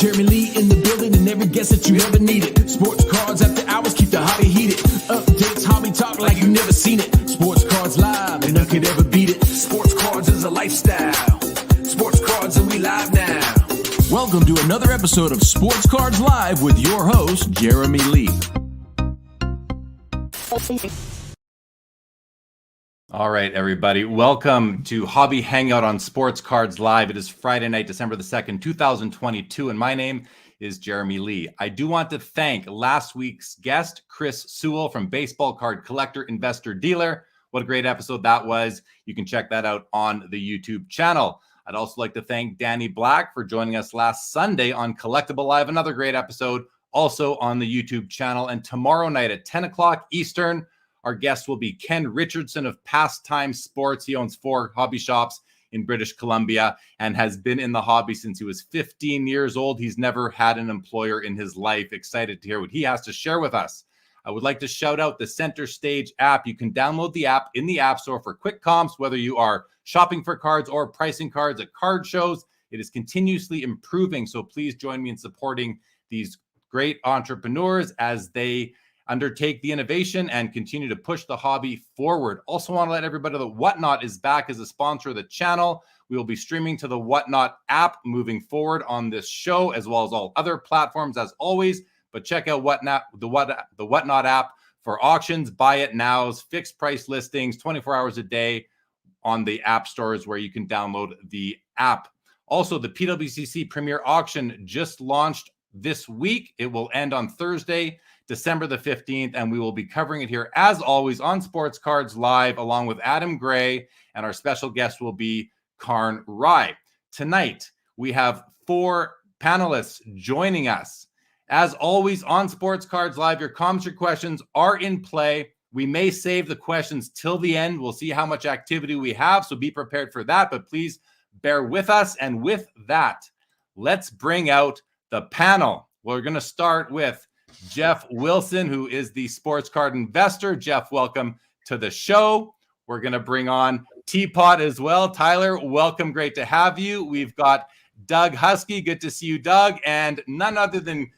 Jeremy Lee in the building and every guest that you ever needed. Sports cards after hours, keep the hobby heated. Updates, hobby talk like you never seen it. Sports cards live and none could ever beat it. Sports cards is a lifestyle. Sports cards and we live now. Welcome to another episode of Sports Cards Live with your host, Jeremy Lee. All right, everybody. Welcome to Hobby Hangout on Sports Cards Live. It is Friday night, December the 2nd, 2022, and my name is Jeremy Lee. I do want to thank last week's guest, Chris Sewell from Baseball Card Collector, Investor, Dealer. What a great episode that was. You can check that out on the YouTube channel. I'd also like to thank Danny Black for joining us last Sunday on Collectible Live. Another great episode, also on the YouTube channel. And tomorrow night at 10 o'clock Eastern, our guest will be Ken Richardson of Pastime Sports. He owns 4 hobby shops in British Columbia and has been in the hobby since he was 15 years old. He's never had an employer in his life. Excited to hear what he has to share with us. I would like to shout out the Center Stage app. You can download the app in the App Store for quick comps, whether you are shopping for cards or pricing cards at card shows. It is continuously improving, so please join me in supporting these great entrepreneurs as they undertake the innovation and continue to push the hobby forward. Also want to let everybody know that Whatnot is back as a sponsor of the channel. We will be streaming to the Whatnot app moving forward on this show, as well as all other platforms as always. But check out the Whatnot app for auctions, buy it nows, fixed price listings, 24 hours a day on the app stores where you can download the app. Also, the PWCC Premier Auction just launched this week. It will end on Thursday, December the 15th, and we will be covering it here as always on Sports Cards Live along with Adam Gray, and our special guest will be Karn Rai. Tonight, we have 4 panelists joining us. As always on Sports Cards Live, your comments, your questions are in play. We may save the questions till the end. We'll see how much activity we have, so be prepared for that, but please bear with us. And with that, let's bring out the panel. We're going to start with Geoff Wilson, who is the sports card investor. Geoff, welcome to the show. We're going to bring on T-Pott as well. Tyler, welcome. Great to have you. We've got Doug Huskey. Good to see you, Doug. And none other than,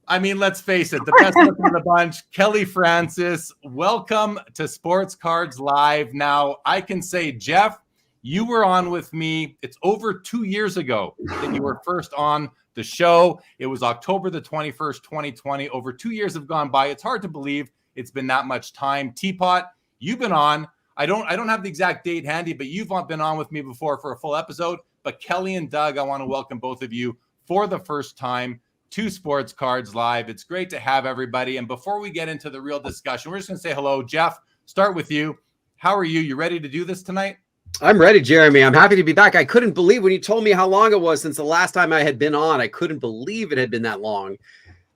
I mean, let's face it, the best looking of the bunch, Kelly Francis. Welcome to Sports Cards Live. Now, I can say, Geoff, you were on with me. It's over 2 years ago that you were first on the show. It was October the 21st, 2020. Over 2 years have gone by. It's hard to believe it's been that much time. T-Pott, you've been on. I don't have the exact date handy, but you've been on with me before for a full episode. But Kelly and Doug, I want to welcome both of you for the first time to Sports Cards Live. It's great to have everybody. And before we get into the real discussion, we're just going to say hello. Geoff, start with you. How are you? You ready to do this tonight? I'm ready, Jeremy. I'm happy to be back. I couldn't believe when you told me how long it was since the last time I had been on. I couldn't believe it had been that long.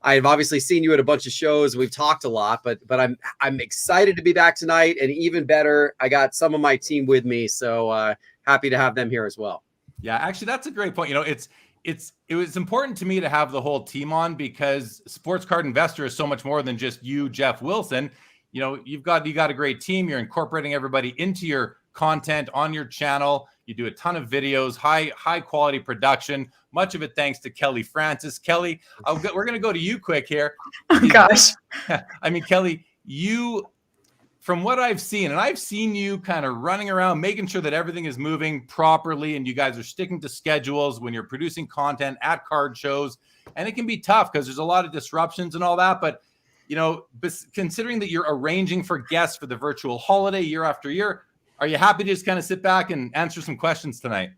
I've obviously seen you at a bunch of shows. We've talked a lot, but I'm excited to be back tonight, and even better, I got some of my team with me, so happy to have them here as well. Yeah, actually, that's a great point. You know, it was important to me to have the whole team on because Sports Card Investor is so much more than just you, Geoff Wilson. You know, you got a great team. You're incorporating everybody into your content on your channel. You do a ton of videos, high quality production, much of it thanks to Kelly Francis. Kelly, we're going to go to you quick here. Oh gosh. I mean, Kelly, you, from what I've seen, and I've seen you kind of running around, making sure that everything is moving properly and you guys are sticking to schedules when you're producing content at card shows. And it can be tough because there's a lot of disruptions and all that. But, you know, considering that you're arranging for guests for the virtual holiday year after year, are you happy to just kind of sit back and answer some questions tonight?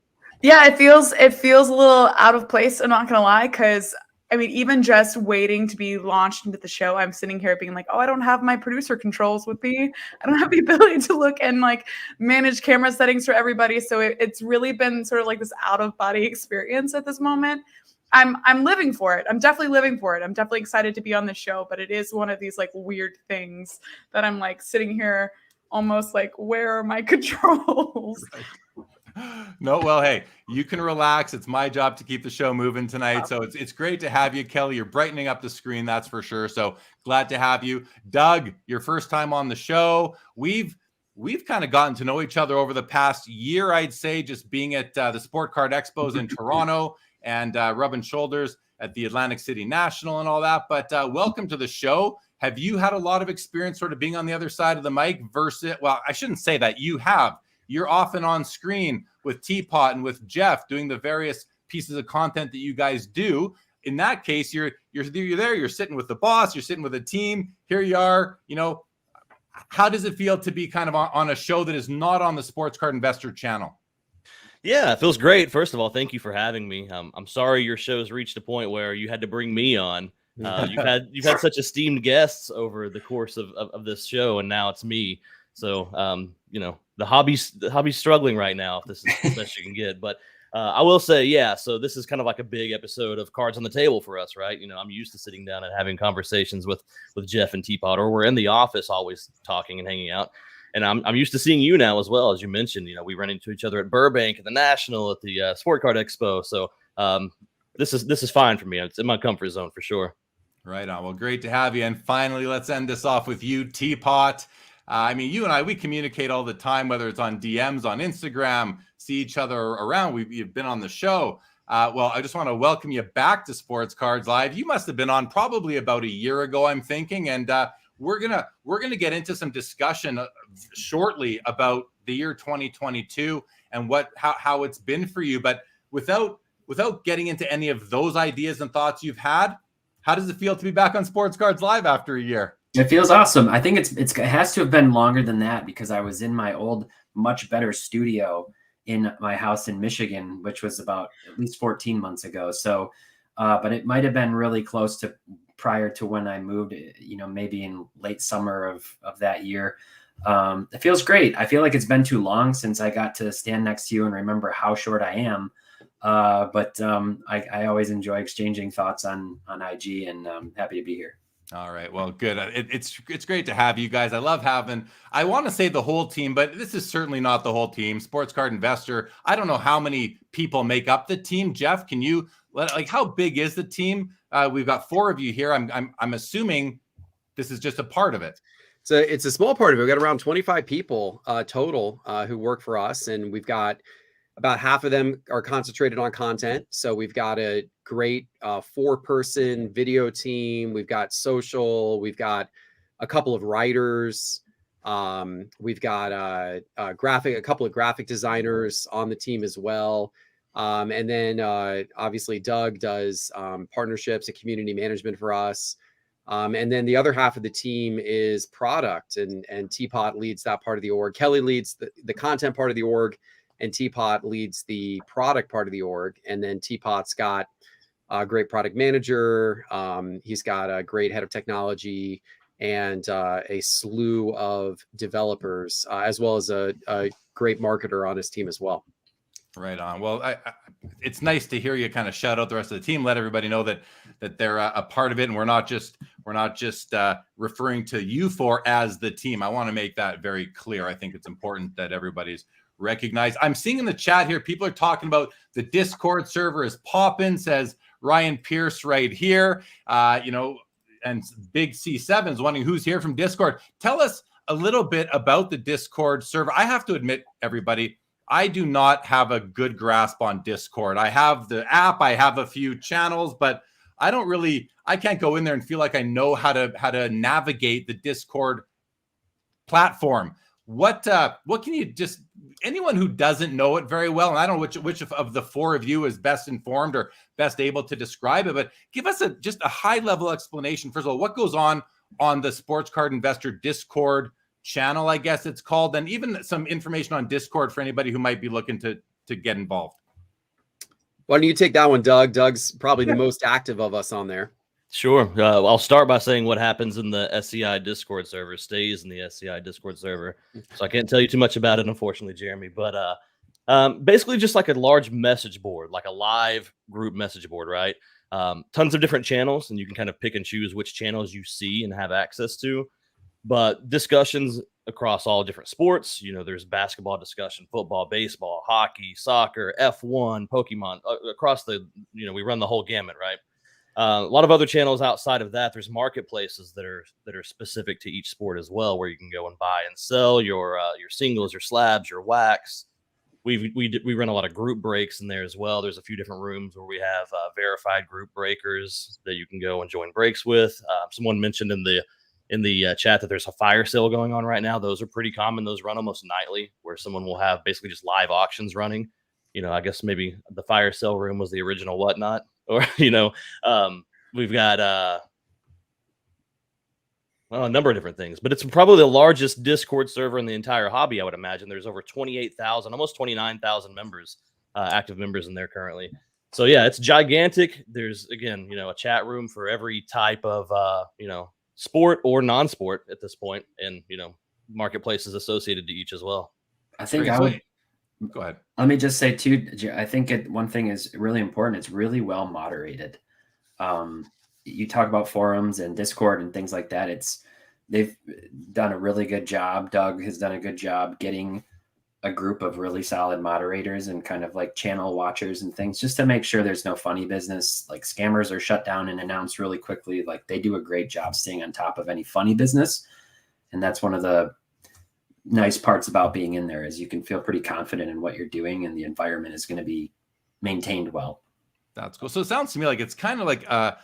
Yeah, it feels a little out of place. I'm not going to lie, because I mean, even just waiting to be launched into the show, I'm sitting here being like, oh, I don't have my producer controls with me. I don't have the ability to look and like manage camera settings for everybody. So it's really been sort of like this out of body experience at this moment. I'm living for it. I'm definitely living for it. I'm definitely excited to be on the show, but it is one of these like weird things that I'm like sitting here almost like, where are my controls? No, well, hey, you can relax. It's my job to keep the show moving tonight. So it's great to have you, Kelly. You're brightening up the screen, that's for sure. So glad to have you. Doug, your first time on the show. We've we've kind of gotten to know each other over the past year, I'd say, just being at the Sport Card Expos in Toronto and rubbing shoulders at the Atlantic City National and all that. But welcome to the show. Have you had a lot of experience sort of being on the other side of the mic versus, well, I shouldn't say that. You have. You're often on screen with T-Pott and with Geoff doing the various pieces of content that you guys do. In that case, you're there, you're sitting with the boss, you're sitting with a team. Here you are, how does it feel to be kind of on a show that is not on the Sports Card Investor channel? Yeah, it feels great. First of all, thank you for having me. I'm sorry your show's reached a point where you had to bring me on. You've had such esteemed guests over the course of this show, and now it's me. So the hobby's struggling right now, if this is the best you can get. But I will say, yeah, so this is kind of like a big episode of Cards on the Table for us, right? I'm used to sitting down and having conversations with Geoff and T-Pott, or we're in the office always talking and hanging out. And I'm used to seeing you now as well. As you mentioned, we run into each other at Burbank, at the National, at the Sport Card Expo. So this is fine for me. It's in my comfort zone for sure. Right on. Well, great to have you. And finally, let's end this off with you, T-Pott. You and I, we communicate all the time, whether it's on DMs, on Instagram, see each other around. You've been on the show. Well, I just want to welcome you back to Sports Cards Live. You must have been on probably about a year ago, I'm thinking. And we're gonna get into some discussion shortly about the year 2022 and how it's been for you. But without getting into any of those ideas and thoughts you've had, how does it feel to be back on Sports Cards Live after a year? It feels awesome. I think it has to have been longer than that, because I was in my old, much better studio in my house in Michigan, which was about at least 14 months ago. So, but it might have been really close to prior to when I moved, maybe in late summer of that year. It feels great. I feel like it's been too long since I got to stand next to you and remember how short I am. But I always enjoy exchanging thoughts on IG, and I'm happy to be here. All right. Well, good. It's great to have you guys. I love I want to say the whole team, but this is certainly not the whole team. Sports Card Investor. I don't know how many people make up the team. Geoff, can you how big is the team? We've got 4 of you here. I'm assuming this is just a part of it. So it's a small part of it. We've got around 25 people total who work for us, and we've got about half of them are concentrated on content. So we've got a great 4-person video team. We've got social. We've got a couple of writers. We've got a couple of graphic designers on the team as well. And then obviously Doug does partnerships and community management for us. And then the other half of the team is product, and T-Pott leads that part of the org. Kelly leads the content part of the org, and T-Pott leads the product part of the org. And then T-Pott's got a great product manager. He's got a great head of technology and a slew of developers, as well as a great marketer on his team as well. Right on. Well, it's nice to hear you kind of shout out the rest of the team, let everybody know that they're a part of it, and we're not just referring to you four as the team. I want to make that very clear. I think it's important that everybody's recognized. I'm seeing in the chat here, people are talking about the Discord server is popping, says Ryan Pierce right here. And Big C7 is wondering who's here from Discord. Tell us a little bit about the Discord server. I have to admit, everybody, I do not have a good grasp on Discord. I have the app, I have a few channels, but I can't go in there and feel like I know how to navigate the Discord platform. What can you just, anyone who doesn't know it very well, and I don't know which of the 4 of you is best informed or best able to describe it, but give us just a high level explanation. First of all, what goes on the Sports Card Investor Discord channel, I guess it's called, and even some information on Discord for anybody who might be looking to get involved. Why don't you take that one, Doug? Doug's probably the most active of us on there. Sure. I'll start by saying what happens in the SCI Discord server stays in the SCI Discord server. So I can't tell you too much about it, unfortunately, Jeremy. But basically just like a large message board, like a live group message board, right? Tons of different channels, and you can kind of pick and choose which channels you see and have access to. But discussions across all different sports. There's basketball discussion, football, baseball, hockey, soccer, F1, Pokemon, across we run the whole gamut, right? A lot of other channels outside of that. There's marketplaces that are specific to each sport as well, where you can go and buy and sell your singles, your slabs, your wax. We run a lot of group breaks in there as well. There's a few different rooms where we have verified group breakers that you can go and join breaks with. Someone mentioned in the chat that there's a fire sale going on right now. Those are pretty common. Those run almost nightly, where someone will have basically just live auctions running. I guess maybe the fire sale room was the original whatnot, or we've got a number of different things, but it's probably the largest Discord server in the entire hobby. I would imagine there's over 28,000, almost 29,000 members, active members in there currently. So yeah, it's gigantic. There's again, a chat room for every type of sport or non-sport at this point, and marketplaces associated to each as well. I think Go ahead. Let me just say too, I think one thing is really important. It's really well moderated. You talk about forums and Discord and things like that. They've done a really good job. Doug has done a good job getting a group of really solid moderators and kind of like channel watchers and things, just to make sure there's no funny business. Like scammers are shut down and announced really quickly. Like they do a great job staying on top of any funny business. And that's one of the nice parts about being in there, is you can feel pretty confident in what you're doing, and the environment is going to be maintained well. That's cool. So it sounds to me like it's kind of like a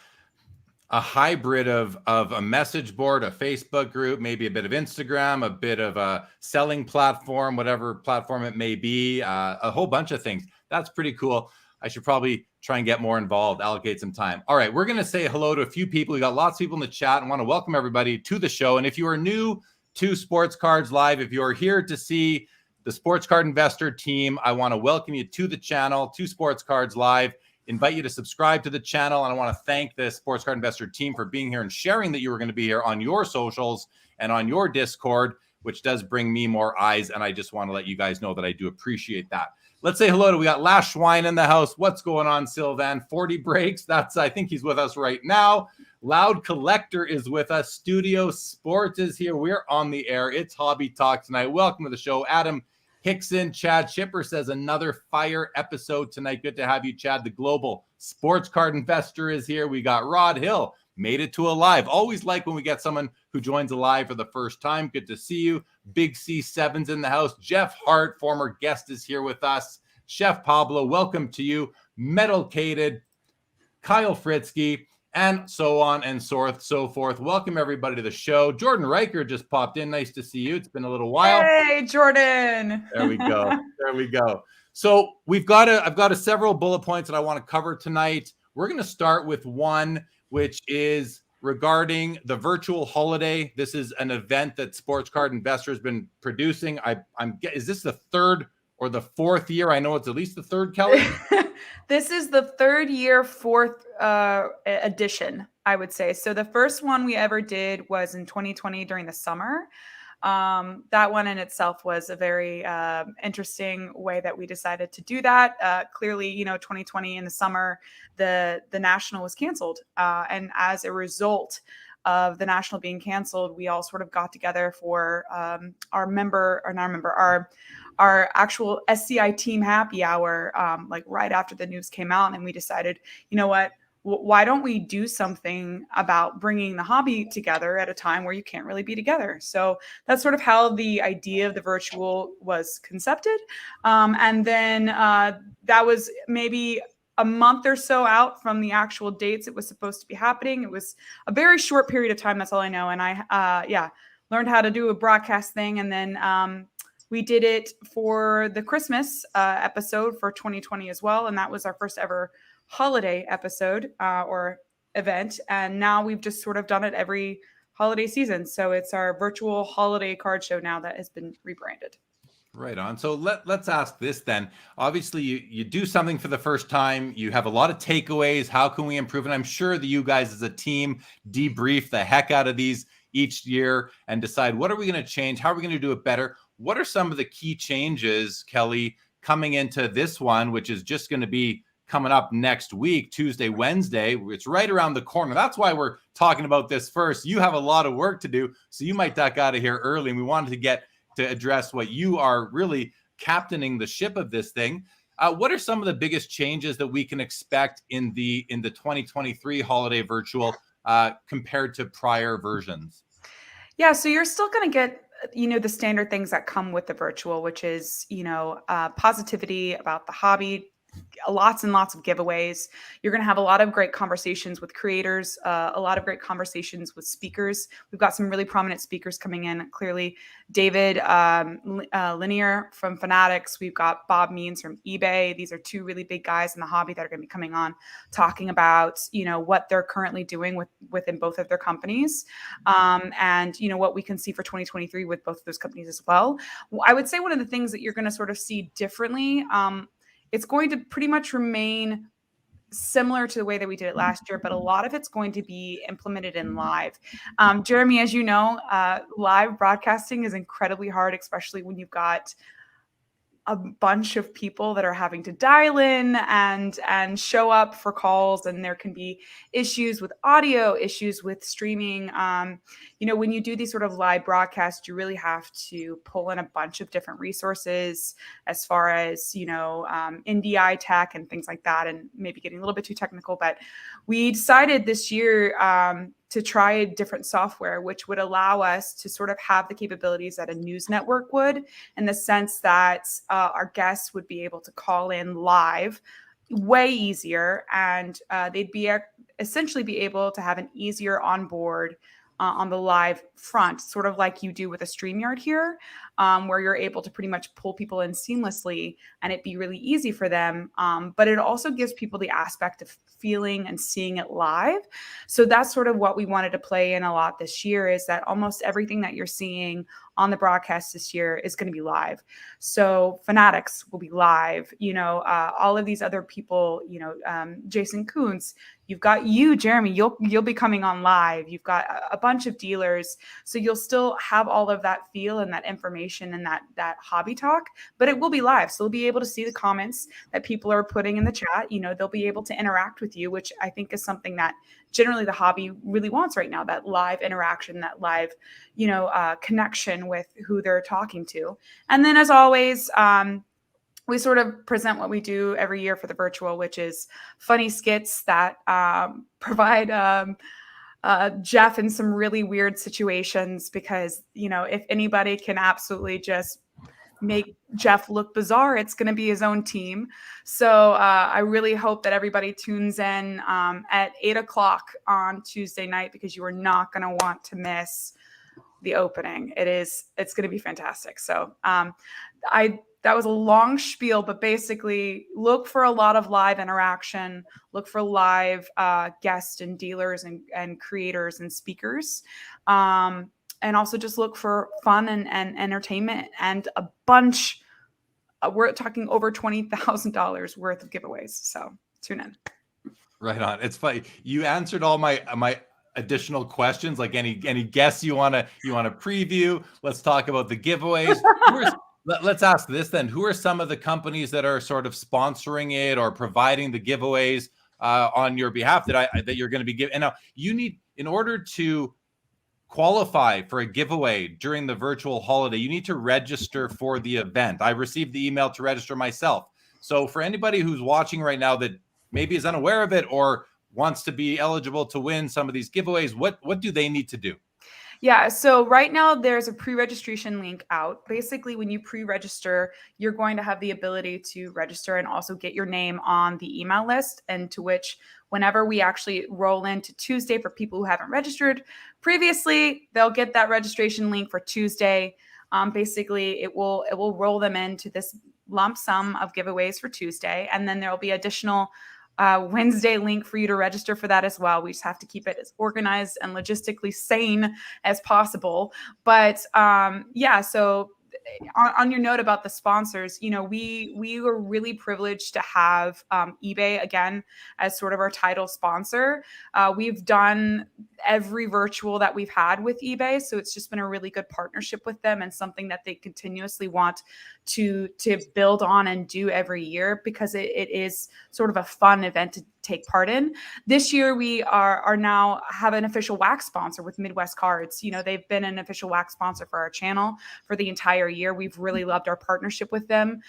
hybrid of a message board, a Facebook group, maybe a bit of Instagram, a bit of a selling platform, whatever platform it may be, a whole bunch of things. That's pretty cool. I should probably try and get more involved, allocate some time. All right, we're going to say hello to a few people. We got lots of people in the chat and want to welcome everybody to the show. And if you are new to Sports Cards Live, if you're here to see the Sports Card Investor team, I want to welcome you to the channel, to Sports Cards Live. Invite you to subscribe to the channel, and I want to thank the Sports Card Investor team for being here and sharing that you were going to be here on your socials and on your Discord, which does bring me more eyes, and I just want to let you guys know that I do appreciate that. Let's say hello to, we got Last Schwein in the house. What's going on, Sylvan? 40 Breaks, I think he's with us right now. Loud Collector is with us. Studio Sports is here. We're on the air. It's Hobby Talk tonight. Welcome to the show. Adam Hickson, Chad Shipper says another fire episode tonight. Good to have you, Chad. The Global Sports Card Investor is here. We got Rod Hill, made it to a live. Always like when we get someone who joins a live for the first time. Good to see you. Big C7's in the house. Jeff Hart, former guest, is here with us. Chef Pablo, welcome to you. Metalcated, Kyle Fritzky, and so on and so forth. Welcome everybody to the show. Jordan Riker just popped in. Nice to see you. It's been a little while. Hey, Jordan. There we go. There we go. So I've got several bullet points that I want to cover tonight. We're going to start with one, which is regarding the virtual holiday. This is an event that Sports Card Investor has been producing. Is this the third or the fourth year? I know it's at least the third, Kelly. This is the third year, fourth edition, I would say. So the first one we ever did was in 2020 during the summer. That one in itself was a very interesting way that we decided to do that. Clearly, 2020 in the summer, the National was canceled. And as a result of the National being canceled, we all sort of got together for our actual SCI team happy hour, like right after the news came out. And we decided, you know what, why don't we do something about bringing the hobby together at a time where you can't really be together? So that's sort of how the idea of the virtual was concepted. And then that was maybe a month or so out from the actual dates it was supposed to be happening. It was a very short period of time. That's all I know. And I, learned how to do a broadcast thing. And then we did it for the Christmas episode for 2020 as well. And that was our first ever holiday episode or event. And now we've just sort of done it every holiday season. So it's our virtual holiday card show now that has been rebranded. Right on. So let's ask this then. Obviously, you do something for the first time. You have a lot of takeaways. How can we improve? And I'm sure that you guys as a team debrief the heck out of these each year and decide, what are we going to change? How are we going to do it better? What are some of the key changes, Kelly, coming into this one, which is just going to be coming up next week, Tuesday, Wednesday? It's right around the corner. That's why we're talking about this first. You have a lot of work to do, so you might duck out of here early. And we wanted to get to address what you are really captaining the ship of this thing. What are some of the biggest changes that we can expect in the 2023 holiday virtual compared to prior versions? Yeah, so you're still going to get, the standard things that come with the virtual, which is, positivity about the hobby, lots and lots of giveaways. You're going to have a lot of great conversations with creators, a lot of great conversations with speakers. We've got some really prominent speakers coming in. Clearly, David Linear from Fanatics. We've got Bob Means from eBay. These are two really big guys in the hobby that are going to be coming on, talking about what they're currently doing within both of their companies, and what we can see for 2023 with both of those companies as well. I would say one of the things that you're going to sort of see differently. It's going to pretty much remain similar to the way that we did it last year, but a lot of it's going to be implemented in live. Jeremy, as you know, live broadcasting is incredibly hard, especially when you've got a bunch of people that are having to dial in and show up for calls, and there can be issues with audio, issues with streaming. When you do these sort of live broadcasts, you really have to pull in a bunch of different resources as far as NDI tech and things like that, and maybe getting a little bit too technical. But we decided this year to try a different software, which would allow us to sort of have the capabilities that a news network would, in the sense that our guests would be able to call in live way easier, and they'd be essentially be able to have an easier onboard on the live front, sort of like you do with a StreamYard here, where you're able to pretty much pull people in seamlessly and it be really easy for them. But it also gives people the aspect of feeling and seeing it live. So that's sort of what we wanted to play in a lot this year, is that almost everything that you're seeing on the broadcast this year is going to be live. So Fanatics will be live, all of these other people, Jason Kuntz, you've got Jeremy, you'll be coming on live. You've got a bunch of dealers. So you'll still have all of that feel and that information and that hobby talk, but it will be live. So you'll be able to see the comments that people are putting in the chat. They'll be able to interact with you, which I think is something that generally the hobby really wants right now, that live interaction, that live, connection with who they're talking to. And then as always, we sort of present what we do every year for the virtual, which is funny skits that provide Geoff in some really weird situations, because, if anybody can absolutely just make Geoff look bizarre, it's going to be his own team. So I really hope that everybody tunes in at 8:00 on Tuesday night, because you are not going to want to miss the opening. It's going to be fantastic. So that was a long spiel, but basically look for a lot of live interaction, look for live guests and dealers and creators and speakers. And also just look for fun and entertainment and a bunch. We're talking over $20,000 worth of giveaways. So tune in. Right on. It's funny. You answered all my additional questions. Like any guests you want to preview. Let's talk about the giveaways. Let's ask this then. Who are some of the companies that are sort of sponsoring it or providing the giveaways on your behalf that you're going to be giving? And now you need, in order to qualify for a giveaway during the virtual holiday, you need to register for the event. I received the email to register myself. So for anybody who's watching right now that maybe is unaware of it or wants to be eligible to win some of these giveaways, what do they need to do? Yeah, so right now there's a pre-registration link out. Basically, when you pre-register, you're going to have the ability to register and also get your name on the email list, and to which whenever we actually roll into Tuesday for people who haven't registered previously, they'll get that registration link for Tuesday. Basically, it will roll them into this lump sum of giveaways for Tuesday, and then there will be additional Wednesday link for you to register for that as well. We just have to keep it as organized and logistically sane as possible. But so on your note about the sponsors, we were really privileged to have eBay again as sort of our title sponsor. We've done every virtual that we've had with eBay, so it's just been a really good partnership with them and something that they continuously want to build on and do every year, because it is sort of a fun event take part in. This year, we are now have an official wax sponsor with Midwest Cards. You know, they've been an official wax sponsor for our channel for the entire year. We've really loved our partnership with them.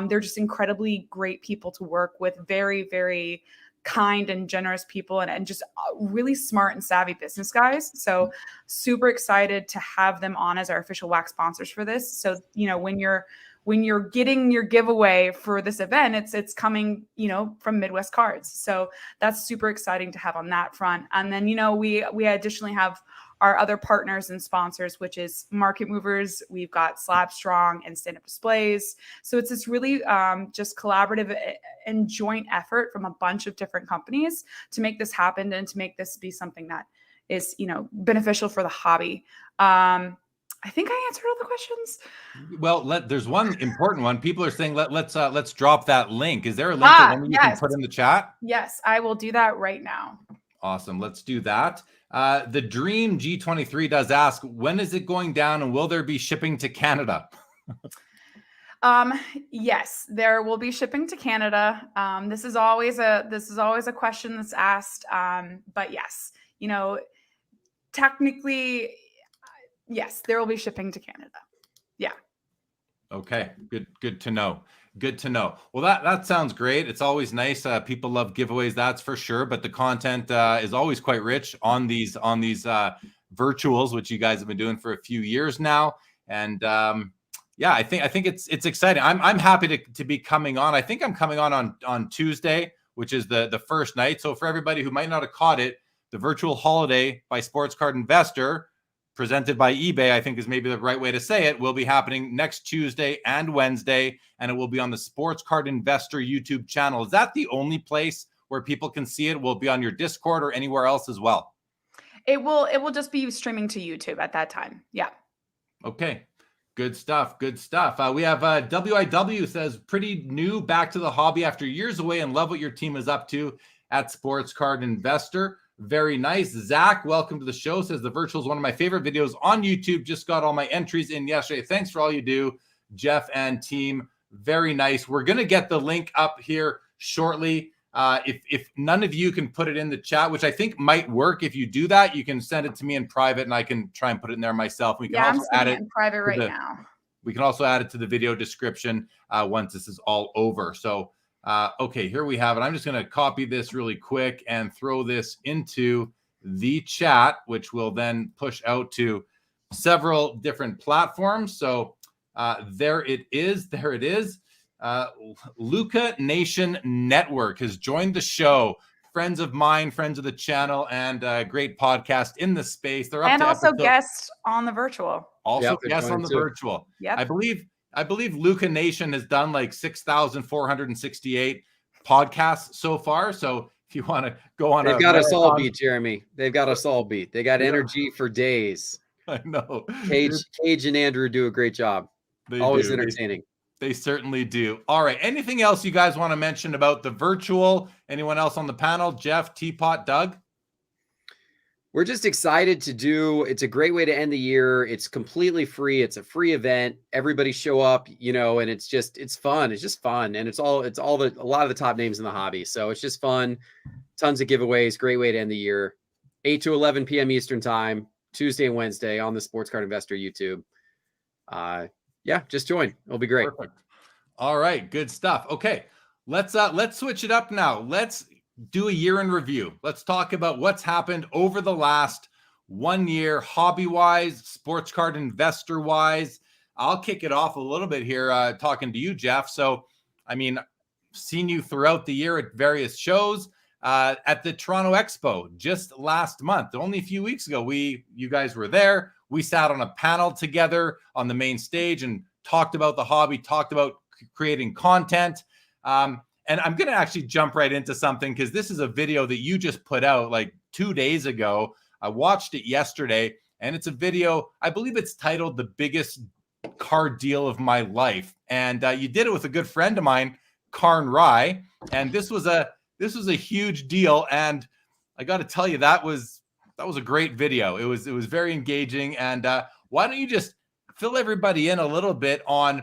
They're just incredibly great people to work with, very, very kind and generous people, and just really smart and savvy business guys. So super excited to have them on as our official wax sponsors for this. So, you know, when you're getting your giveaway for this event, it's coming, you know, from Midwest Cards. So that's super exciting to have on that front. And then, you know, we additionally have our other partners and sponsors, which is Market Movers. We've got Slab Strong and Stand Up Displays. So it's this really just collaborative and joint effort from a bunch of different companies to make this happen and to make this be something that is, you know, beneficial for the hobby. I think I answered all the questions. Well, there's one important one. People are saying let's drop that link. Is there a link that you can put in the chat? Yes, I will do that right now. Awesome. Let's do that. The Dream G23 does ask, when is it going down and will there be shipping to Canada? Yes, there will be shipping to Canada. This is always a question that's asked. But yes, you know, technically, yes, there will be shipping to Canada. Yeah. Okay. Good to know. Good to know. Well, that sounds great. It's always nice. People love giveaways, that's for sure. But the content is always quite rich on these virtuals, which you guys have been doing for a few years now. And yeah, I think it's exciting. I'm happy to be coming on. I think I'm coming on Tuesday, which is the first night. So for everybody who might not have caught it, the virtual holiday by Sports Card Investor, presented by eBay, I think is maybe the right way to say it, will be happening next Tuesday and Wednesday, and it will be on the Sports Card Investor YouTube channel. Is that the only place where people can see it? Will it be on your Discord or anywhere else as well? It will just be streaming to YouTube at that time. Yeah. Okay. Good stuff. Good stuff. We have WIW says, pretty new back to the hobby after years away and love what your team is up to at Sports Card Investor. Very nice. Zach, welcome to the show. Says the virtual is one of my favorite videos on YouTube. Just got all my entries in yesterday. Thanks for all you do, Geoff and team. Very nice. We're going to get the link up here shortly. If none of you can put it in the chat, which I think might work, if you do that, you can send it to me in private and I can try and put it in there myself. We can also add it in private right now. We can also add it to the video description once this is all over. So okay, here we have it. I'm just going to copy this really quick and throw this into the chat, which will then push out to several different platforms. So there it is. There it is. Luca Nation Network has joined the show. Friends of mine, friends of the channel, and a great podcast in the space. They're up and to also episode... guests on the virtual. Also guests on the virtual. Yep. I believe Luca Nation has done like 6,468 podcasts so far. So if you want to go on, they've got us all beat, Jeremy. They've got us all beat. They got energy for days. I know. Cage and Andrew do a great job. Always entertaining. They certainly do. All right. Anything else you guys want to mention about the virtual? Anyone else on the panel? Geoff, T-Pott, Doug? We're just excited to do. It's a great way to end the year. It's completely free. It's a free event. Everybody show up, you know, and it's fun. It's just fun. And a lot of the top names in the hobby. So it's just fun. Tons of giveaways. Great way to end the year. 8 to 11 p.m. Eastern time, Tuesday and Wednesday on the Sports Card Investor YouTube. Yeah, just join. It'll be great. Perfect. All right. Good stuff. Okay. Let's switch it up now. Let's do a year in review. Let's talk about what's happened over the last 1 year, hobby-wise, sports card investor-wise. I'll kick it off a little bit here, talking to you, Geoff. So, I mean, seen you throughout the year at various shows. At the Toronto Expo just last month, only a few weeks ago, you guys were there. We sat on a panel together on the main stage and talked about the hobby, talked about creating content. And I'm going to actually jump right into something because this is a video that you just put out like 2 days ago. I watched it yesterday, and it's a video, I believe it's titled The Biggest Card Deal of My Life. And you did it with a good friend of mine, Karn Rai. And this was a huge deal. And I got to tell you, that was a great video. It was very engaging. And why don't you just fill everybody in a little bit on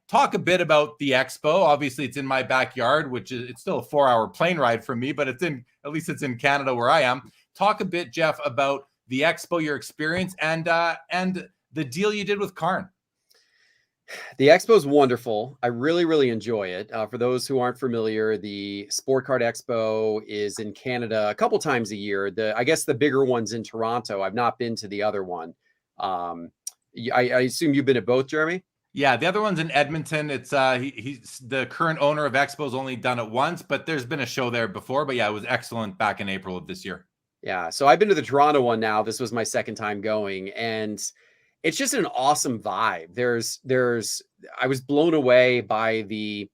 talk a bit about the expo. Obviously, it's in my backyard, which is it's still a 4-hour plane ride from me, but at least it's in Canada where I am. Talk a bit, Geoff, about the expo, your experience, and the deal you did with Karn. The expo is wonderful. I really, really enjoy it. For those who aren't familiar, the Sport Card Expo is in Canada a couple times a year. I guess the bigger one's in Toronto. I've not been to the other one. I assume you've been at both, Jeremy? Yeah, the other one's in Edmonton. It's he's the current owner of Expo's only done it once, but there's been a show there before. But yeah, it was excellent back in April of this year. Yeah, so I've been to the Toronto one now. This was my second time going, and it's just an awesome vibe. I was blown away by the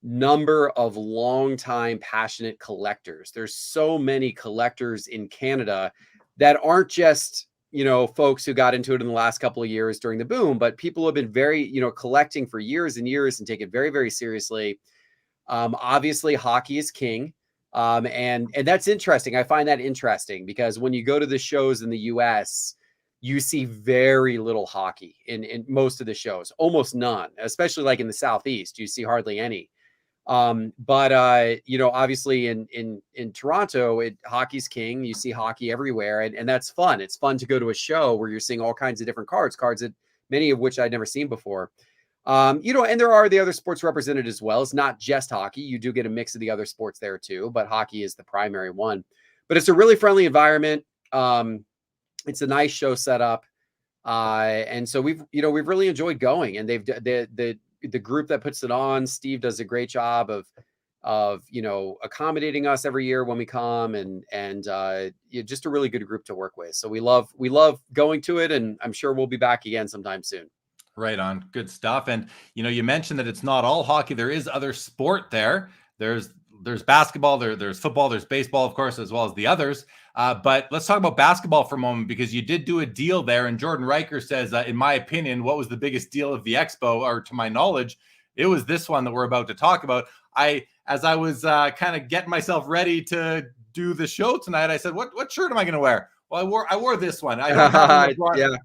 number of longtime passionate collectors. There's so many collectors in Canada that aren't just, folks who got into it in the last couple of years during the boom, but people who have been very, collecting for years and years and take it very, very seriously. Obviously hockey is king. And that's interesting. I find that interesting because when you go to the shows in the US, you see very little hockey in most of the shows, almost none, especially like in the Southeast, you see hardly any. But obviously in Toronto, hockey's king. You see hockey everywhere, and that's fun. It's fun to go to a show where you're seeing all kinds of different cards that many of which I'd never seen before. And there are the other sports represented as well. It's not just hockey. You do get a mix of the other sports there too, but hockey is the primary one. But it's a really friendly environment. It's a nice show setup. And so we've really enjoyed going, and the group that puts it on, Steve does a great job of accommodating us every year when we come, and just a really good group to work with. So we love going to it, and I'm sure we'll be back again sometime soon. Right on. Good stuff. And, you mentioned that it's not all hockey. There is other sport there. There's basketball, there's football, there's baseball, of course, as well as the others. But let's talk about basketball for a moment, because you did do a deal there. And Jordan Riker says, in my opinion, what was the biggest deal of the expo, or to my knowledge, it was this one that we're about to talk about. As I was kind of getting myself ready to do the show tonight, I said, what shirt am I going to wear? Well, I wore this one. I don't have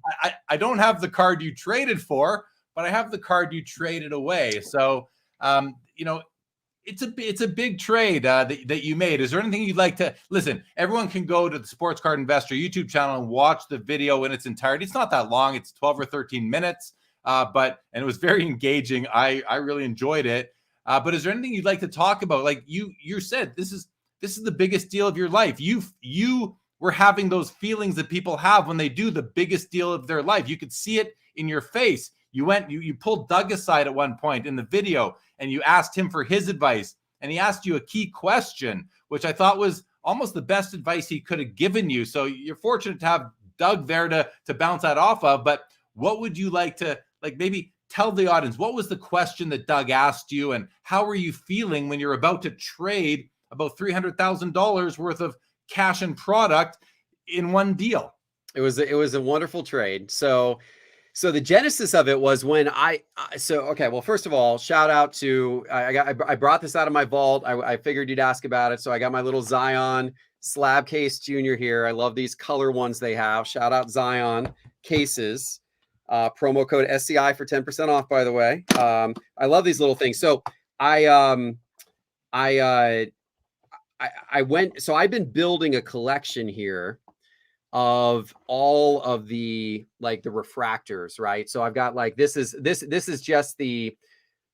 I don't have the card you traded for, but I have the card you traded away. So, it's a big trade that you made. Is there anything you'd like to listen? Everyone can go to the Sports Card Investor YouTube channel and watch the video in its entirety. It's not that long. It's 12 or 13 minutes, and it was very engaging. I really enjoyed it. But is there anything you'd like to talk about? Like you said, this is the biggest deal of your life. You were having those feelings that people have when they do the biggest deal of their life. You could see it in your face. You pulled Doug aside at one point in the video, and you asked him for his advice, and he asked you a key question, which I thought was almost the best advice he could have given you. So you're fortunate to have Doug there to bounce that off of. But what would you like to maybe tell the audience? What was the question that Doug asked you, and how were you feeling when you're about to trade about $300,000 worth of cash and product in one deal? It was a wonderful trade. So the genesis of it was when well, first of all, shout out to, I brought this out of my vault. I figured you'd ask about it. So I got my little Zion slab case junior here. I love these color ones they have. Shout out Zion cases, promo code SCI for 10% off, by the way. I love these little things. So I've been building a collection here of all of the the refractors, right? So I've got this is just the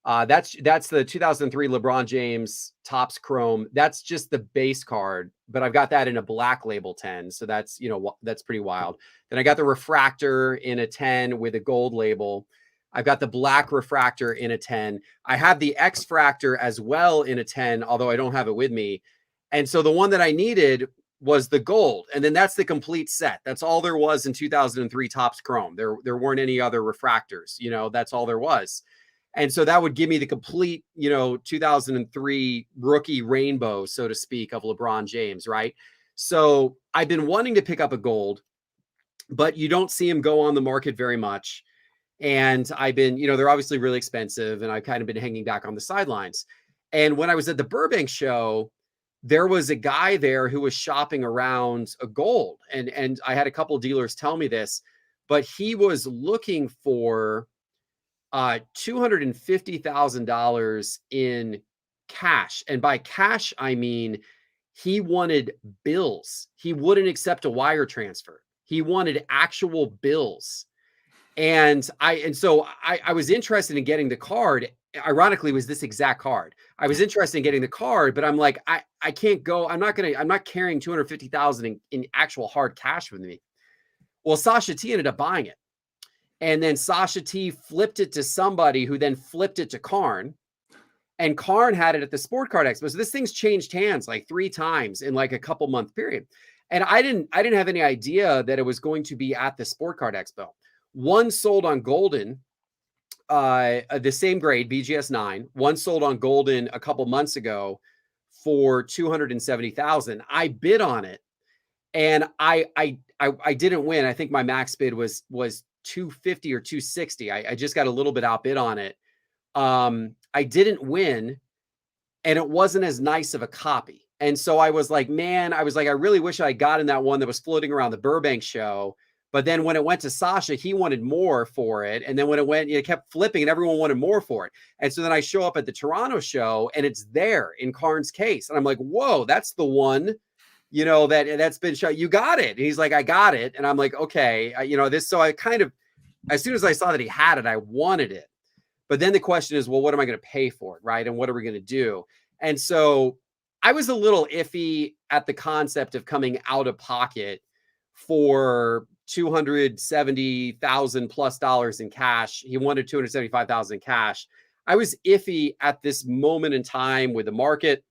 that's the 2003 LeBron James Topps Chrome. That's just the base card, but I've got that in a black label 10. So that's that's pretty wild. Then I got the refractor in a 10 with a gold label. I've got the black refractor in a 10. I have the X-fractor as well in a 10, although I don't have it with me. And so the one that I needed was the gold. And then that's the complete set. That's all there was in 2003 Topps Chrome. There weren't any other refractors, that's all there was. And so that would give me the complete, 2003 rookie rainbow, so to speak, of LeBron James, right? So I've been wanting to pick up a gold, but you don't see them go on the market very much. And I've been, they're obviously really expensive, and I've kind of been hanging back on the sidelines. And when I was at the Burbank show, there was a guy there who was shopping around a gold. And I had a couple of dealers tell me this, but he was looking for $250,000 in cash. And by cash, I mean he wanted bills. He wouldn't accept a wire transfer. He wanted actual bills. And so I was interested in getting the card. Ironically, it was this exact card. I was interested in getting the card, but I'm like, I can't go. I'm not carrying 250,000 in actual hard cash with me. Well, Sasha T ended up buying it. And then Sasha T flipped it to somebody who then flipped it to Karn. And Karn had it at the Sport Card Expo. So this thing's changed hands like 3 times in like a couple month period. And I didn't have any idea that it was going to be at the Sport Card Expo. One sold on Golden, the same grade, BGS 9. One sold on Golden a couple months ago for $270,000. I bid on it, and I didn't win. I think my max bid was $250 or $260. I just got a little bit outbid on it. I didn't win, and it wasn't as nice of a copy. And so I was like, man, I really wish I got in that one that was floating around the Burbank show. But then when it went to Sasha, he wanted more for it. And then when it kept flipping and everyone wanted more for it. And so then I show up at the Toronto show and it's there in Karn's case. And I'm like, whoa, that's the one, that's been shown. You got it. And he's like, I got it. And I'm like, okay, so I kind of, as soon as I saw that he had it, I wanted it. But then the question is, well, what am I going to pay for it? Right. And what are we going to do? And so I was a little iffy at the concept of coming out of pocket for $270,000 plus in cash. He wanted $275,000 in cash. I was iffy at this moment in time with the market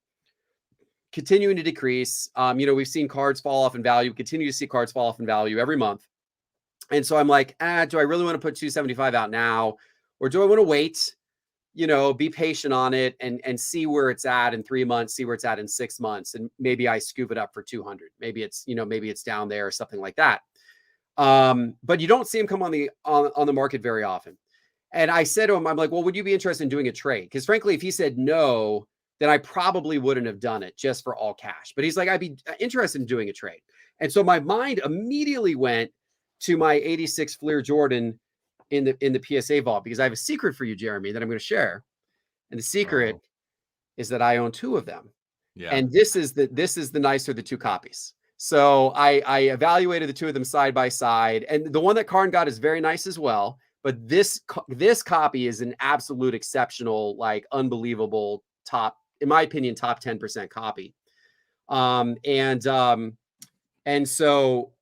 continuing to decrease. We've seen cards fall off in value, continue to see cards fall off in value every month. And so I'm like, do I really want to put 275 out now? Or do I want to wait, be patient on it and see where it's at in 3 months, see where it's at in 6 months. And maybe I scoop it up for 200. Maybe it's down there or something like that. But you don't see him come on the market very often. And I said to him, I'm like, well, would you be interested in doing a trade? Because frankly, if he said no, then I probably wouldn't have done it just for all cash. But he's like, I'd be interested in doing a trade. And so my mind immediately went to my 86 Fleer Jordan in the PSA vault, because I have a secret for you, Jeremy, that I'm going to share. And the secret is that I own 2 of them. Yeah. And this is the nicer of the 2 copies. So I evaluated the 2 of them side by side, and the one that Karn got is very nice as well. But this copy is an absolute exceptional, like unbelievable top, in my opinion, top 10% copy. And so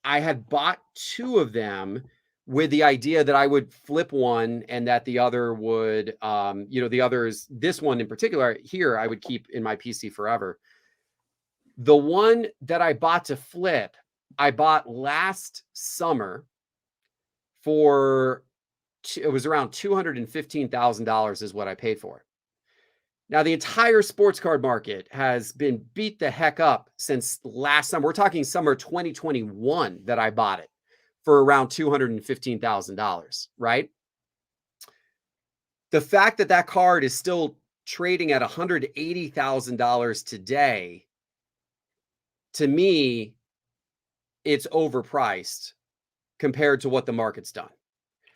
I had bought 2 of them with the idea that I would flip one and that the other would, the others, this one in particular here, I would keep in my PC forever. The one that I bought to flip, I bought last summer it was around $215,000 is what I paid for it. Now, the entire sports card market has been beat the heck up since last summer. We're talking summer 2021 that I bought it for around $215,000, right? The fact that card is still trading at $180,000 today, to me, it's overpriced compared to what the market's done.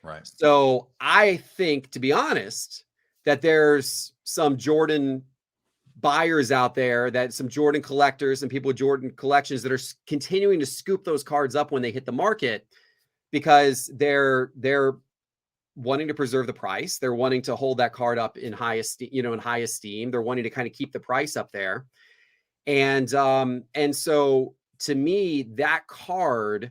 Right. So I think, to be honest, that there's some Jordan buyers out there, that some Jordan collectors and people with Jordan collections that are continuing to scoop those cards up when they hit the market, because they're wanting to preserve the price. They're wanting to hold that card up in high esteem. They're wanting to kind of keep the price up there. And so to me, that card,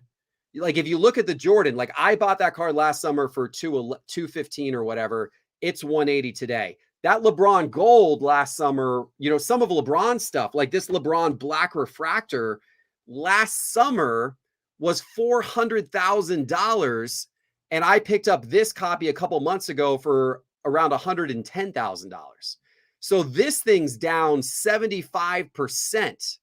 like if you look at the Jordan, like I bought that card last summer for $215 or whatever, it's $180 today. That LeBron gold last summer, some of LeBron stuff, like this LeBron black refractor last summer was $400,000. And I picked up this copy a couple months ago for around $110,000. So this thing's down 75%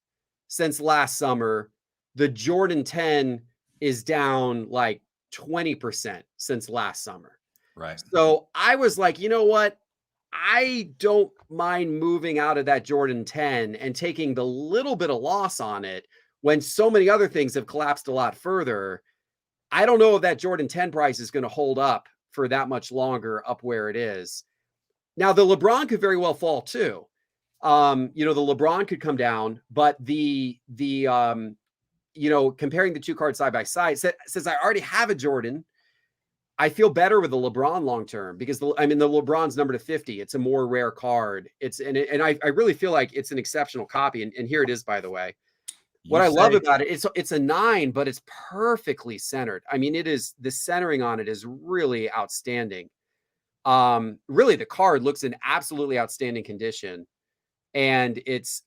since last summer. The Jordan 10 is down like 20% since last summer. Right. So I was like, you know what? I don't mind moving out of that Jordan 10 and taking the little bit of loss on it when so many other things have collapsed a lot further. I don't know if that Jordan 10 price is going to hold up for that much longer up where it is. Now the LeBron could very well fall too. You know, the LeBron could come down, but the you know, comparing the two cards side by side, since I already have a Jordan, I feel better with the LeBron long term because the LeBron's number to 50. It's a more rare card. I really feel like it's an exceptional copy. And here it is, by the way. What I love about it, it's a 9, but it's perfectly centered. I mean, the centering on it is really outstanding. Really, the card looks in absolutely outstanding condition. And it's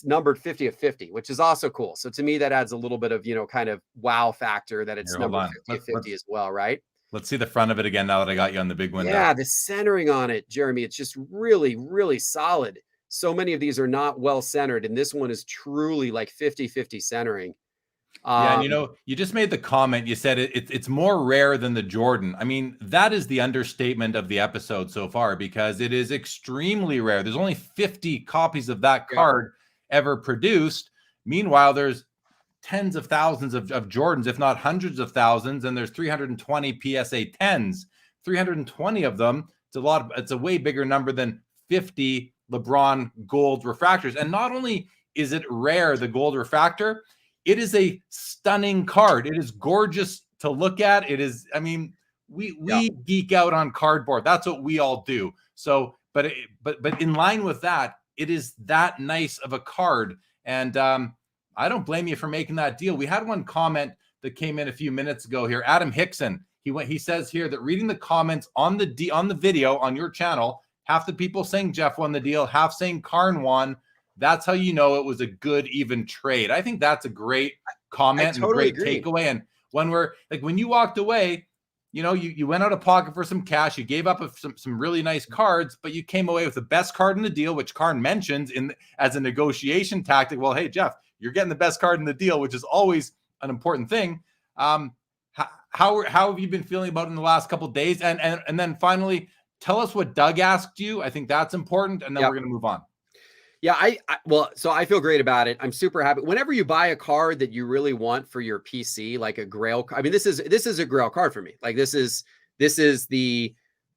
numbered 50 of 50, which is also cool. So to me, that adds a little bit of, you know, kind of wow factor that it's numbered 50 of 50 as well, right? Let's see the front of it again now that I got you on the big window. Yeah, the centering on it, Jeremy, it's just really, really solid. So many of these are not well centered, and this one is truly like 50-50 centering. Yeah, and you know, you just made the comment, you said it's more rare than the Jordan. I mean, that is the understatement of the episode so far because it is extremely rare. There's only 50 copies of that card ever produced. Meanwhile, there's tens of thousands of Jordans, if not hundreds of thousands, and there's 320 PSA 10s. 320 of them. It's a way bigger number than 50 LeBron gold refractors. And not only is it rare, the gold refractor, it is a stunning card. It is gorgeous to look at. It is, I mean, we geek out on cardboard. That's what we all do. So, but in line with that, it is that nice of a card. And I don't blame you for making that deal. We had one comment that came in a few minutes ago here. Adam Hickson, he says here that reading the comments on the video on your channel, half the people saying Geoff won the deal, half saying Karn won. That's how you know it was a good, even trade. I think that's a great comment and a great takeaway. And when you walked away, you know, you went out of pocket for some cash, you gave up some really nice cards, but you came away with the best card in the deal, which Karn mentions as a negotiation tactic. Well, hey, Geoff, you're getting the best card in the deal, which is always an important thing. How have you been feeling about it in the last couple of days? And then finally, tell us what Doug asked you. I think that's important, and then we're going to move on. Yeah, so I feel great about it. I'm super happy. Whenever you buy a card that you really want for your PC, like a Grail, I mean, this is a Grail card for me. Like this is the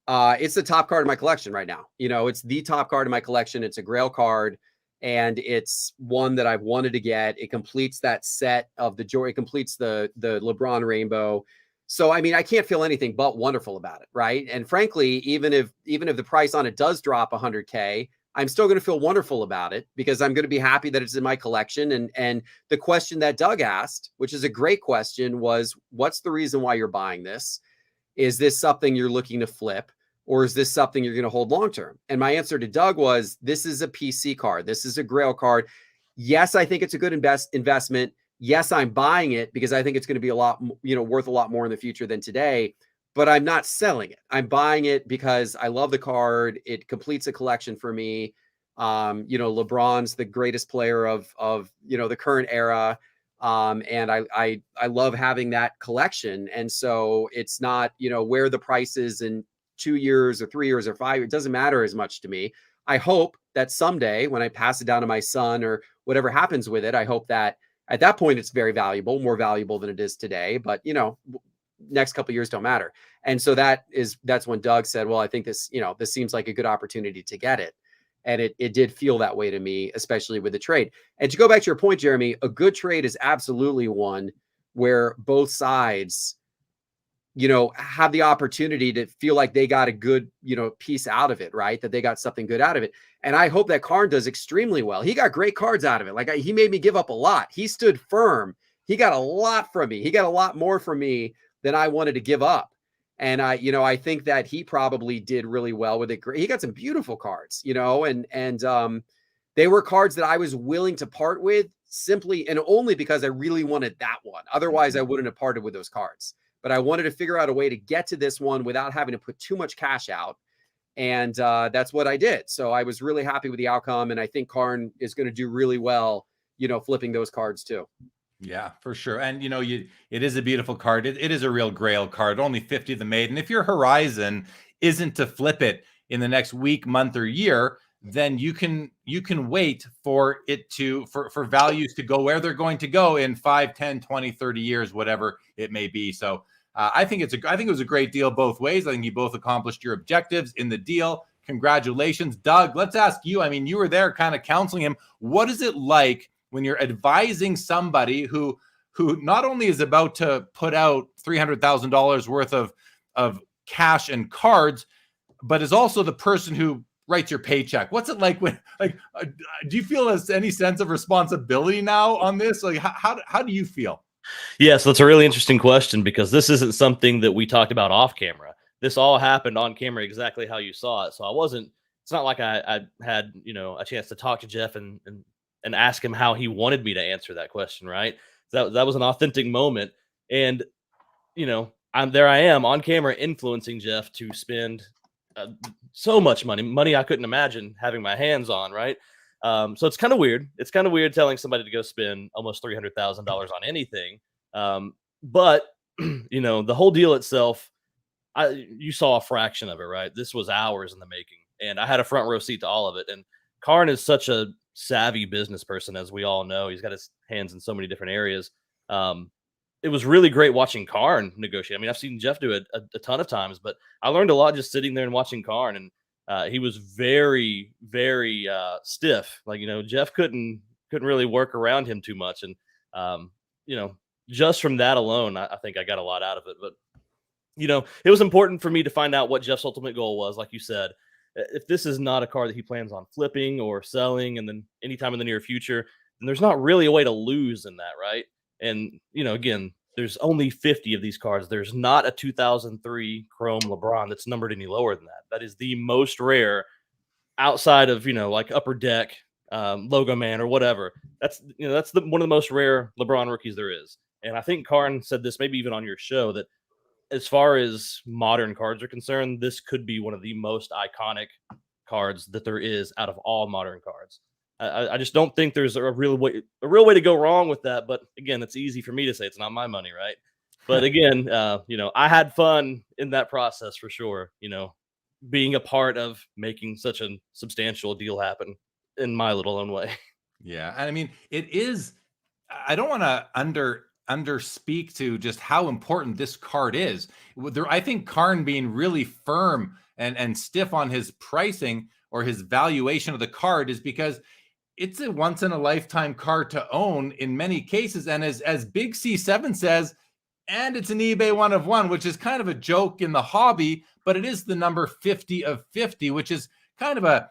it's the top card in my collection right now. You know, it's the top card in my collection. It's a Grail card, and it's one that I've wanted to get. It completes that set of the joy. It completes the LeBron rainbow. So I mean, I can't feel anything but wonderful about it, right? And frankly, even if the price on it does drop $100K, I'm still going to feel wonderful about it because I'm going to be happy that it's in my collection. And the question that Doug asked, which is a great question, was what's the reason why you're buying this? Is this something you're looking to flip, or is this something you're going to hold long term? And my answer to Doug was, this is a PC card. This is a Grail card. Yes, I think it's a good investment. Yes, I'm buying it because I think it's going to be worth a lot more in the future than today. But I'm not selling it. I'm buying it because I love the card. It completes a collection for me. You know, LeBron's the greatest player of the current era. And I love having that collection. And so it's not, where the price is in 2 years or 3 years or 5 years. It doesn't matter as much to me. I hope that someday when I pass it down to my son or whatever happens with it, I hope that at that point it's very valuable, more valuable than it is today. But, next couple of years don't matter. And so that's when Doug said, well, I think this seems like a good opportunity to get it. And it did feel that way to me, especially with the trade. And to go back to your point, Jeremy, a good trade is absolutely one where both sides, have the opportunity to feel like they got a good, piece out of it, right? That they got something good out of it. And I hope that Karn does extremely well. He got great cards out of it. Like he made me give up a lot. He stood firm. He got a lot from me. He got a lot more from me than I wanted to give up. And I think that he probably did really well with it. He got some beautiful cards, and they were cards that I was willing to part with simply and only because I really wanted that one. Otherwise, I wouldn't have parted with those cards. But I wanted to figure out a way to get to this one without having to put too much cash out. And that's what I did. So I was really happy with the outcome. And I think Karn is going to do really well, flipping those cards too. Yeah, for sure. And, it is a beautiful card. It is a real Grail card, only 50 of them made. And if your horizon isn't to flip it in the next week, month, or year, then you can wait for it for values to go where they're going to go in 5, 10, 20, 30 years, whatever it may be. So I think it was a great deal both ways. I think you both accomplished your objectives in the deal. Congratulations. Doug, let's ask you. I mean, you were there kind of counseling him. What is it like when you're advising somebody who not only is about to put out $300,000 worth of cash and cards, but is also the person who writes your paycheck? What's it like when, do you feel any sense of responsibility now on this? Like, how do you feel? Yeah, so that's a really interesting question, because this isn't something that we talked about off camera. This all happened on camera exactly how you saw it. So it's not like I had, a chance to talk to Geoff and ask him how he wanted me to answer that question, right? That was an authentic moment. And, I am on camera influencing Geoff to spend so much money I couldn't imagine having my hands on, right? So it's kind of weird. It's kind of weird telling somebody to go spend almost $300,000 on anything. But, the whole deal itself, you saw a fraction of it, right? This was hours in the making, and I had a front row seat to all of it. And Karn is such a savvy business person, as we all know. He's got his hands in so many different areas. It was really great watching Karn negotiate. I mean, I've seen Geoff do it a ton of times, but I learned a lot just sitting there and watching Karn. And he was very, very stiff. Like, Geoff couldn't really work around him too much. And, just from that alone, I think I got a lot out of it. But, it was important for me to find out what Geoff's ultimate goal was. Like you said, if this is not a car that he plans on flipping or selling, and then anytime in the near future, then there's not really a way to lose in that, right? And, again, there's only 50 of these cars. There's not a 2003 Chrome LeBron that's numbered any lower than that. That is the most rare outside of, like Upper Deck, Logo Man, or whatever. That's one of the most rare LeBron rookies there is. And I think Karn said this maybe even on your show, that as far as modern cards are concerned, this could be one of the most iconic cards that there is out of all modern cards. I just don't think there's a real way to go wrong with that. But again, it's easy for me to say. It's not my money, right? But again, I had fun in that process for sure. Being a part of making such a substantial deal happen in my little own way. Yeah, and I mean, it is. I don't want to underspeak to just how important this card is. I think Karn being really firm and stiff on his pricing or his valuation of the card is because it's a once in a lifetime card to own in many cases. And as Big C7 says, and it's an eBay 1 of 1, which is kind of a joke in the hobby, but it is the number 50 of 50, which is kind of a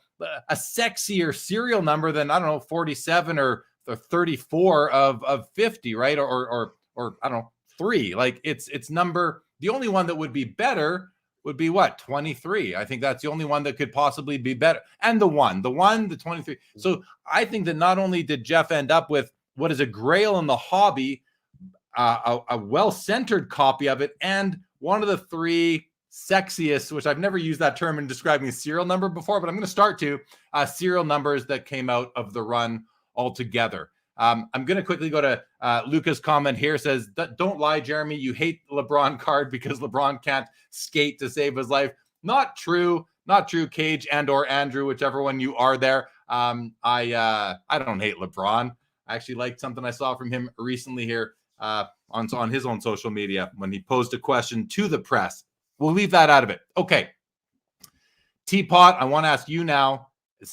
sexier serial number than, I don't know, 47 or 34 of 50, right? Or I don't know, 3. Like it's number, the only one that would be better would be what? 23. I think that's the only one that could possibly be better. And the 23. So I think that not only did Geoff end up with what is a grail in the hobby, a well-centered copy of it, and one of the 3 sexiest, which I've never used that term in describing a serial number before, but I'm going to start to serial numbers that came out of the run altogether. I'm going to quickly go to Luca's comment here. Says, don't lie, Jeremy. You hate the LeBron card because LeBron can't skate to save his life. Not true. Not true, Cage and or Andrew, whichever one you are there. I don't hate LeBron. I actually liked something I saw from him recently here on his own social media when he posed a question to the press. We'll leave that out of it. Okay. T-Pott, I want to ask you now.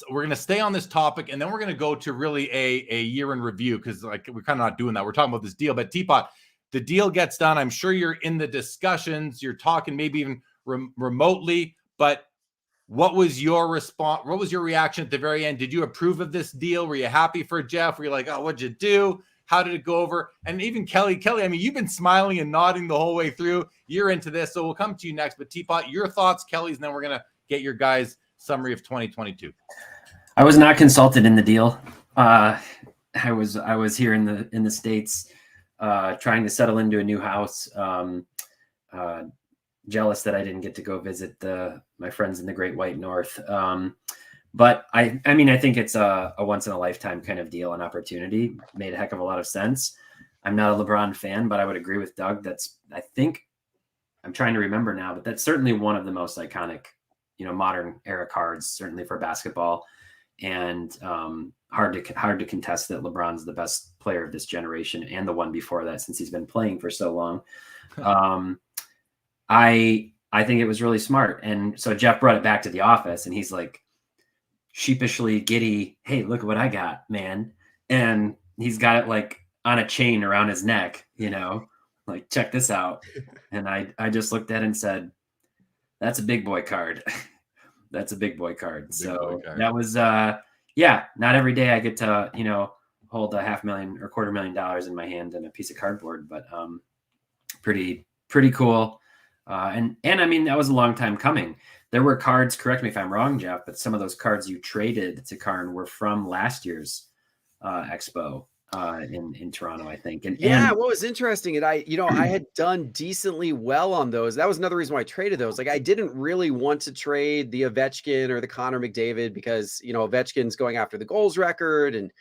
We're going to stay on this topic, and then we're going to go to really a year in review, because we're kind of not doing that. We're talking about this deal. But T-Pott, the deal gets done. I'm sure you're in the discussions. You're talking maybe even remotely. But what was your response? What was your reaction at the very end? Did you approve of this deal? Were you happy for Geoff? Were you like, oh, what'd you do? How did it go over? And even Kelly, I mean, you've been smiling and nodding the whole way through. You're into this, so we'll come to you next. But T-Pott, your thoughts, Kelly's, and then we're going to get your guys' summary of 2022. I was not consulted in the deal. I was here in the States trying to settle into a new house. Jealous that I didn't get to go visit my friends in the Great White North. But I mean, I think it's a once in a lifetime kind of deal and opportunity. Made a heck of a lot of sense. I'm not a LeBron fan, but I would agree with Doug. I think I'm trying to remember now, but that's certainly one of the most iconic, modern era cards, certainly for basketball, and hard to contest that LeBron's the best player of this generation and the one before that, since he's been playing for so long. I think it was really smart. And so Geoff brought it back to the office, and he's like sheepishly giddy, "Hey, look at what I got, man." And he's got it like on a chain around his neck, like, check this out. And I just looked at it and said, that's a big boy card. That's a big boy card. That was, not every day I get to, hold $500,000 or $250,000 in my hand and a piece of cardboard, but pretty cool. And I mean, that was a long time coming. There were cards, correct me if I'm wrong, Geoff, but some of those cards you traded to Karn were from last year's Expo in Toronto, I think. And what was interesting, and I had done decently well on those. That was another reason why I traded those. Like, I didn't really want to trade the Ovechkin or the Connor McDavid because, Ovechkin's going after the goals record, and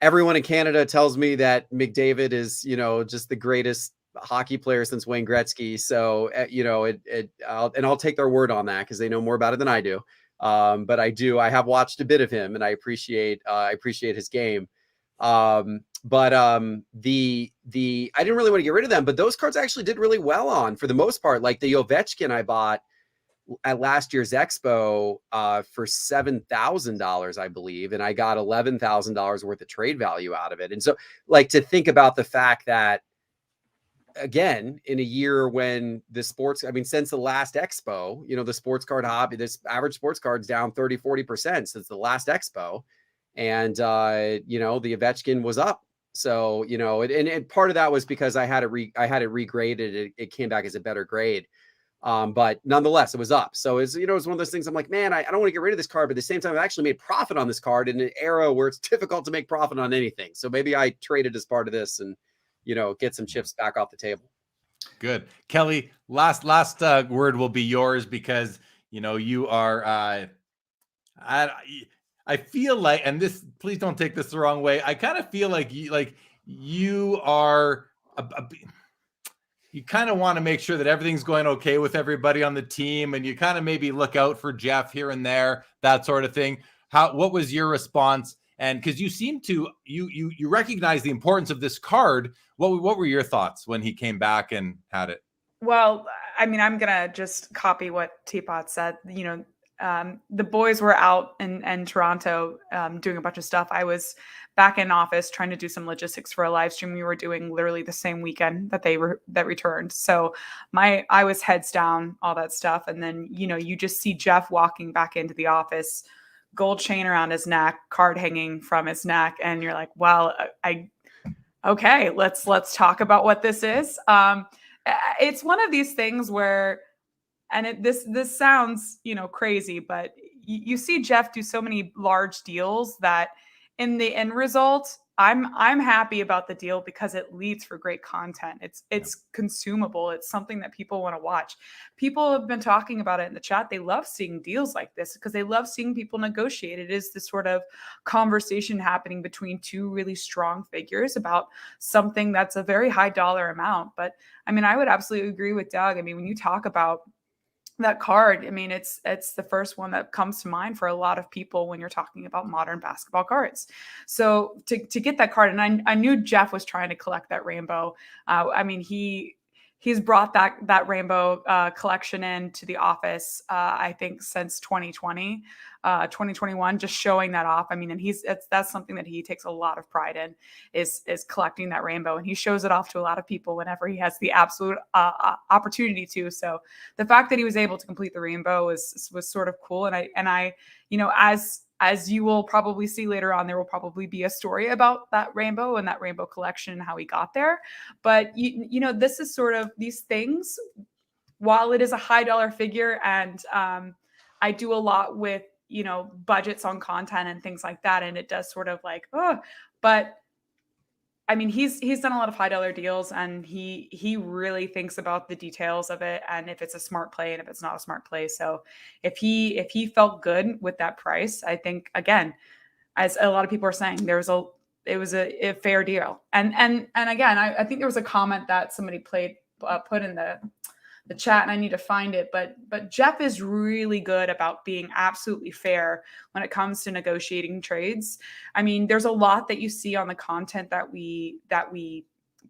everyone in Canada tells me that McDavid is, just the greatest hockey player since Wayne Gretzky. So, I'll take their word on that because they know more about it than I do. But I have watched a bit of him, and I appreciate his game. I didn't really want to get rid of them, but those cards actually did really well on, for the most part. Like the Ovechkin I bought at last year's Expo for $7,000, I believe, and I got $11,000 worth of trade value out of it. And so, like, to think about the fact that, again, in a year when since the last Expo, the sports card hobby, this average sports card's down 30-40% since the last Expo. And, the Ovechkin was up. So, and part of that was because I had it regraded. It came back as a better grade. But nonetheless, it was up. So it's one of those things I'm like, man, I don't want to get rid of this card, but at the same time, I've actually made profit on this card in an era where it's difficult to make profit on anything. So maybe I traded as part of this and, get some chips back off the table. Good. Kelly, last word will be yours because, you are, I feel like, and this, please don't take this the wrong way, I kind of feel like you are, you kind of want to make sure that everything's going okay with everybody on the team, and you kind of maybe look out for Geoff here and there, that sort of thing. What was your response? And because you seem to, you recognize the importance of this card. What were your thoughts when he came back and had it? Well, I mean, I'm going to just copy what T-Pott said. The boys were out in Toronto doing a bunch of stuff. I was back in office trying to do some logistics for a live stream we were doing literally the same weekend that that returned. So I was heads down, all that stuff. And then, you just see Geoff walking back into the office, gold chain around his neck, card hanging from his neck. And you're like, well, okay, let's talk about what this is. It's one of these things where, and this sounds, crazy, but you see Geoff do so many large deals that in the end result, I'm happy about the deal because it leads for great content. It's consumable. It's something that people want to watch. People have been talking about it in the chat. They love seeing deals like this because they love seeing people negotiate. It is this sort of conversation happening between two really strong figures about something that's a very high dollar amount. But I mean, I would absolutely agree with Doug. I mean, when you talk about that card, I mean, it's the first one that comes to mind for a lot of people when you're talking about modern basketball cards. So to get that card, and I knew Geoff was trying to collect that rainbow. I mean, he's brought that rainbow collection into the office, I think since 2020, 2021, just showing that off. I mean, and that's something that he takes a lot of pride in is collecting that rainbow, and he shows it off to a lot of people whenever he has the absolute opportunity to. So the fact that he was able to complete the rainbow was sort of cool. And I, as you will probably see later on, there will probably be a story about that rainbow and that rainbow collection and how he got there. But this is sort of these things, while it is a high dollar figure, and I do a lot with, budgets on content and things like that. And it does sort of like, but I mean, he's done a lot of high dollar deals, and he really thinks about the details of it and if it's a smart play and if it's not a smart play. So if he felt good with that price, I think, again, as a lot of people are saying, it was a fair deal. And again, I think there was a comment that somebody put in the chat, and I need to find it, but Geoff is really good about being absolutely fair when it comes to negotiating trades. I mean, there's a lot that you see on the content that we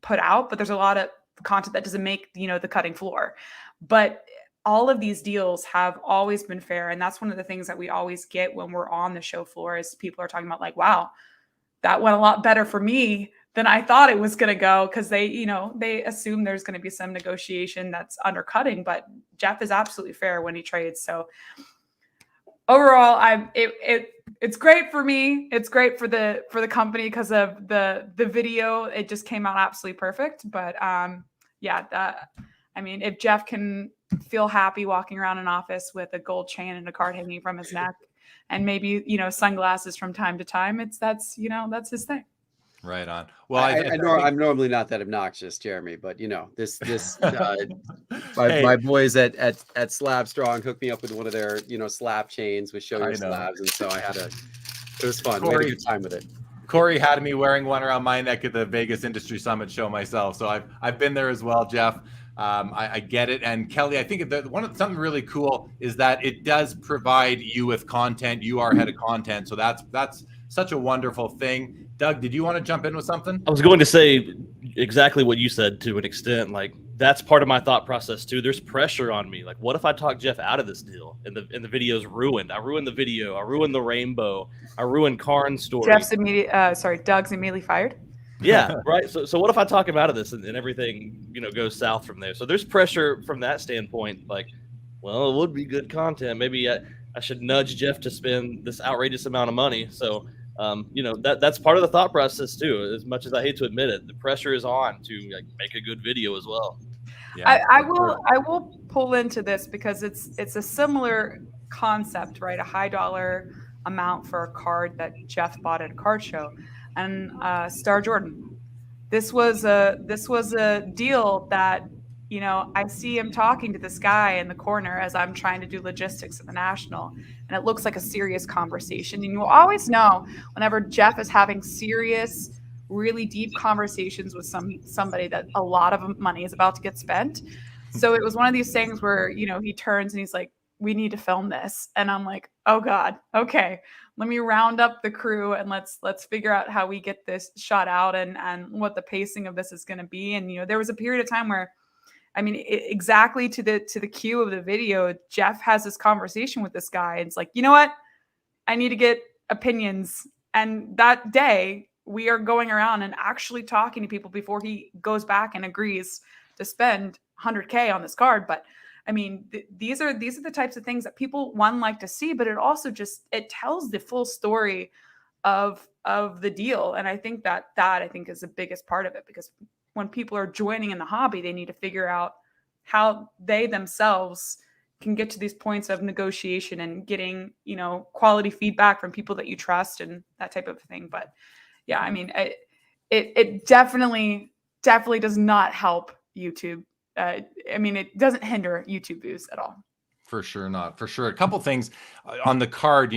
put out, but there's a lot of content that doesn't make, the cutting floor. But all of these deals have always been fair. And that's one of the things that we always get when we're on the show floor is people are talking about like, wow, that went a lot better for me than I thought it was going to go. Cause they assume there's going to be some negotiation that's undercutting, but Geoff is absolutely fair when he trades. So overall, it's great for me. It's great for the company because of the video. It just came out absolutely perfect. But if Geoff can feel happy walking around an office with a gold chain and a card hanging from his neck and maybe, sunglasses from time to time, that's his thing. Right on. Well, I'm normally not that obnoxious, Jeremy, but my boys at Slab Strong hooked me up with one of their, slab chains with show your slabs. And so it was fun. We had a good time with it. Corey had me wearing one around my neck at the Vegas Industry Summit show myself. So I've been there as well, Geoff. I get it. And Kelly, I think something really cool is that it does provide you with content. You are head of content. So that's such a wonderful thing. Doug, did you want to jump in with something? I was going to say exactly what you said to an extent. Like, that's part of my thought process too. There's pressure on me. Like, what if I talk Geoff out of this deal and the video's ruined? I ruined the video. I ruined the rainbow. I ruined Karn's story. Doug's immediately fired. Yeah, right. So what if I talk him out of this and everything, goes south from there? So there's pressure from that standpoint. Like, well, it would be good content. Maybe I should nudge Geoff to spend this outrageous amount of money. So, that's part of the thought process too. As much as I hate to admit it, the pressure is on to make a good video as well. Yeah, I will pull into this because it's a similar concept, right? A high dollar amount for a card that Geoff bought at a card show. And Star Jordan, this was a deal that I see him talking to this guy in the corner as I'm trying to do logistics at the National, and it looks like a serious conversation. And you always know whenever Geoff is having serious, really deep conversations with somebody that a lot of money is about to get spent. So it was one of these things where he turns and he's like, "We need to film this," and I'm like, "Oh God, okay." Let me round up the crew and let's figure out how we get this shot out and what the pacing of this is going to be. And, there was a period of time where, exactly to the cue of the video, Geoff has this conversation with this guy. And it's like, you know what? I need to get opinions. And that day we are going around and actually talking to people before he goes back and agrees to spend $100K on this card. But these are the types of things that people like to see, but it also it tells the full story of the deal. And I think that is the biggest part of it, because when people are joining in the hobby, they need to figure out how they themselves can get to these points of negotiation and getting, quality feedback from people that you trust and that type of thing. But yeah, it definitely does not help YouTube. It doesn't hinder YouTube views at all. For sure not. For sure. A couple things on the card.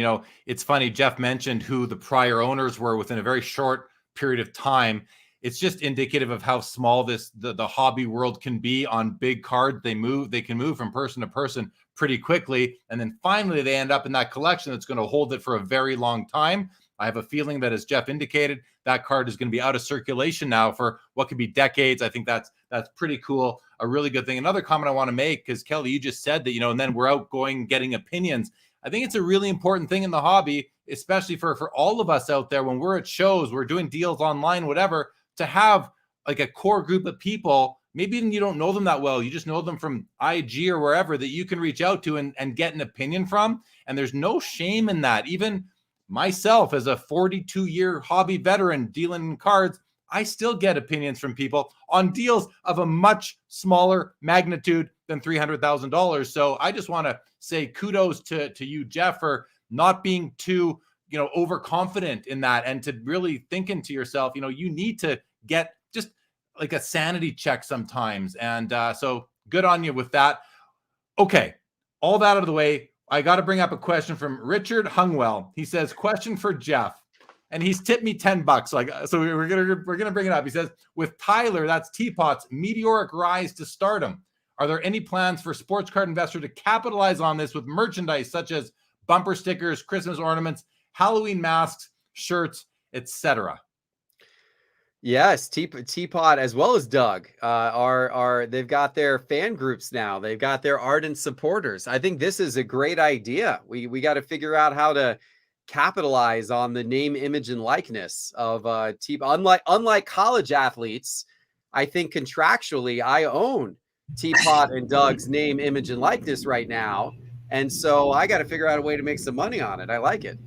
It's funny. Geoff mentioned who the prior owners were within a very short period of time. It's just indicative of how small the hobby world can be on big cards. They can move from person to person pretty quickly. And then finally they end up in that collection that's going to hold it for a very long time. I have a feeling that, as Geoff indicated, that card is going to be out of circulation now for what could be decades. I think that's pretty cool. A really good thing. Another comment I want to make, because Kelly, you just said that, and then we're out going, getting opinions. I think it's a really important thing in the hobby, especially for all of us out there when we're at shows, we're doing deals online, whatever, to have like a core group of people. Maybe even you don't know them that well. You just know them from IG or wherever, that you can reach out to and get an opinion from. And there's no shame in that. Even myself, as a 42-year hobby veteran dealing in cards, I still get opinions from people on deals of a much smaller magnitude than $300,000. So I just want to say kudos to you, Geoff, for not being too, overconfident in that, and to really thinking to yourself, you need to get just like a sanity check sometimes. And so good on you with that. Okay, all that out of the way, I got to bring up a question from Richard Hungwell. He says, question for Geoff. And he's tipped me $10. So we're gonna bring it up. He says, with Tyler, that's T-Pott's meteoric rise to stardom, are there any plans for Sports Card Investor to capitalize on this with merchandise such as bumper stickers, Christmas ornaments, Halloween masks, shirts, etc.? Yes, T-Pott as well as Doug are they've got their fan groups now. They've got their ardent supporters. I think this is a great idea. We got to figure out how to capitalize on the name, image, and likeness of T. Unlike college athletes, I think contractually I own T-Pott and Doug's name, image, and likeness right now, and so I got to figure out a way to make some money on it. I like it.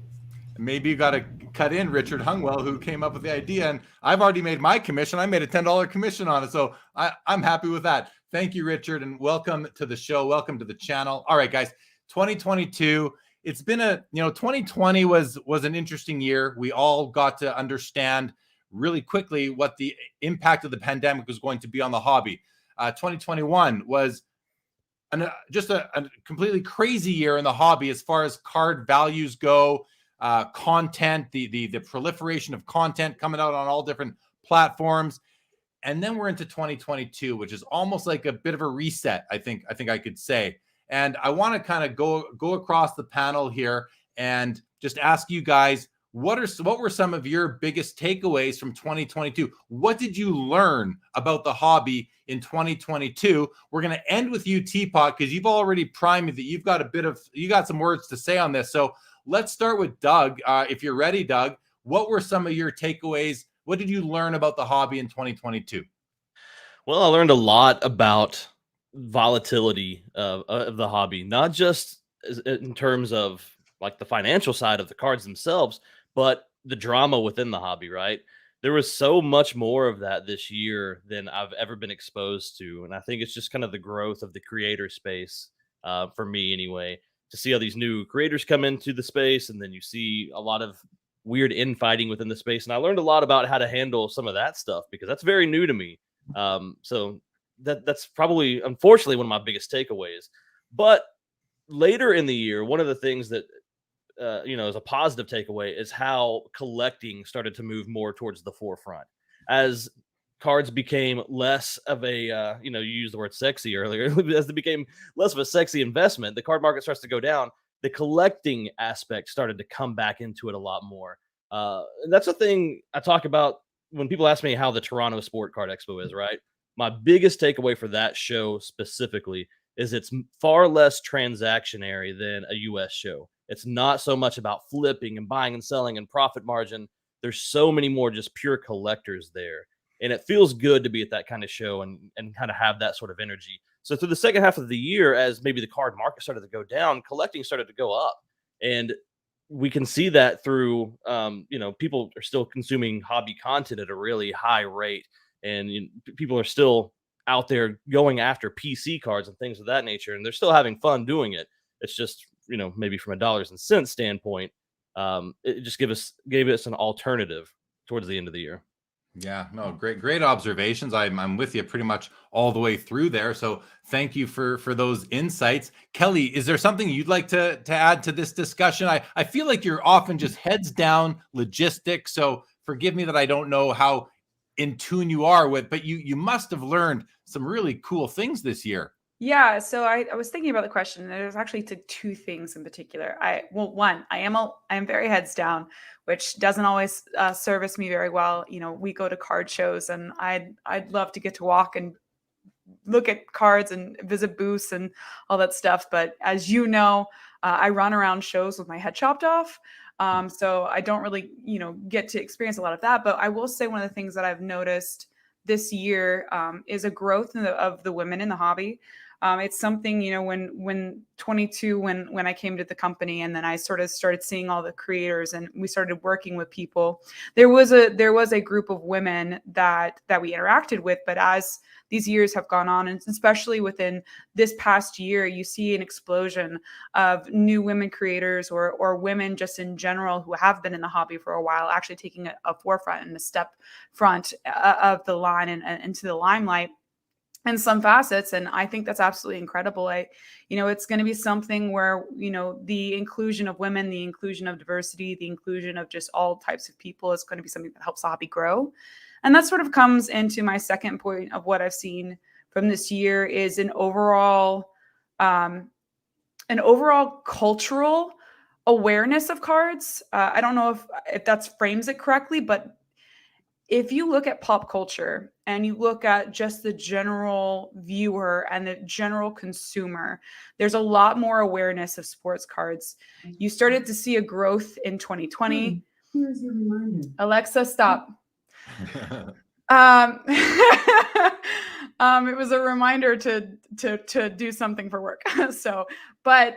Maybe you got to cut in Richard Hungwell, who came up with the idea, and I've already made my commission. I made a $10 commission on it, so I'm happy with that. Thank you, Richard, and welcome to the show. Welcome to the channel. All right, guys, 2022. It's been 2020 was an interesting year. We all got to understand really quickly what the impact of the pandemic was going to be on the hobby. 2021 was just a completely crazy year in the hobby as far as card values go. Content, the proliferation of content coming out on all different platforms. And then we're into 2022, which is almost like a bit of a reset, I think I could say. And I want to kind of go across the panel here and just ask you guys, what were some of your biggest takeaways from 2022? What did you learn about the hobby in 2022? We're going to end with you, T-Pott, because you've already primed me that you got some words to say on this. So let's start with Doug. If you're ready, Doug, what were some of your takeaways? What did you learn about the hobby in 2022? Well, I learned a lot about volatility of the hobby, not just in terms of like the financial side of the cards themselves, but the drama within the hobby, right? There was so much more of that this year than I've ever been exposed to. And I think it's just kind of the growth of the creator space, for me anyway, to see all these new creators come into the space, and then you see a lot of weird infighting within the space. And I learned a lot about how to handle some of that stuff because that's very new to me. So that's probably, unfortunately, one of my biggest takeaways. But later in the year, one of the things that is a positive takeaway is how collecting started to move more towards the forefront as cards became less of a, you used the word sexy earlier, as they became less of a sexy investment, the card market starts to go down. The collecting aspect started to come back into it a lot more. And that's a thing I talk about when people ask me how the Toronto Sport Card Expo is, right? My biggest takeaway for that show specifically is it's far less transactionary than a US show. It's not so much about flipping and buying and selling and profit margin. There's so many more just pure collectors there. And it feels good to be at that kind of show and kind of have that sort of energy. So through the second half of the year, as maybe the card market started to go down, collecting started to go up. And we can see that through, people are still consuming hobby content at a really high rate. And people are still out there going after PC cards and things of that nature. And they're still having fun doing it. It's just, maybe from a dollars and cents standpoint, it just gave us an alternative towards the end of the year. Yeah, no, great observations. I'm with you pretty much all the way through there. So thank you for those insights. Kelly, is there something you'd like to add to this discussion? I feel like you're often just heads down logistics. So forgive me that I don't know how in tune you are with, but you must have learned some really cool things this year. Yeah, so I was thinking about the question, and there's actually two things in particular. One, I am very heads down, which doesn't always service me very well. We go to card shows, and I'd love to get to walk and look at cards and visit booths and all that stuff. But as you know, I run around shows with my head chopped off. So I don't really, get to experience a lot of that. But I will say one of the things that I've noticed this year is a growth of the women in the hobby. It's something, when I came to the company, and then I sort of started seeing all the creators and we started working with people, there was a group of women that we interacted with. But as these years have gone on, and especially within this past year, you see an explosion of new women creators or women just in general who have been in the hobby for a while, actually taking a forefront and a step front of the line and into the limelight in some facets. And I think that's absolutely incredible. It's going to be something where, the inclusion of women, the inclusion of diversity, the inclusion of just all types of people is going to be something that helps the hobby grow. And that sort of comes into my second point of what I've seen from this year is an overall cultural awareness of cards. I don't know if that frames it correctly, but if you look at pop culture and you look at just the general viewer and the general consumer, there's a lot more awareness of sports cards. You started to see a growth in 2020. Here's your reminder. Alexa, stop. It was a reminder to do something for work. So, but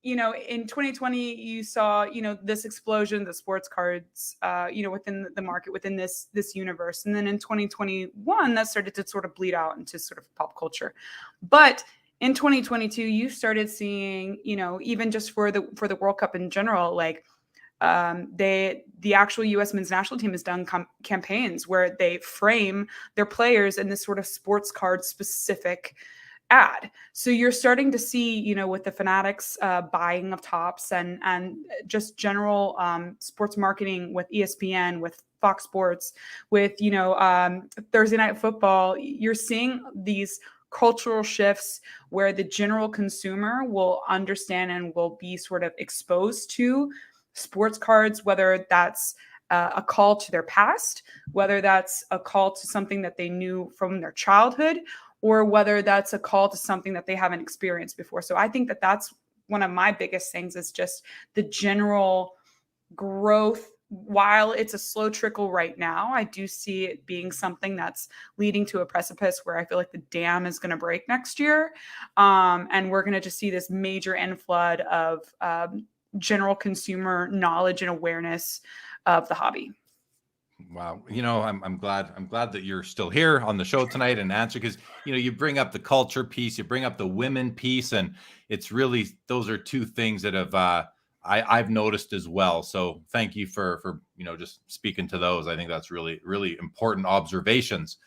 you know, in 2020, you saw, you know, this explosion, the sports cards, you know, within the market, within this universe. And then in 2021, that started to sort of bleed out into sort of pop culture. But in 2022, you started seeing, you know, even just for the World Cup in general, like the actual U.S. men's national team has done campaigns where they frame their players in this sort of sports card specific ad. So you're starting to see, you know, with the Fanatics buying of tops and just general sports marketing with ESPN, with Fox Sports, with, you know, Thursday Night Football, you're seeing these cultural shifts where the general consumer will understand and will be sort of exposed to sports cards, whether that's a call to their past, whether that's a call to something that they knew from their childhood, or whether that's a call to something that they haven't experienced before. So I think that that's one of my biggest things, is just the general growth. While it's a slow trickle right now, I do see it being something that's leading to a precipice where I feel like the dam is going to break next year. And we're going to just see this major inflood of general consumer knowledge and awareness of the hobby. Wow. You know, I'm glad that you're still here on the show tonight and answer, because, you know, you bring up the culture piece, you bring up the women piece, and it's really, those are two things that have I've noticed as well. So thank you for you know, just speaking to those. I think that's really, really important observations.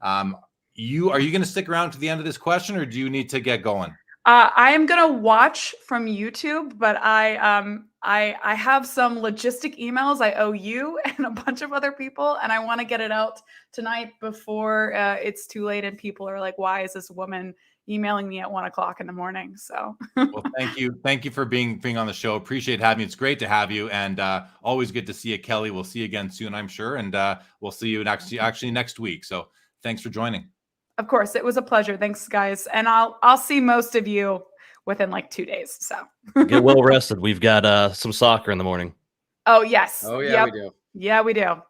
Are you going to stick around to the end of this question, or do you need to get going? I am going to watch from YouTube, but I have some logistic emails I owe you and a bunch of other people, and I want to get it out tonight before it's too late and people are like, why is this woman emailing me at 1:00 in the morning? So well, thank you for being on the show. Appreciate having you. It's great to have you, and always good to see you, Kelly. We'll see you again soon, I'm sure, and we'll see you next week. So thanks for joining. Of course, it was a pleasure. Thanks, guys. And I'll see most of you within like 2 days. So get well rested. We've got some soccer in the morning. Oh, yes. Oh, yeah, Yep. we do. Yeah, we do.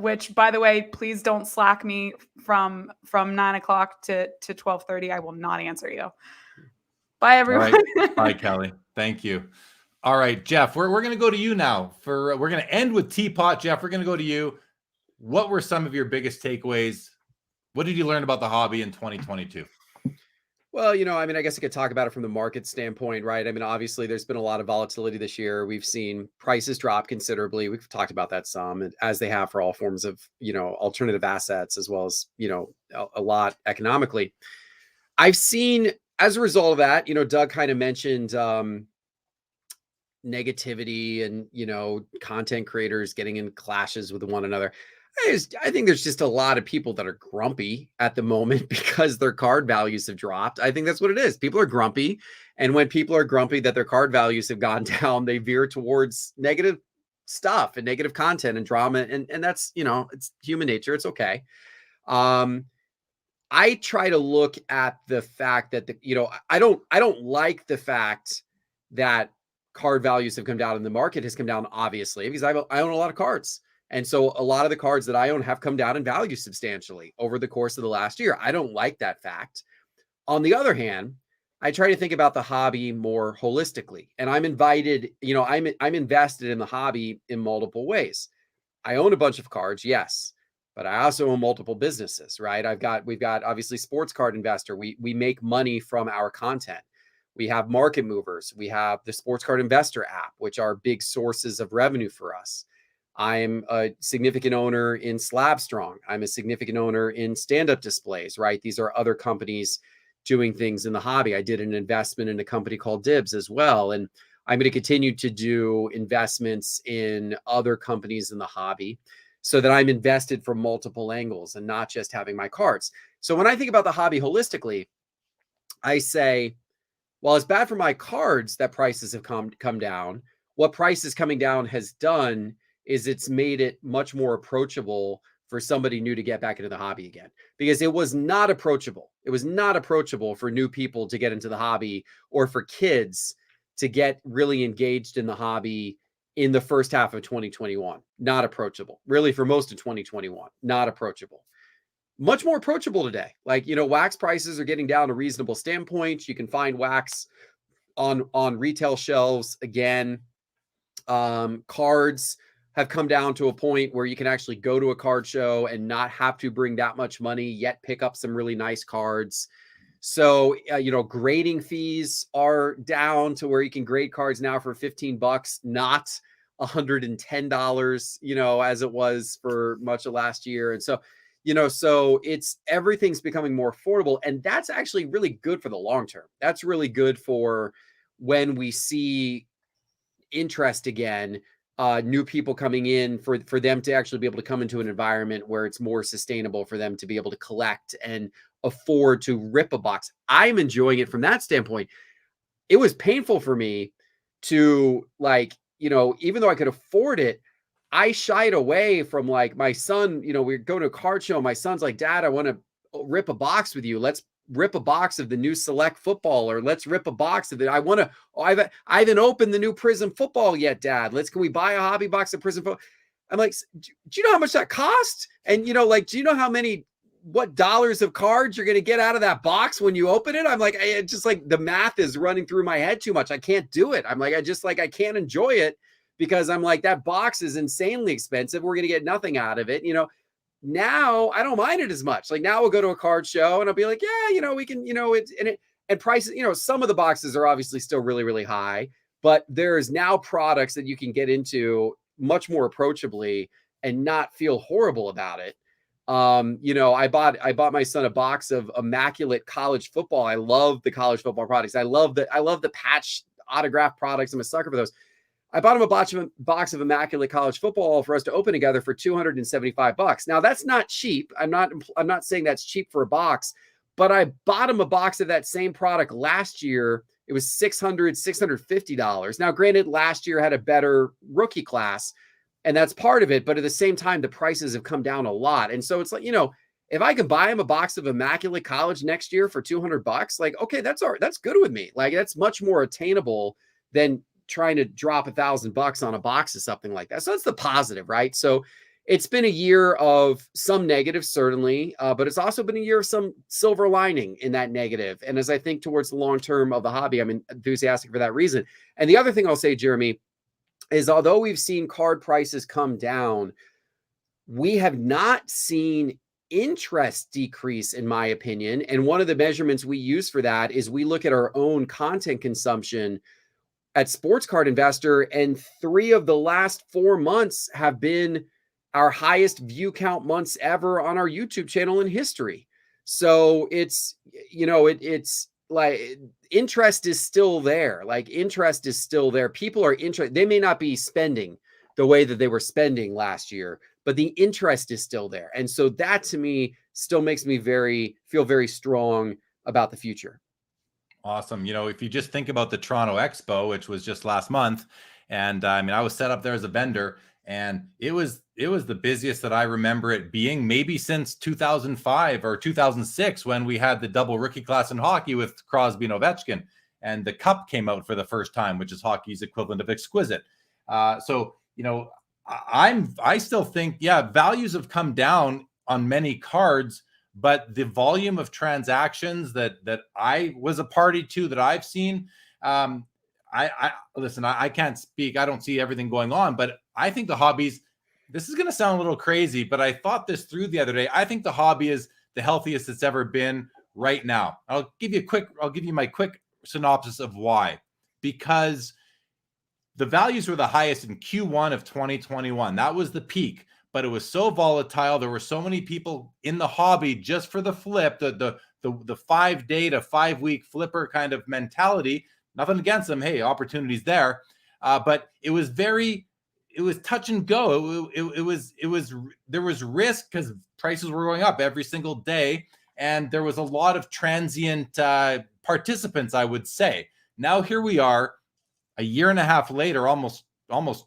Which, by the way, please don't slack me from 9:00 to 12:30. I will not answer you. Bye, everyone. All right. Bye, Kelly. Thank you. All right, Geoff, we're going to go to you now. We're going to end with T-Pott. Geoff, we're going to go to you. What were some of your biggest takeaways? What did you learn about the hobby in 2022? Well, you know, I mean, I guess I could talk about it from the market standpoint, right? I mean, obviously, there's been a lot of volatility this year. We've seen prices drop considerably. We've talked about that some, as they have for all forms of, you know, alternative assets, as well as, you know, a lot economically. I've seen, as a result of that, you know, Doug kind of mentioned negativity and, you know, content creators getting in clashes with one another. I think there's just a lot of people that are grumpy at the moment because their card values have dropped. I think that's what it is. People are grumpy. And when people are grumpy that their card values have gone down, they veer towards negative stuff and negative content and drama. And that's, you know, it's human nature. It's okay. I try to look at the fact that, you know, I don't like the fact that card values have come down and the market has come down, obviously, because I own a lot of cards. And so a lot of the cards that I own have come down in value substantially over the course of the last year. I don't like that fact. On the other hand, I try to think about the hobby more holistically. And I'm invited, you know, I'm invested in the hobby in multiple ways. I own a bunch of cards, yes, but I also own multiple businesses, right? We've got obviously Sports Card Investor. We make money from our content. We have Market Movers. We have the Sports Card Investor app, which are big sources of revenue for us. I'm a significant owner in Slabstrong. I'm a significant owner in stand-up displays, right? These are other companies doing things in the hobby. I did an investment in a company called Dibs as well. And I'm going to continue to do investments in other companies in the hobby so that I'm invested from multiple angles and not just having my cards. So when I think about the hobby holistically, I say, well, it's bad for my cards that prices have come down. What prices coming down has done is it's made it much more approachable for somebody new to get back into the hobby again, because it was not approachable. It was not approachable for new people to get into the hobby, or for kids to get really engaged in the hobby in the first half of 2021. Not approachable. Really, for most of 2021, not approachable. Much more approachable today. Like, wax prices are getting down to reasonable standpoints. You can find wax on retail shelves again. Cards have come down to a point where you can actually go to a card show and not have to bring that much money, yet pick up some really nice cards. So, grading fees are down to where you can grade cards now for $15, not $110, as it was for much of last year. And so, so everything's becoming more affordable, and that's actually really good for the long term. That's really good for when we see interest again, new people coming in, for them to actually be able to come into an environment where it's more sustainable for them to be able to collect and afford to rip a box. I'm enjoying it from that standpoint. It was painful for me to, even though I could afford it, I shied away from, my son, we were going to a card show. My son's like, Dad, I want to rip a box with you. Let's rip a box of the new Select football, or let's rip a box of it. I haven't opened the new Prism football yet, Dad. Can we buy a hobby box of Prism football? I'm like, do you know how much that cost? And, do you know what dollars of cards you're going to get out of that box when you open it? I'm like, the math is running through my head too much. I can't do it. I'm like, I can't enjoy it, because I'm like, that box is insanely expensive. We're going to get nothing out of it. Now I don't mind it as much. Now we'll go to a card show and I'll be like, yeah, we can, and prices, some of the boxes are obviously still really, really high, but there's now products that you can get into much more approachably and not feel horrible about it. I bought my son a box of immaculate college football. I love the college football products. I love the patch autograph products. I'm a sucker for those. I bought him a box of immaculate college football for us to open together for $275. Now, that's not cheap. I'm not saying that's cheap for a box, but I bought him a box of that same product last year. It was $650. Now, granted, last year had a better rookie class, and that's part of it. But at the same time, the prices have come down a lot. And so it's like, if I can buy him a box of immaculate college next year for $200, okay, that's good with me. That's much more attainable than trying to drop $1,000 on a box of something like that. So that's the positive, right? So it's been a year of some negatives, certainly, but it's also been a year of some silver lining in that negative. And as I think towards the long term of the hobby, I'm enthusiastic for that reason. And the other thing I'll say, Jeremy, is although we've seen card prices come down, we have not seen interest decrease, in my opinion. And one of the measurements we use for that is we look at our own content consumption at Sports Card Investor, and 3 of the last 4 months have been our highest view count months ever on our YouTube channel in history. So it's, it's like interest is still there. Interest is still there. People are interested. They may not be spending the way that they were spending last year, but the interest is still there. And so that, to me, still makes me feel very strong about the future. Awesome. If you just think about the Toronto Expo, which was just last month, and I was set up there as a vendor, and it was the busiest that I remember it being, maybe since 2005 or 2006, when we had the double rookie class in hockey with Crosby and Ovechkin, and the Cup came out for the first time, which is hockey's equivalent of Exquisite. I still think, values have come down on many cards, but the volume of transactions that I was a party to, that I've seen, listen, I can't speak. I don't see everything going on, but I think the hobbies, this is going to sound a little crazy, but I thought this through the other day. I think the hobby is the healthiest it's ever been right now. I'll give you my quick synopsis of why. Because the values were the highest in Q1 of 2021. That was the peak. But it was so volatile. There were so many people in the hobby just for the flip, the 5-day to 5-week flipper kind of mentality. Nothing against them. Hey, opportunities there. But it was touch and go. There was risk because prices were going up every single day. And there was a lot of transient participants, I would say. Now here we are, a year and a half later, almost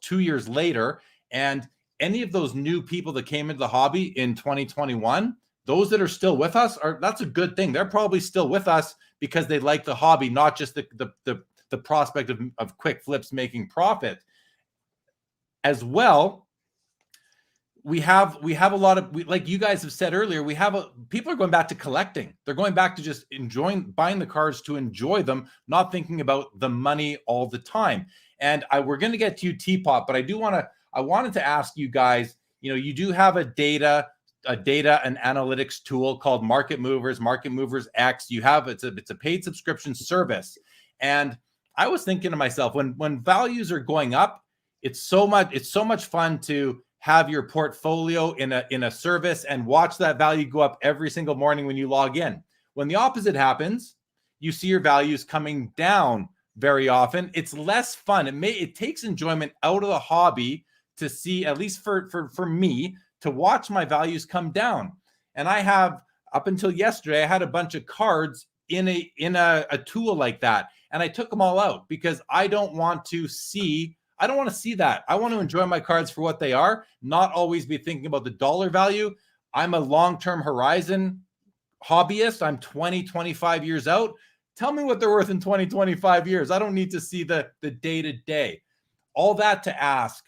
2 years later, and any of those new people that came into the hobby in 2021, those that are still with us, that's a good thing. They're probably still with us because they like the hobby, not just the prospect of quick flips making profit. As well, we have a lot of, like you guys have said earlier, people are going back to collecting. They're going back to just buying the cards to enjoy them, not thinking about the money all the time. And we're going to get to you, T-Pott, but I wanted to ask you guys, you do have a data and analytics tool called Market Movers X. It's a paid subscription service. And I was thinking to myself, when values are going up, it's so much fun to have your portfolio in a service and watch that value go up every single morning when you log in. When the opposite happens, you see your values coming down very often. It's less fun. It takes enjoyment out of the hobby to see, at least for me, to watch my values come down. And I have, up until yesterday, I had a bunch of cards in a tool like that, and I took them all out because I don't want to see that. I want to enjoy my cards for what they are, not always be thinking about the dollar value. I'm a long-term horizon hobbyist. I'm 20, 25 years out. Tell me what they're worth in 20, 25 years. I don't need to see the day-to-day. All that to ask,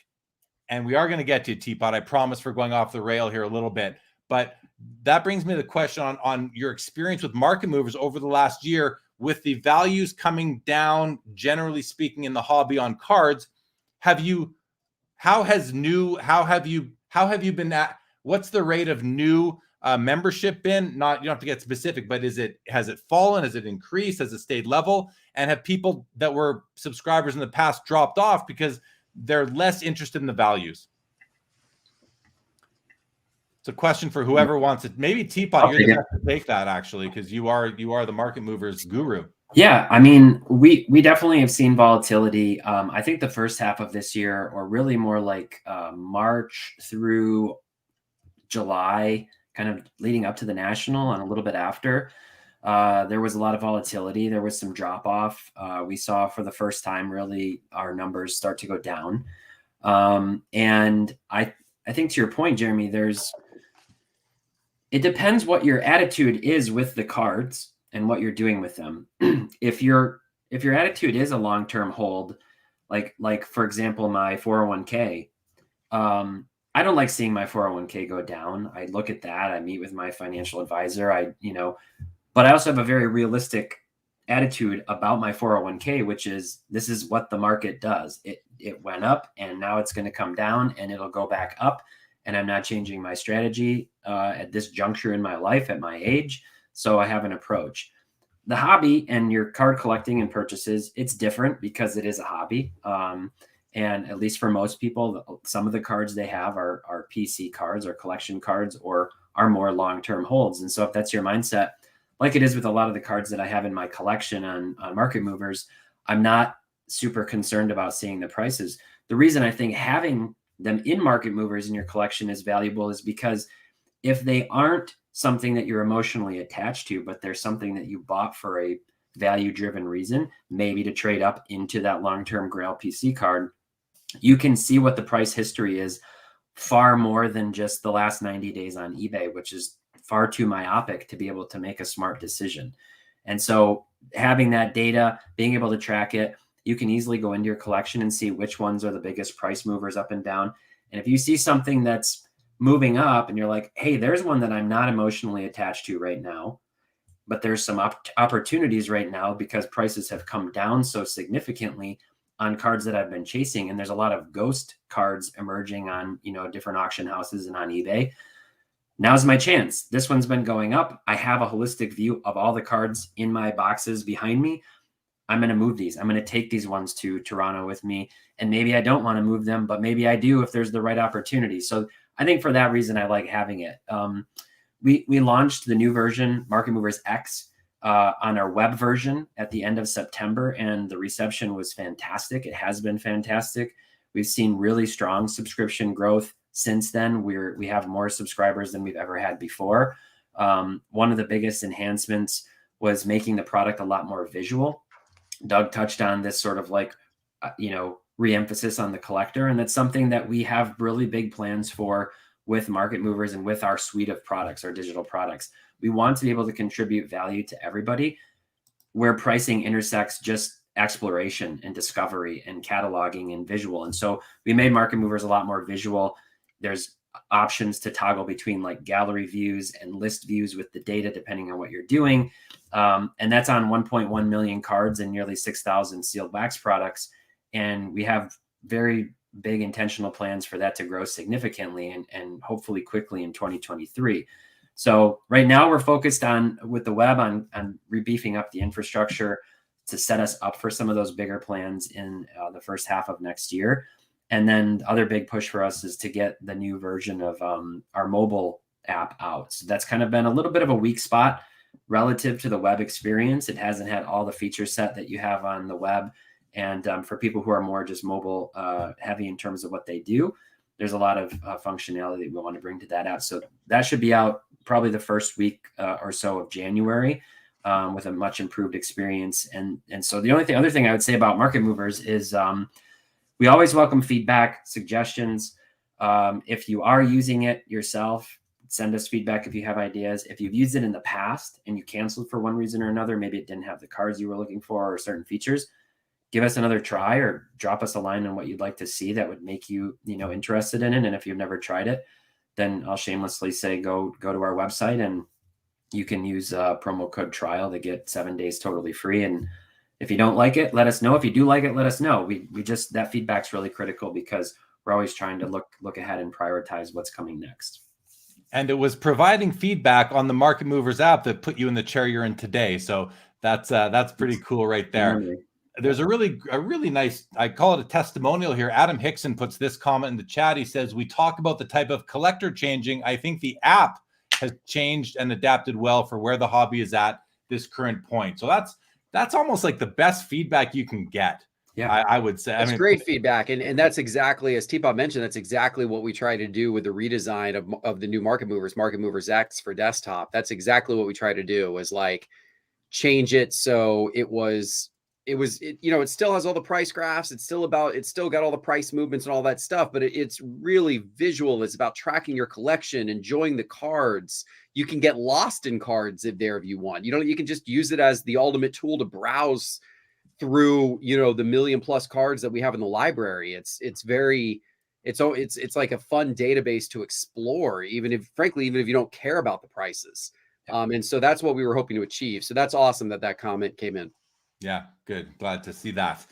and we are going to get to T-Pott. I promise we're going off the rail here a little bit, but that brings me to the question on your experience with market movers over the last year, with the values coming down, generally speaking, in the hobby on cards. How have you been at, what's the rate of new membership been? You don't have to get specific, but has it fallen? Has it increased? Has it stayed level? And have people that were subscribers in the past dropped off because they're less interested in the values? It's a question for whoever wants it. Maybe T-Pott, you're the best to take that, actually, because you are the market movers guru. Yeah, I mean, we definitely have seen volatility. I think the first half of this year, or really more like March through July, kind of leading up to the National and a little bit after, there was a lot of volatility. There was some drop off. We saw for the first time, really, our numbers start to go down. And I think, to your point, Jeremy, it depends what your attitude is with the cards and what you're doing with them. If your attitude is a long-term hold, like for example, my 401k, I don't like seeing my 401k go down. I look at that. I meet with my financial advisor. But I also have a very realistic attitude about my 401k, which is, this is what the market does. It went up and now it's going to come down and it'll go back up. And I'm not changing my strategy at this juncture in my life, at my age. So I have an approach. The hobby and your card collecting and purchases, it's different because it is a hobby. And at least for most people, some of the cards they have are PC cards or collection cards, or are more long-term holds. And so if that's your mindset, like it is with a lot of the cards that I have in my collection on Market Movers, I'm not super concerned about seeing the prices. The reason I think having them in Market Movers in your collection is valuable is because if they aren't something that you're emotionally attached to, but there's something that you bought for a value-driven reason, maybe to trade up into that long-term Grail PC card, you can see what the price history is far more than just the last 90 days on eBay, which is far too myopic to be able to make a smart decision. And so having that data, being able to track it, you can easily go into your collection and see which ones are the biggest price movers up and down. And if you see something that's moving up and you're like, hey, there's one that I'm not emotionally attached to right now, but there's some opportunities right now because prices have come down so significantly on cards that I've been chasing. And there's a lot of ghost cards emerging on, different auction houses and on eBay. Now's my chance. This one's been going up. I have a holistic view of all the cards in my boxes behind me. I'm going to move these. I'm going to take these ones to Toronto with me. And maybe I don't want to move them, but maybe I do if there's the right opportunity. So I think for that reason, I like having it. We launched the new version, Market Movers X, on our web version at the end of September, and the reception was fantastic. It has been fantastic. We've seen really strong subscription growth since then. We have more subscribers than we've ever had before. One of the biggest enhancements was making the product a lot more visual. Doug touched on this sort of like, re-emphasis on the collector. And that's something that we have really big plans for with Market Movers and with our suite of products, our digital products. We want to be able to contribute value to everybody, where pricing intersects just exploration and discovery and cataloging and visual. And so we made Market Movers a lot more visual. There's options to toggle between like gallery views and list views with the data, depending on what you're doing. And that's on 1.1 million cards and nearly 6,000 sealed wax products. And we have very big intentional plans for that to grow significantly and hopefully quickly in 2023. So right now we're focused on, with the web, on rebeefing up the infrastructure to set us up for some of those bigger plans in the first half of next year. And then the other big push for us is to get the new version of our mobile app out. So that's kind of been a little bit of a weak spot relative to the web experience. It hasn't had all the feature set that you have on the web. And for people who are more just mobile heavy in terms of what they do, there's a lot of functionality that we want to bring to that app. So that should be out probably the first week or so of January with a much improved experience. And so the other thing I would say about Market Movers is we always welcome feedback, suggestions. If you are using it yourself, send us feedback if you have ideas. If you've used it in the past and you canceled for one reason or another, maybe it didn't have the cards you were looking for or certain features, give us another try or drop us a line on what you'd like to see that would make you, interested in it. And if you've never tried it, then I'll shamelessly say, go to our website and you can use a promo code trial to get 7 days totally free. And if you don't like it, let us know. If you do like it, let us know. We just, that feedback's really critical because we're always trying to look ahead and prioritize what's coming next. And it was providing feedback on the Market Movers app that put you in the chair you're in today. So that's pretty cool right there. There's a really nice, I call it a testimonial here. Adam Hickson puts this comment in the chat. He says, we talk about the type of collector changing. I think the app has changed and adapted well for where the hobby is at this current point. So that's almost like the best feedback you can get. Yeah, I would say. That's great feedback. And that's exactly, as T-Pott mentioned, that's exactly what we try to do with the redesign of the new Market Movers X for desktop. That's exactly what we try to do, was like change it so it still has all the price graphs. It's still got all the price movements and all that stuff, but it's really visual. It's about tracking your collection, enjoying the cards. You can get lost in cards if you want. You can just use it as the ultimate tool to browse through, the million plus cards that we have in the library. It's like a fun database to explore, even if you don't care about the prices. And so that's what we were hoping to achieve. So that's awesome that comment came in. Yeah, good. Glad to see that.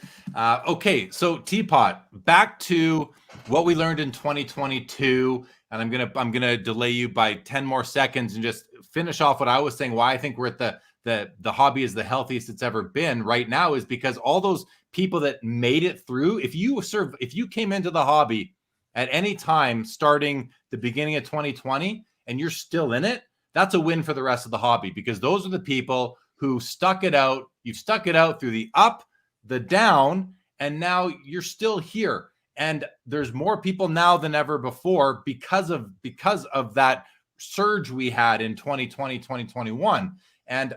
Okay, so T-Pott, back to what we learned in 2022, and I'm gonna delay you by 10 more seconds and just finish off what I was saying. Why I think we're at the hobby is the healthiest it's ever been right now is because all those people that made it through. If you came into the hobby at any time starting the beginning of 2020 and you're still in it, that's a win for the rest of the hobby, because those are the people who stuck it out. You've stuck it out through the up, the down, and now you're still here. And there's more people now than ever before because of that surge we had in 2020, 2021. And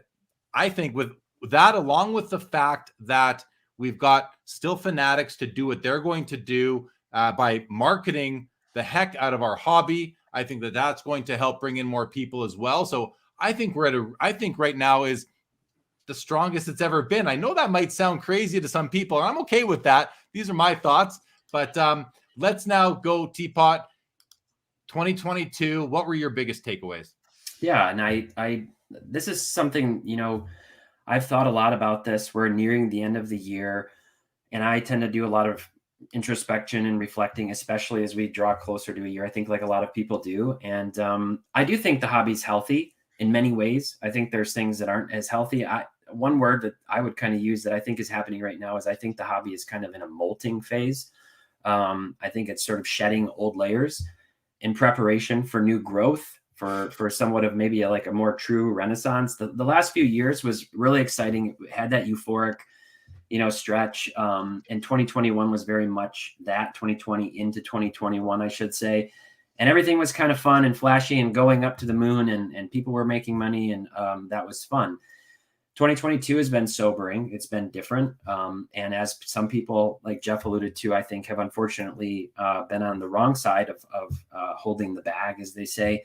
I think with that, along with the fact that we've got still fanatics to do what they're going to do by marketing the heck out of our hobby, I think that's going to help bring in more people as well. So I think right now is the strongest it's ever been. I know that might sound crazy to some people, and I'm okay with that. These are my thoughts, but let's now go, T-Pott. 2022, what were your biggest takeaways? Yeah, and this is something, I've thought a lot about this. We're nearing the end of the year, and I tend to do a lot of introspection and reflecting, especially as we draw closer to a year, I think, like a lot of people do. And I do think the hobby's healthy in many ways. I think there's things that aren't as healthy. One word that I would kind of use that I think is happening right now is I think the hobby is kind of in a molting phase. I think it's sort of shedding old layers in preparation for new growth, for somewhat of maybe a more true renaissance. The last few years was really exciting. It had that euphoric, stretch. And 2021 was very much that. 2020 into 2021, I should say. And everything was kind of fun and flashy and going up to the moon, and people were making money, and that was fun. 2022 has been sobering. It's been different. And as some people, like Geoff alluded to, I think have unfortunately been on the wrong side of holding the bag, as they say.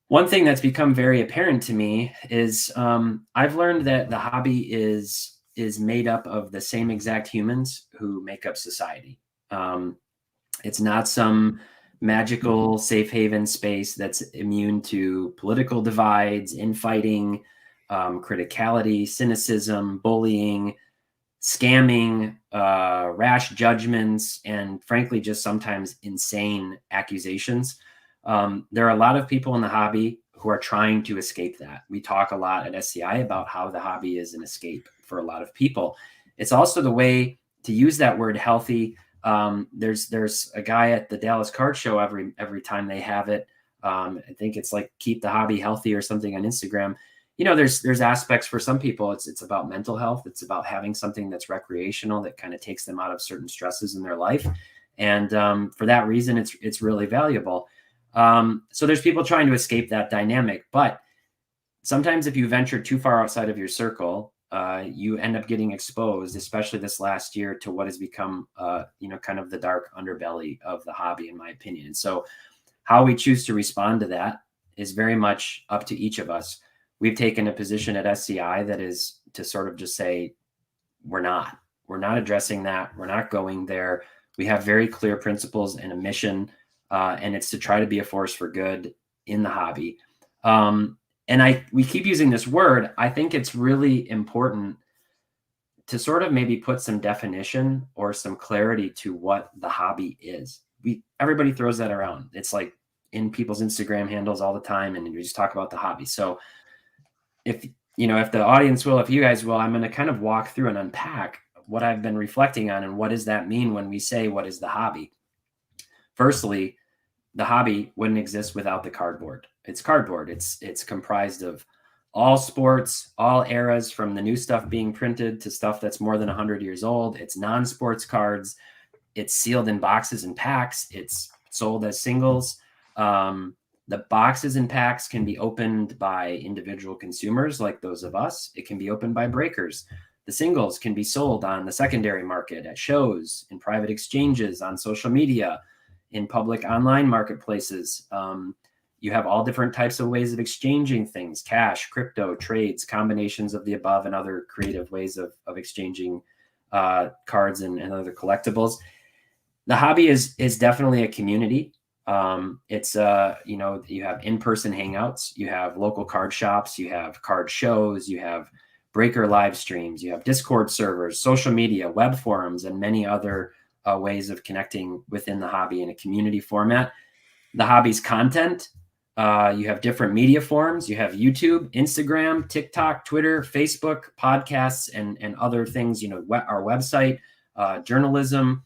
One thing that's become very apparent to me is I've learned that the hobby is made up of the same exact humans who make up society. It's not some magical safe haven space that's immune to political divides, infighting, criticality, cynicism, bullying, scamming, rash judgments, and frankly, just sometimes insane accusations. There are a lot of people in the hobby who are trying to escape that. We talk a lot at SCI about how the hobby is an escape for a lot of people. It's also the way to use that word healthy. There's a guy at the Dallas Card Show every time they have it. I think it's like keep the hobby healthy or something on Instagram. You know, there's aspects for some people. It's about mental health. It's about having something that's recreational that kind of takes them out of certain stresses in their life. And for that reason, it's really valuable. So there's people trying to escape that dynamic. But sometimes if you venture too far outside of your circle, you end up getting exposed, especially this last year, to what has become, kind of the dark underbelly of the hobby, in my opinion. And so how we choose to respond to that is very much up to each of us. We've taken a position at SCI that is to sort of just say, we're not addressing that. We're not going there. We have very clear principles and a mission, and it's to try to be a force for good in the hobby. We keep using this word. I think it's really important to sort of maybe put some definition or some clarity to what the hobby is. Everybody throws that around. It's like in people's Instagram handles all the time, and we just talk about the hobby. So if the audience will, if you guys will, I'm going to kind of walk through and unpack what I've been reflecting on and what does that mean when we say what is the hobby. Firstly, the hobby wouldn't exist without the cardboard. It's cardboard. It's comprised of all sports, all eras, from the new stuff being printed to stuff that's more than 100 years old. It's non-sports cards. It's sealed in boxes and packs. It's sold as singles. The boxes and packs can be opened by individual consumers like those of us. It can be opened by breakers. The singles can be sold on the secondary market, at shows, in private exchanges, on social media, in public online marketplaces. You have all different types of ways of exchanging things: cash, crypto, trades, combinations of the above, and other creative ways of exchanging cards and other collectibles. The hobby is definitely a community. It's you have in-person hangouts, you have local card shops, you have card shows, you have breaker live streams, you have Discord servers, social media, web forums, and many other ways of connecting within the hobby in a community format. The hobby's content, you have different media forms. You have YouTube, Instagram, TikTok, Twitter, Facebook, podcasts, and other things, our website, journalism.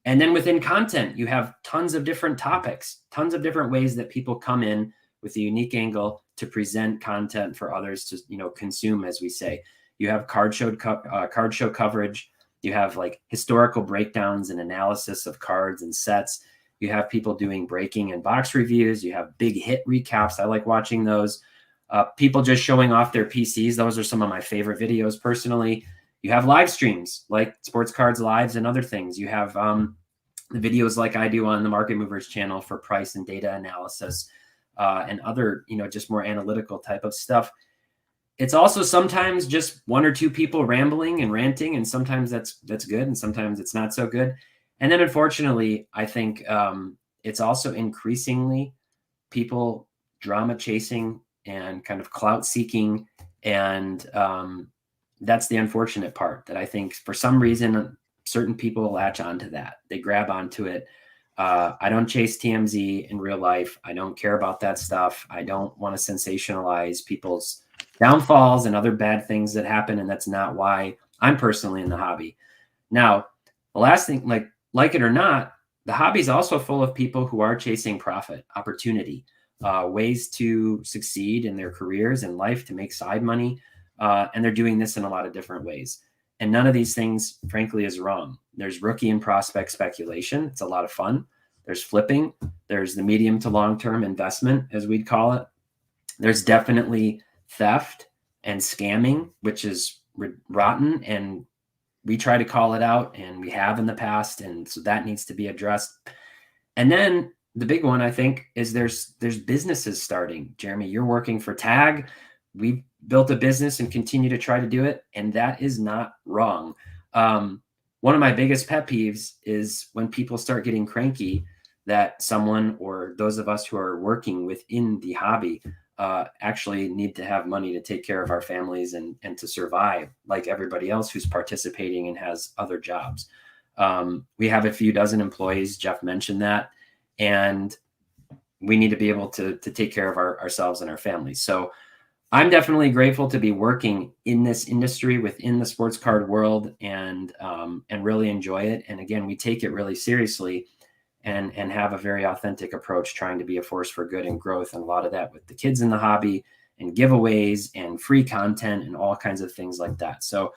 And then within content, you have tons of different topics, tons of different ways that people come in with a unique angle to present content for others to, consume, as we say. You have card show coverage. You have like historical breakdowns and analysis of cards and sets. You have people doing breaking and box reviews. You have big hit recaps. I like watching those. People just showing off their PCs. Those are some of my favorite videos personally. You have live streams like Sports Cards Lives and other things. You have the videos like I do on the Market Movers channel for price and data analysis and other, just more analytical type of stuff. It's also sometimes just one or two people rambling and ranting, and sometimes that's good, and sometimes it's not so good. And then unfortunately, I think it's also increasingly people drama chasing and kind of clout seeking, and that's the unfortunate part, that I think for some reason certain people latch onto that. They grab onto it. I don't chase TMZ in real life. I don't care about that stuff. I don't want to sensationalize people's downfalls and other bad things that happen, and that's not why I'm personally in the hobby. Now, the last thing, like it or not, the hobby is also full of people who are chasing profit, opportunity, ways to succeed in their careers and life, to make side money. And they're doing this in a lot of different ways. And none of these things, frankly, is wrong. There's rookie and prospect speculation. It's a lot of fun. There's flipping. There's the medium to long-term investment, as we'd call it. There's definitely theft. and scamming, which is rotten. And we try to call it out, and we have in the past. And so that needs to be addressed. And then the big one, I think, is there's businesses starting. Jeremy, you're working for TAG. We've built a business and continue to try to do it. And that is not wrong. One of my biggest pet peeves is when people start getting cranky that someone or those of us who are working within the hobby actually need to have money to take care of our families and to survive like everybody else who's participating and has other jobs. We have a few dozen employees. Geoff mentioned that, and we need to be able to take care of ourselves and our families. So I'm definitely grateful to be working in this industry within the sports card world and really enjoy it. And again, we take it really seriously and have a very authentic approach, trying to be a force for good and growth. And a lot of that with the kids in the hobby and giveaways and free content and all kinds of things like that. So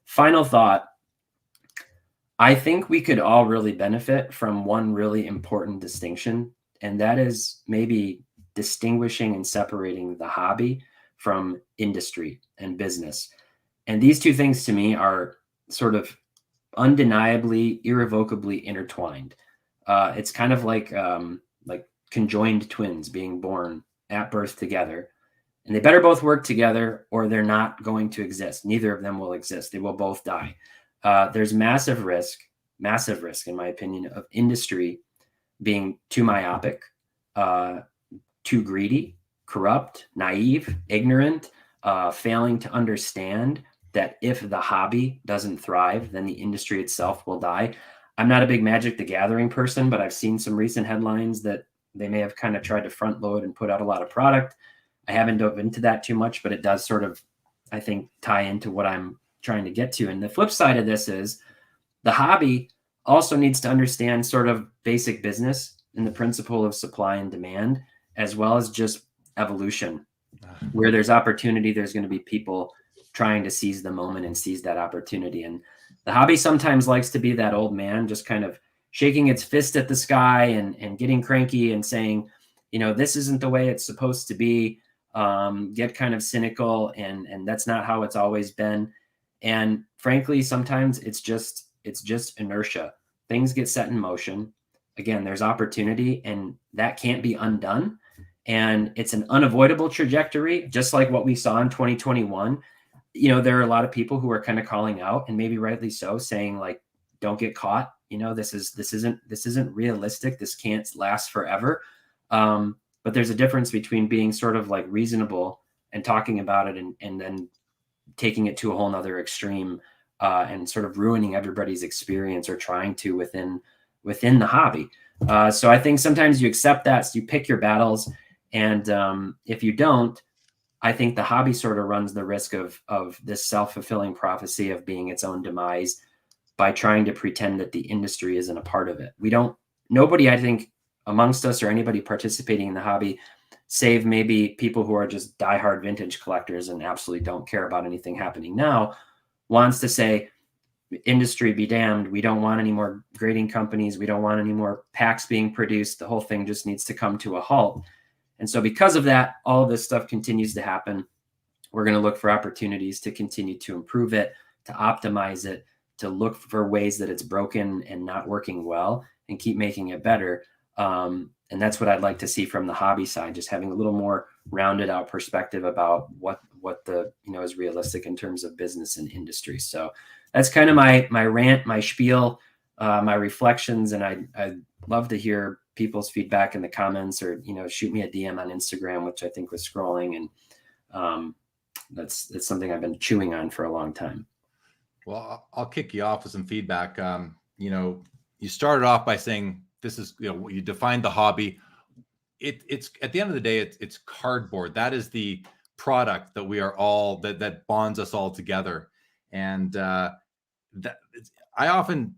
final thought, I think we could all really benefit from one really important distinction, and that is maybe distinguishing and separating the hobby from industry and business. And these two things to me are sort of undeniably, irrevocably intertwined. It's kind of like conjoined twins being born at birth together, and they better both work together or they're not going to exist. Neither of them will exist. They will both die. There's massive risk, in my opinion, of industry being too myopic, too greedy, corrupt, naive, ignorant, failing to understand that if the hobby doesn't thrive, then the industry itself will die. I'm not a big Magic the Gathering person, but I've seen some recent headlines that they may have kind of tried to front load and put out a lot of product. I haven't dove into that too much, but it does sort of, I think, tie into what I'm trying to get to. And the flip side of this is the hobby also needs to understand sort of basic business and the principle of supply and demand, as well as just evolution. Where there's opportunity, there's going to be people trying to seize the moment and seize that opportunity. And the hobby sometimes likes to be that old man just kind of shaking its fist at the sky and getting cranky and saying, you know, this isn't the way it's supposed to be, get kind of cynical, and that's not how it's always been. And frankly, sometimes it's just inertia. Things get set in motion. Again, there's opportunity, and that can't be undone. And it's an unavoidable trajectory, just like what we saw in 2021. You know, there are a lot of people who are kind of calling out, and maybe rightly so, saying like, don't get caught. You know, this isn't realistic. This can't last forever. But there's a difference between being sort of like reasonable and talking about it and then taking it to a whole nother extreme and sort of ruining everybody's experience or trying to within the hobby. So I think sometimes you accept that, so you pick your battles. And if you don't, I think the hobby sort of runs the risk of this self-fulfilling prophecy of being its own demise by trying to pretend that the industry isn't a part of it. Nobody, I think, amongst us or anybody participating in the hobby, save maybe people who are just diehard vintage collectors and absolutely don't care about anything happening now, wants to say, industry be damned. We don't want any more grading companies. We don't want any more packs being produced. The whole thing just needs to come to a halt. And so because of that, all of this stuff continues to happen. We're going to look for opportunities to continue to improve it, to optimize it, to look for ways that it's broken and not working well and keep making it better. And that's what I'd like to see from the hobby side, just having a little more rounded out perspective about what the, is realistic in terms of business and industry. So that's kind of my rant, my spiel, my reflections. And I'd love to hear people's feedback in the comments, or, shoot me a DM on Instagram, which I think was scrolling. And that's something I've been chewing on for a long time. Well, I'll kick you off with some feedback. You started off by saying this is, you defined the hobby. It's at the end of the day, it's cardboard. That is the product that we are all, that bonds us all together. And I often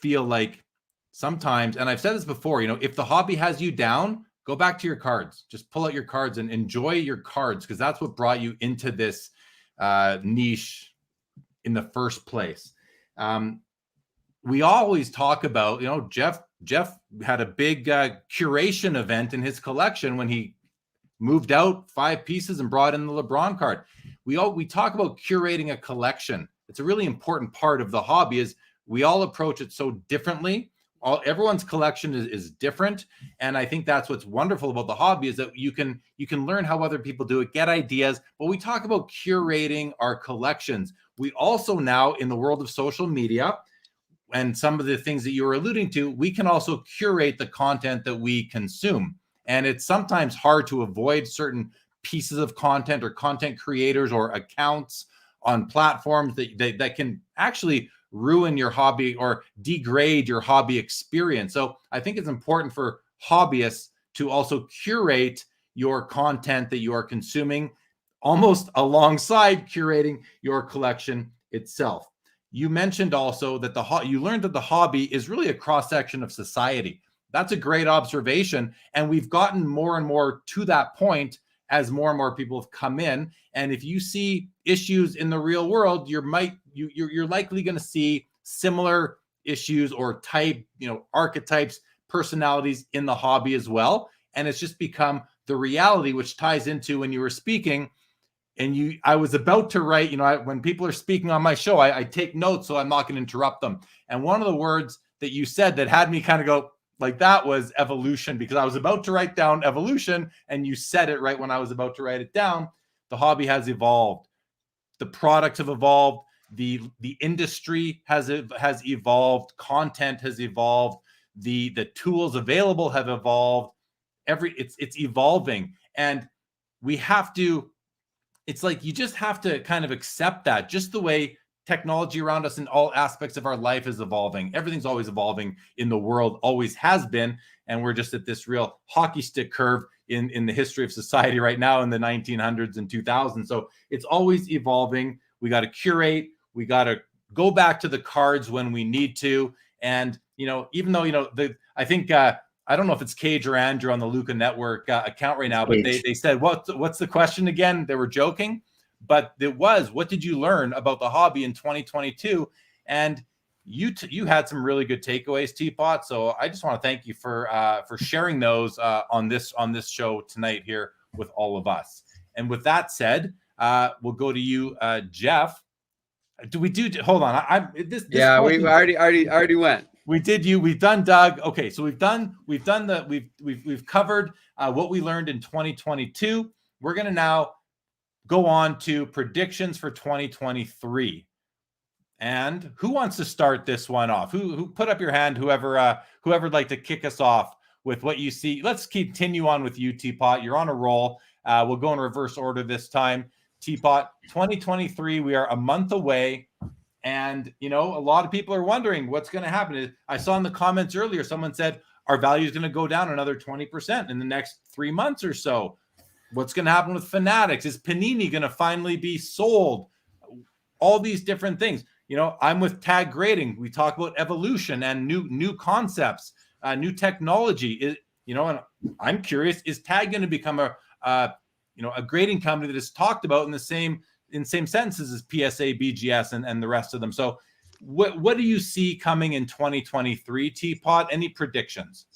feel like sometimes, and I've said this before, if the hobby has you down, go back to your cards. Just pull out your cards and enjoy your cards, because that's what brought you into this niche in the first place. We always talk about, Geoff had a big curation event in his collection when he moved out 5 pieces and brought in the LeBron card. we talk about curating a collection. It's a really important part of the hobby. Is we all approach it so differently. Everyone's collection is different, and I think that's what's wonderful about the hobby is that you can learn how other people do it, get ideas. But we talk about curating our collections. We also now, in the world of social media and some of the things that you were alluding to, we can also curate the content that we consume. And it's sometimes hard to avoid certain pieces of content or content creators or accounts on platforms that can actually ruin your hobby or degrade your hobby experience. So I think it's important for hobbyists to also curate your content that you are consuming almost alongside curating your collection itself. You mentioned also that you learned that the hobby is really a cross-section of society. That's a great observation. And we've gotten more and more to that point as more and more people have come in. And if you see issues in the real world, you're likely going to see similar issues or archetypes, personalities in the hobby as well. And it's just become the reality, which ties into when you were speaking. And I was about to write, when people are speaking on my show, I take notes so I'm not going to interrupt them. And one of the words that you said that had me kind of go like that was evolution, because I was about to write down evolution and you said it right when I was about to write it down. The hobby has evolved. The products have evolved. The industry has evolved. Content has evolved. The tools available have evolved. It's evolving. And we have to, it's like you just have to kind of accept that, just the way technology around us in all aspects of our life is evolving. Everything's always evolving in the world, always has been. And we're just at this real hockey stick curve in the history of society right now in the 1900s and 2000s. So it's always evolving. We got to curate. We got to go back to the cards when we need to. And, even though, I think, I don't know if it's Cage or Andrew on the Luca Network account right now, but they said, what's the question again? They were joking. But it was, what did you learn about the hobby in 2022? And you had some really good takeaways, T-Pott. So I just want to thank you for sharing those on this show tonight here with all of us. And with that said, we'll go to you, Geoff. Hold on. We already went. We did you. We've done Doug. Okay, so we've covered what we learned in 2022. We're gonna now go on to predictions for 2023. And who wants to start this one off? Who put up your hand? Whoever'd like to kick us off with what you see. Let's continue on with you, T-Pott. You're on a roll. We'll go in reverse order this time. T-Pott, 2023. We are a month away. And, a lot of people are wondering what's going to happen. I saw in the comments earlier, someone said our value is going to go down another 20% in the next 3 months or so. What's going to happen with Fanatics? Is Panini going to finally be sold? All these different things. I'm with Tag Grading. We talk about evolution and new concepts, new technology. And I'm curious, is Tag going to become a grading company that is talked about in the same sentences as PSA, BGS, and the rest of them? So what do you see coming in 2023, T-Pott? Any predictions?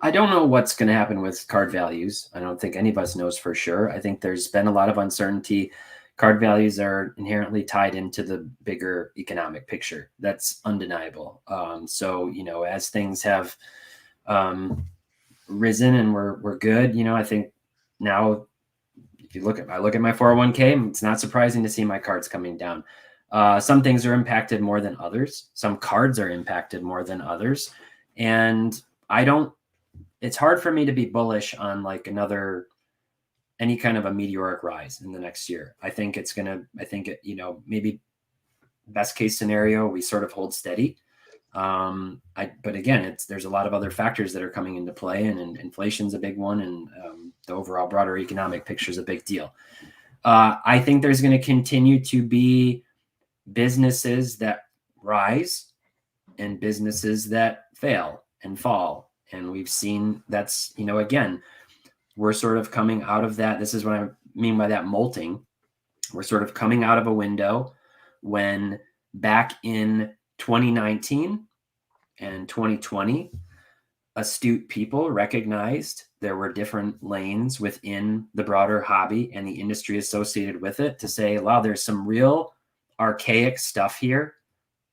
I don't know what's going to happen with card values. I don't think any of us knows for sure. I think there's been a lot of uncertainty. Card values are inherently tied into the bigger economic picture. That's undeniable. So, as things have risen and we're good, I think now, if I look at my 401k, it's not surprising to see my cards coming down. Some things are impacted more than others. Some cards are impacted more than others. And it's hard for me to be bullish on like any kind of a meteoric rise in the next year. I think maybe best case scenario, we sort of hold steady. But again, there's a lot of other factors that are coming into play, and inflation's a big one, and the overall broader economic picture is a big deal. I think there's going to continue to be businesses that rise and businesses that fail and fall. And we've seen that's, again, we're sort of coming out of that. This is what I mean by that molting. We're sort of coming out of a window when back in 2019 and 2020, astute people recognized there were different lanes within the broader hobby and the industry associated with it to say, wow, there's some real archaic stuff here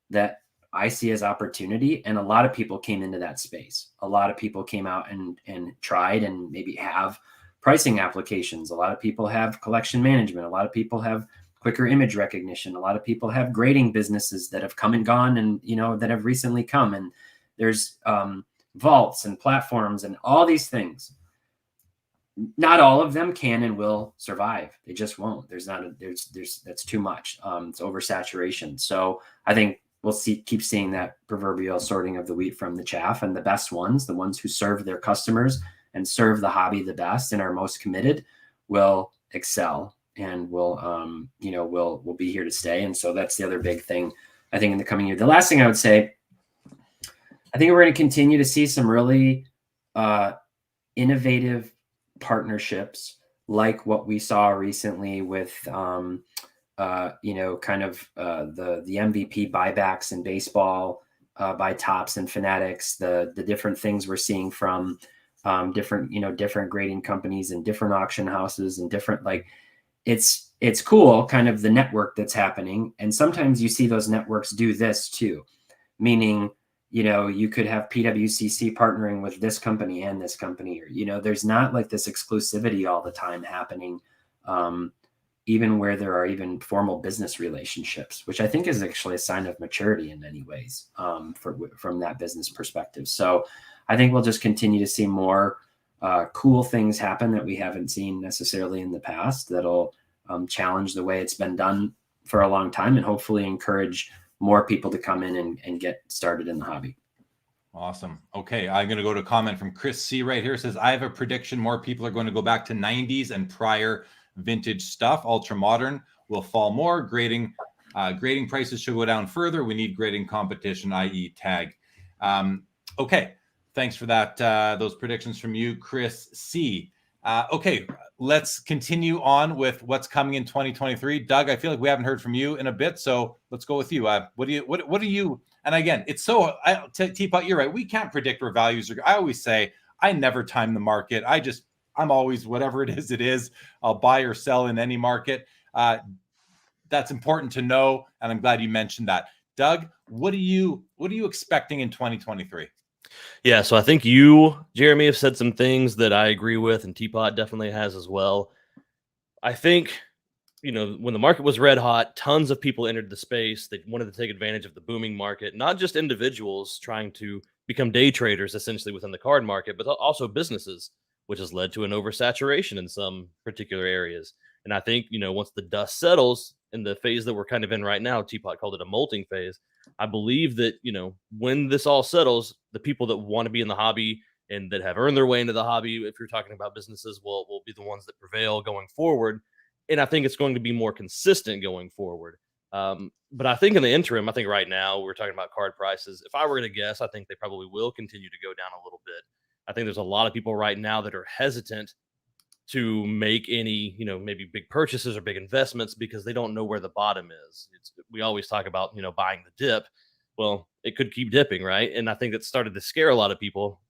that I see as opportunity. And a lot of people came into that space. A lot of people came out and tried and maybe have pricing applications. A lot of people have collection management. A lot of people have quicker image recognition. A lot of people have grading businesses that have come and gone and, that have recently come. And there's vaults and platforms and all these things. Not all of them can and will survive. They just won't. There's that's too much. It's oversaturation. So I think we'll keep seeing that proverbial sorting of the wheat from the chaff, and the best ones, the ones who serve their customers and serve the hobby the best and are most committed, will excel and will be here to stay. And so that's the other big thing, I think, in the coming year. The last thing I would say, I think we're going to continue to see some really innovative partnerships like what we saw recently with the MVP buybacks in baseball by Topps and Fanatics, the different things we're seeing from different grading companies and different auction houses and different, it's cool, kind of the network that's happening. And sometimes you see those networks do this too, meaning you could have PWCC partnering with this company and this company, or, there's not like this exclusivity all the time happening, even where there are even formal business relationships, which I think is actually a sign of maturity in many ways, from that business perspective. So I think we'll just continue to see more cool things happen that we haven't seen necessarily in the past, that'll challenge the way it's been done for a long time, and hopefully encourage more people to come in and get started in the hobby. Awesome. Okay, I'm going to go to a comment from Chris C right here. It says, I have a prediction. More people are going to go back to 90s and prior vintage stuff. Ultra modern will fall more. Grading prices should go down further. We need grading competition, i.e. tag. Okay, thanks for that. Those predictions from you, Chris C. Okay, let's continue on with what's coming in 2023. Doug, I feel like we haven't heard from you in a bit, so let's go with you. What do you? And again, it's so T-Pott, you're right. We can't predict where values are. I always say I never time the market. I'm always, whatever it is. I'll buy or sell in any market. That's important to know, and I'm glad you mentioned that. Doug, what are you expecting in 2023? Yeah, so I think you, Jeremy, have said some things that I agree with, and T-Pott definitely has as well. I think, when the market was red hot, tons of people entered the space. They wanted to take advantage of the booming market, not just individuals trying to become day traders essentially within the card market, but also businesses, which has led to an oversaturation in some particular areas. And I think, once the dust settles in the phase that we're kind of in right now, T-Pott called it a molting phase. I believe that, when this all settles, the people that want to be in the hobby and that have earned their way into the hobby, if you're talking about businesses, will be the ones that prevail going forward. And I think it's going to be more consistent going forward. But I think in the interim, I think right now we're talking about card prices. If I were to guess, I think they probably will continue to go down a little bit. I think there's a lot of people right now that are hesitant to make any, maybe big purchases or big investments because they don't know where the bottom is. We always talk about, buying the dip. Well, it could keep dipping, right? And I think that started to scare a lot of people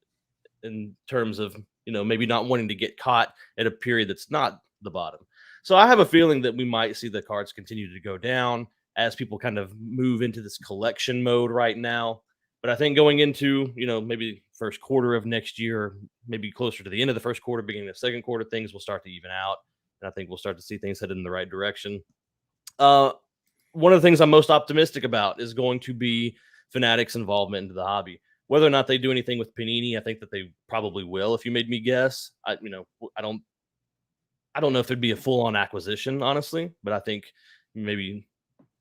in terms of, maybe not wanting to get caught at a period that's not the bottom. So I have a feeling that we might see the cards continue to go down as people kind of move into this collection mode right now. But I think going into, maybe first quarter of next year, maybe closer to the end of the first quarter, beginning of the second quarter, things will start to even out. And I think we'll start to see things headed in the right direction. One of the things I'm most optimistic about is going to be Fanatics' involvement into the hobby. Whether or not they do anything with Panini, I think that they probably will. If you made me guess, I don't know if there'd be a full-on acquisition, honestly, but I think maybe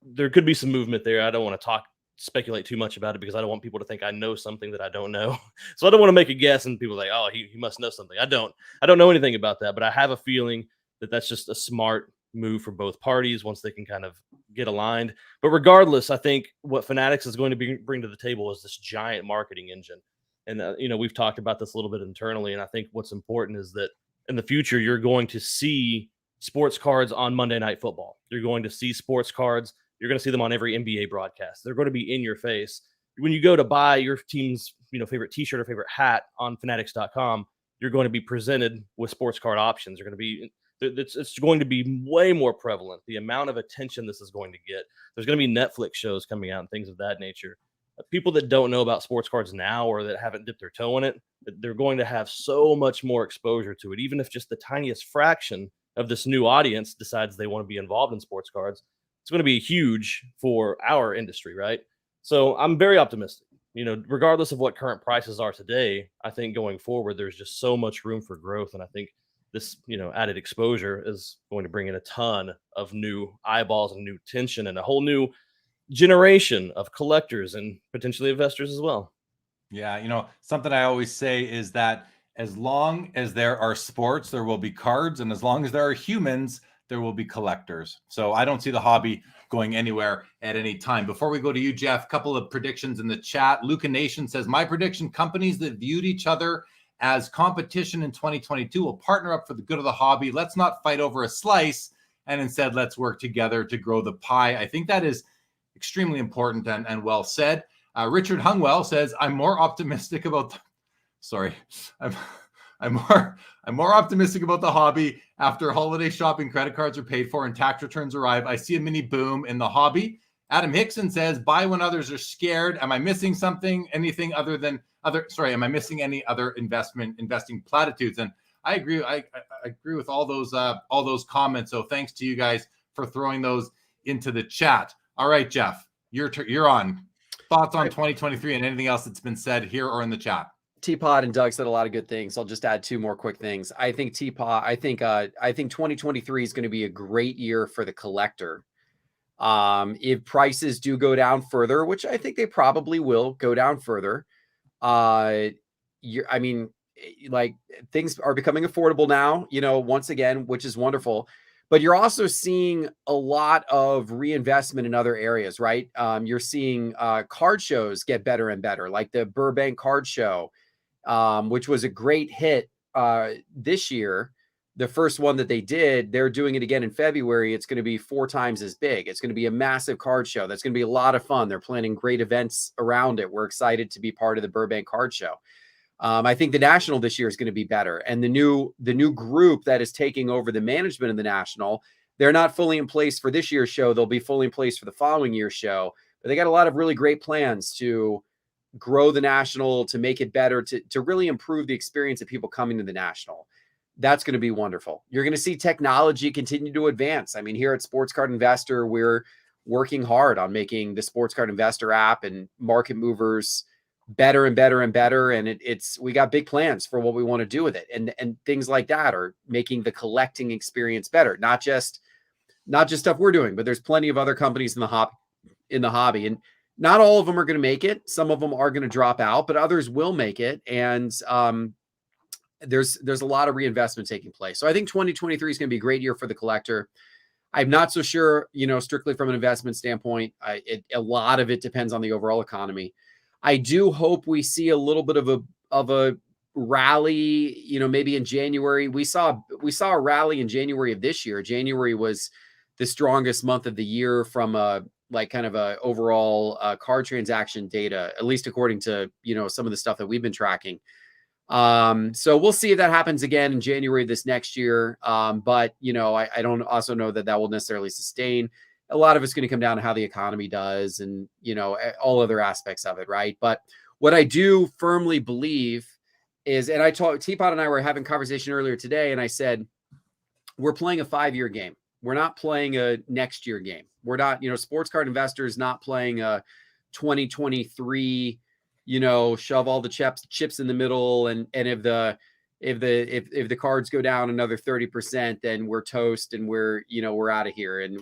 there could be some movement there. I don't want to speculate too much about it because I don't want people to think I know something that I don't know. So I don't want to make a guess and people are like, oh, he must know something. I don't know anything about that, but I have a feeling that that's just a smart move for both parties once they can kind of get aligned. But regardless, I think what Fanatics is going to bring to the table is this giant marketing engine. And, we've talked about this a little bit internally. And I think what's important is that in the future, you're going to see sports cards on Monday Night Football. You're going to see sports cards. You're going to see them on every NBA broadcast. They're going to be in your face. When you go to buy your team's, favorite T-shirt or favorite hat on Fanatics.com, you're going to be presented with sports card options. You're going to be it's going to be way more prevalent. The amount of attention this is going to get. There's going to be Netflix shows coming out and things of that nature. People that don't know about sports cards now or that haven't dipped their toe in it, they're going to have so much more exposure to it. Even if just the tiniest fraction of this new audience decides they want to be involved in sports cards, it's going to be huge for our industry, right? So I'm very optimistic. Regardless of what current prices are today, I think going forward, there's just so much room for growth. And I think this, added exposure is going to bring in a ton of new eyeballs and new tension and a whole new generation of collectors and potentially investors as well. Yeah, something I always say is that as long as there are sports, there will be cards, and as long as there are humans, there will be collectors. So I don't see the hobby going anywhere at any time. Before we go to you, Geoff, a couple of predictions in the chat. Luca Nation says, my prediction, companies that viewed each other as competition in 2022 will partner up for the good of the hobby. Let's not fight over a slice, and instead let's work together to grow the pie. I think that is extremely important and well said. Richard Hungwell says, I'm more optimistic about I'm more optimistic about the hobby after holiday shopping credit cards are paid for and tax returns arrive. I see a mini boom in the hobby. Adam Hickson says, buy when others are scared. Am I missing something? Am I missing any other investing platitudes? And I agree. I agree with all those comments. So thanks to you guys for throwing those into the chat. All right, Geoff, you're on. Thoughts on 2023 and anything else that's been said here or in the chat? T-Pott and Doug said a lot of good things. I'll just add two more quick things. I think T-Pott, I think 2023 is going to be a great year for the collector. If prices do go down further, which I think they probably will go down further, things are becoming affordable now, once again, which is wonderful. But you're also seeing a lot of reinvestment in other areas, right? You're seeing card shows get better and better, like the Burbank Card Show, which was a great hit this year. The first one that they did, they're doing it again in February. It's going to be 4 times as big. It's going to be a massive card show. That's going to be a lot of fun. They're planning great events around it. We're excited to be part of the Burbank Card Show. I think the National this year is going to be better. And the new group that is taking over the management of the National, they're not fully in place for this year's show. They'll be fully in place for the following year's show. But they got a lot of really great plans to grow the National, to make it better, to really improve the experience of people coming to the National. That's going to be wonderful. You're going to see technology continue to advance. I mean, here at Sports Card Investor, we're working hard on making the Sports Card Investor app and market movers better and better and better. And we got big plans for what we want to do with it. And things like that are making the collecting experience better. Not just stuff we're doing, but there's plenty of other companies in the hobby. And not all of them are going to make it. Some of them are going to drop out, but others will make it. And there's a lot of reinvestment taking place. So I think 2023 is going to be a great year for the collector. I'm not so sure, strictly from an investment standpoint. A lot of it depends on the overall economy. I do hope we see a little bit of a rally, maybe in January. We saw a rally in January of this year. January was the strongest month of the year from a overall card transaction data, at least according to, some of the stuff that we've been tracking. So we'll see if that happens again in January this next year. But I don't also know that will necessarily sustain. A lot of it's going to come down to how the economy does and, all other aspects of it. Right. But what I do firmly believe is, and T-Pott and I were having a conversation earlier today, and I said, we're playing a 5-year game. We're not playing a next year game. We're not, Sports Card Investor is not playing a 2023, shove all the chips in the middle. And if the cards go down another 30%, then we're toast and we're out of here. And,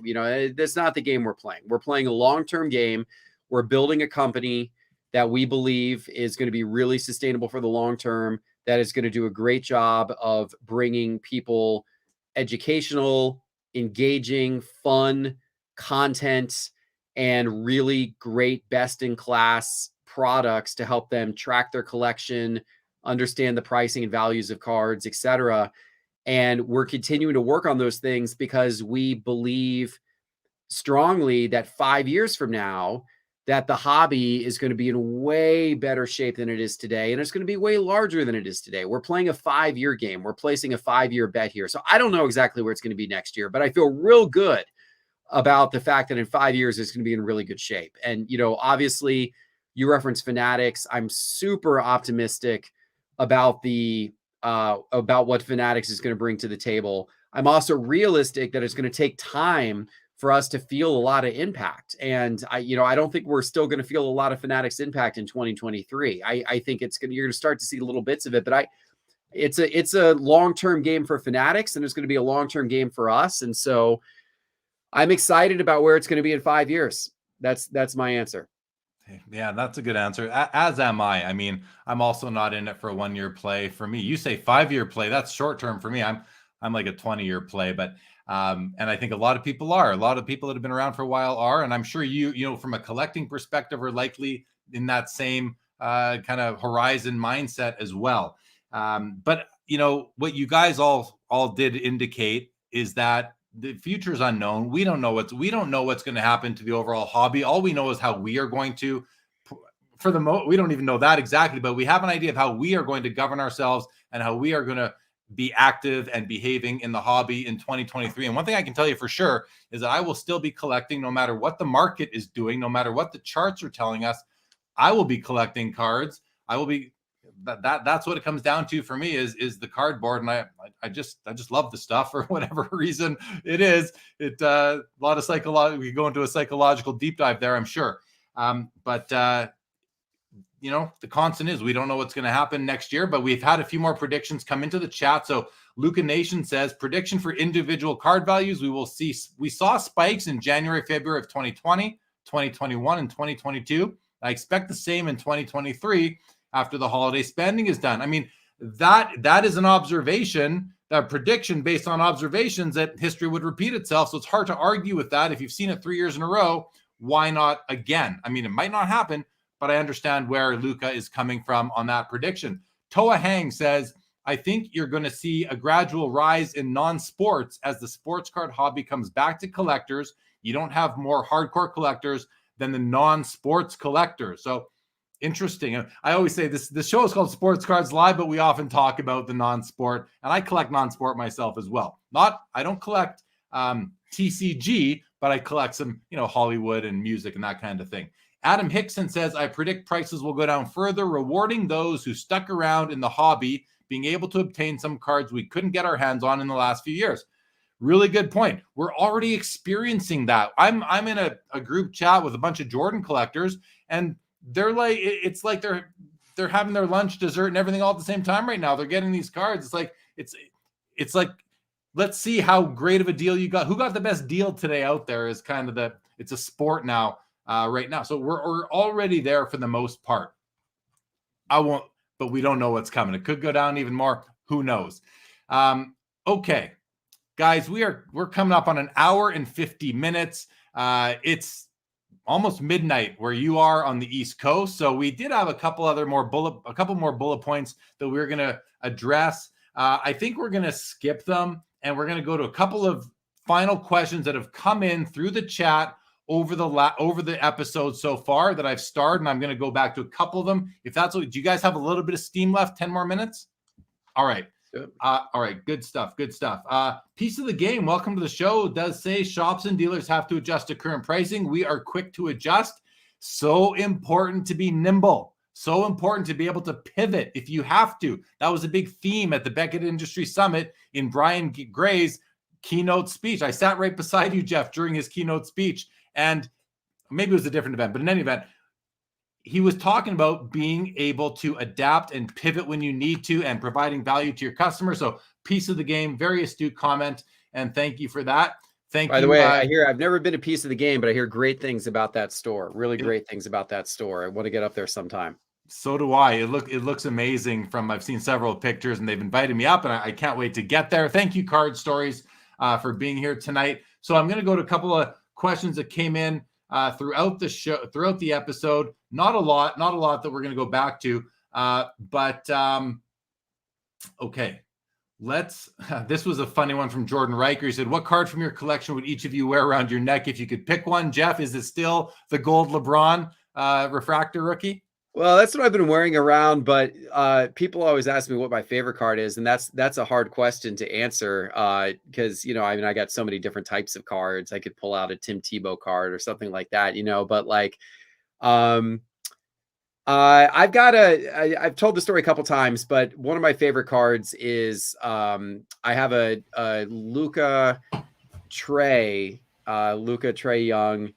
that's not the game we're playing. We're playing a long-term game. We're building a company that we believe is going to be really sustainable for the long term, that is going to do a great job of bringing people educational, engaging, fun content and really great best-in-class products to help them track their collection, understand the pricing and values of cards, etc. And we're continuing to work on those things because we believe strongly that 5 years from now, that the hobby is going to be in way better shape than it is today. And it's going to be way larger than it is today. We're playing a 5-year game. We're placing a 5-year bet here. So I don't know exactly where it's going to be next year, but I feel real good about the fact that in 5 years, it's going to be in really good shape. And, obviously you reference Fanatics. I'm super optimistic about about what Fanatics is going to bring to the table. I'm also realistic that it's going to take time for us to feel a lot of impact. And I don't think we're still going to feel a lot of Fanatics impact in 2023. I think you're going to start to see little bits of it, but it's a long-term game for Fanatics, and it's going to be a long-term game for us. And so I'm excited about where it's going to be in 5 years. That's my answer. Yeah, that's a good answer. As am I. I mean, I'm also not in it for a 1-year play. For me, you say 5-year play, that's short term. For me, I'm like a 20-year play, but and I think a lot of people are. A lot of people that have been around for a while are, and I'm sure you from a collecting perspective are likely in that same kind of horizon mindset as well. But what you guys all did indicate is that the future is unknown. We don't know what's going to happen to the overall hobby. All we know is how we are going to, we don't even know that exactly, but we have an idea of how we are going to govern ourselves and how we are going to be active and behaving in the hobby in 2023. And one thing I can tell you for sure is that I will still be collecting no matter what the market is doing, no matter what the charts are telling us. I will be collecting cards. I will be that's what it comes down to for me is the cardboard. And I just love the stuff for whatever reason it is. A lot of psychological, we go into a psychological deep dive there, I'm sure. But the constant is we don't know what's going to happen next year, but we've had a few more predictions come into the chat. So Luca Nation says prediction for individual card values. We saw spikes in January, February of 2020, 2021, and 2022. I expect the same in 2023 after the holiday spending is done. I mean, that is an observation, that prediction based on observations that history would repeat itself. So it's hard to argue with that. If you've seen it 3 years in a row, why not again? I mean, it might not happen, but I understand where Luca is coming from on that prediction. Toa Hang says, I think you're going to see a gradual rise in non-sports as the sports card hobby comes back to collectors. You don't have more hardcore collectors than the non-sports collectors. So interesting. I always say this show is called Sports Cards Live, but we often talk about the non-sport, and I collect non-sport myself as well. I don't collect TCG, but I collect some, Hollywood and music and that kind of thing. Adam Hickson says, I predict prices will go down further, rewarding those who stuck around in the hobby, being able to obtain some cards we couldn't get our hands on in the last few years. Really good point. We're already experiencing that. I'm in a group chat with a bunch of Jordan collectors, and they're like, it's like they're having their lunch, dessert, and everything all at the same time right now. They're getting these cards. It's like, let's see how great of a deal you got. Who got the best deal today out there is kind of it's a sport now, right now. So we're already there for the most part. But we don't know what's coming. It could go down even more. Who knows? Okay, guys, we're coming up on an hour and 50 minutes. It's almost midnight where you are on the East Coast. So we did have a couple more bullet points that we're going to address. I think we're going to skip them, and we're going to go to a couple of final questions that have come in through the chat over the episode so far that I've starred, and I'm going to go back to a couple of them. If that's what, do you guys have a little bit of steam left? 10 more minutes? All right. All right. Good stuff. Piece of the game. Welcome to the show. Does say shops and dealers have to adjust to current pricing. We are quick to adjust. So important to be nimble. So important to be able to pivot if you have to. That was a big theme at the Beckett Industry Summit in Brian Gray's keynote speech. I sat right beside you, Geoff, during his keynote speech, and maybe it was a different event, but in any event, he was talking about being able to adapt and pivot when you need to and providing value to your customers. So piece of the game, very astute comment. And thank you for that. Thank you. By the way, I've never been a piece of the game, but I hear great things about that store. Really great things about that store. I want to get up there sometime. So do I. It looks amazing. I've seen several pictures, and they've invited me up, and I can't wait to get there. Thank you, Card Stories, for being here tonight. So I'm going to go to a couple of questions that came in throughout the show, throughout the episode. Not a lot that we're going to go back to. But okay, This was a funny one from Jordan Riker. He said, what card from your collection would each of you wear around your neck if you could pick one? Geoff, is it still the gold LeBron refractor rookie? Well, that's what I've been wearing around, but people always ask me what my favorite card is, and that's a hard question to answer because I mean I got so many different types of cards. I could pull out a Tim Tebow card or something like that, but like I've told the story a couple times, but one of my favorite cards is I have a Luka Trae Young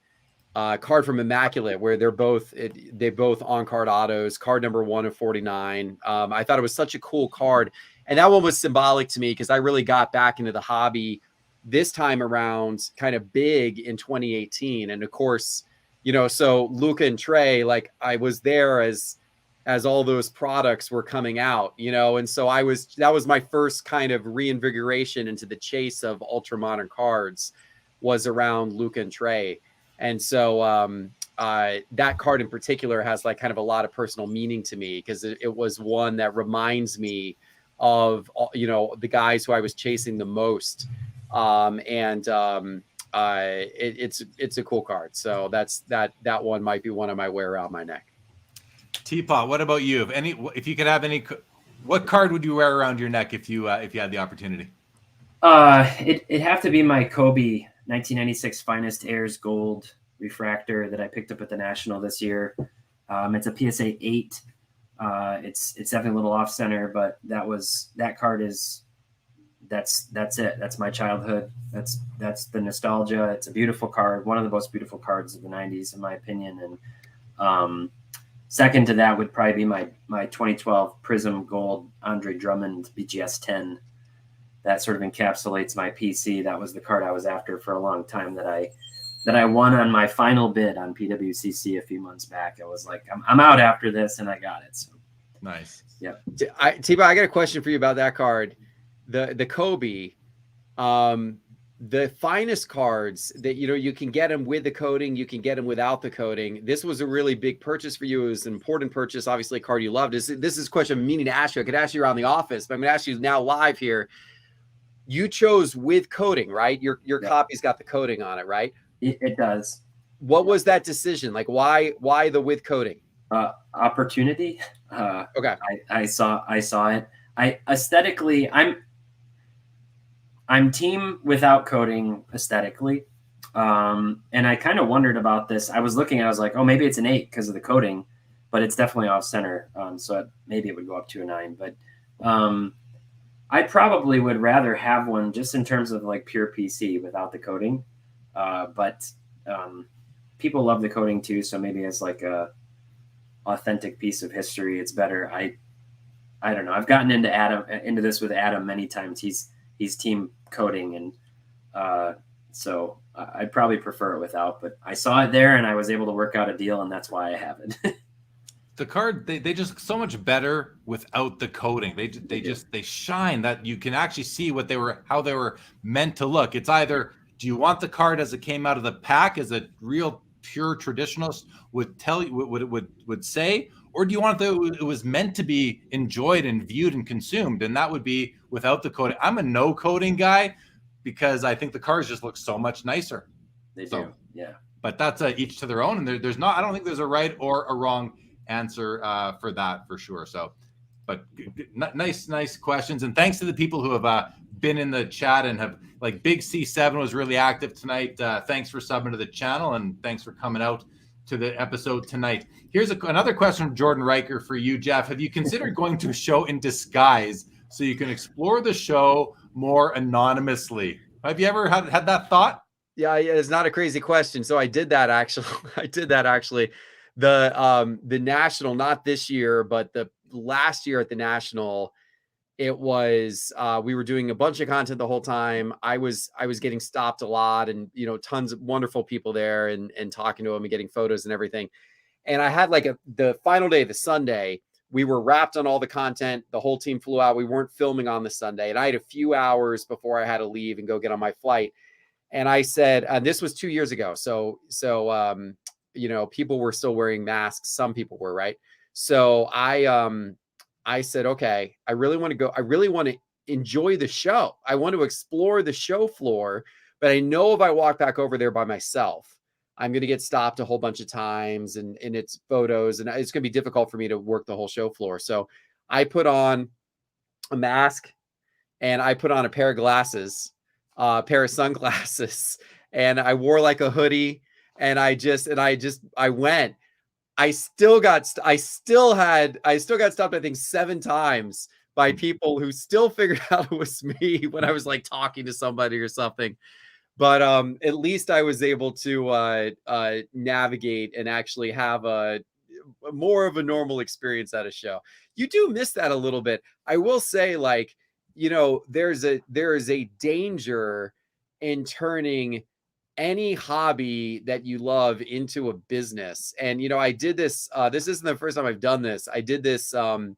card from Immaculate, where they both on card autos, card number 1 of 49. I thought it was such a cool card, and that one was symbolic to me because I really got back into the hobby this time around kind of big in 2018. And of course, so Luka and Trey, like I was there as all those products were coming out, and so that was my first kind of reinvigoration into the chase of ultra modern cards, was around Luka and Trey. And so that card in particular has like kind of a lot of personal meaning to me because it was one that reminds me of, the guys who I was chasing the most. It's a cool card. So that one might be one I might wear around my neck. T-Pott, what about you? If you could have what card would you wear around your neck if you had the opportunity? It'd have to be my Kobe 1996 Finest Airs Gold refractor that I picked up at the National this year. It's a PSA 8. It's definitely a little off center, but that card is that's it. That's my childhood. That's the nostalgia. It's a beautiful card, one of the most beautiful cards of the 90s, in my opinion. And second to that would probably be my 2012 Prism Gold Andre Drummond BGS 10. That sort of encapsulates my PC. That was the card I was after for a long time that I won on my final bid on PWCC a few months back. I was like, I'm out after this, and I got it. So nice. Yeah. T-Pott, I got a question for you about that card. The Kobe, the finest cards that, you can get them with the coating, you can get them without the coating. This was a really big purchase for you. It was an important purchase, obviously a card you loved. This is a question I'm meaning to ask you. I could ask you around the office, but I'm going to ask you now live here. You chose with coating, right? Your copy's got the coating on it, right? It does. What was that decision? Like, why the with coating? Opportunity. Okay. I saw it. Aesthetically, I'm team without coating aesthetically. And I kind of wondered about this. I was like, oh, maybe it's an 8 because of the coating, but it's definitely off center. So maybe it would go up to a 9, but I probably would rather have one just in terms of like pure PC without the coating. But people love the coating too. So maybe as like a authentic piece of history, it's better. I don't know. I've gotten into this with Adam many times. He's team coating. And so I'd probably prefer it without, but I saw it there and I was able to work out a deal, and that's why I have it. The card, they just so much better without the coating. They shine, that you can actually see how they were meant to look. It's either, do you want the card as it came out of the pack, as a real pure traditionalist would tell you, would say, or do you want it was meant to be enjoyed and viewed and consumed, and that would be without the coating. I'm a no coating guy because I think the cards just look so much nicer. They do, yeah. But that's each to their own, and I don't think there's a right or a wrong answer for that, for sure. So, but nice questions, and thanks to the people who have been in the chat and have, like, Big C7 was really active tonight. Thanks for subbing to the channel, and thanks for coming out to the episode tonight. Here's another question from Jordan Riker for you, Geoff. Have you considered going to a show in disguise so you can explore the show more anonymously? Have you ever had that thought? Yeah, it's not a crazy question. So I did that actually. The National, not this year, but the last year at the National, it was we were doing a bunch of content the whole time. I was getting stopped a lot, and tons of wonderful people there, and talking to them and getting photos and everything. And I had the final day, the Sunday, we were wrapped on all the content. The whole team flew out. We weren't filming on the Sunday, and I had a few hours before I had to leave and go get on my flight. And I said, this was 2 years ago. So people were still wearing masks. Some people were, right? So I said, okay, I really want to go. I really want to enjoy the show. I want to explore the show floor, but I know if I walk back over there by myself, I'm going to get stopped a whole bunch of times and it's photos, and it's going to be difficult for me to work the whole show floor. So I put on a mask and I put on a pair of glasses, a pair of sunglasses, and I wore like a hoodie, and I went. I still got stopped, I think 7 times by people who still figured out it was me when I was like talking to somebody or something. But at least I was able to navigate and actually have a more of a normal experience at a show. You do miss that a little bit. I will say, like, you know, there is a danger in turning any hobby that you love into a business. And, you know, I did this, this isn't the first time I've done this. I did this back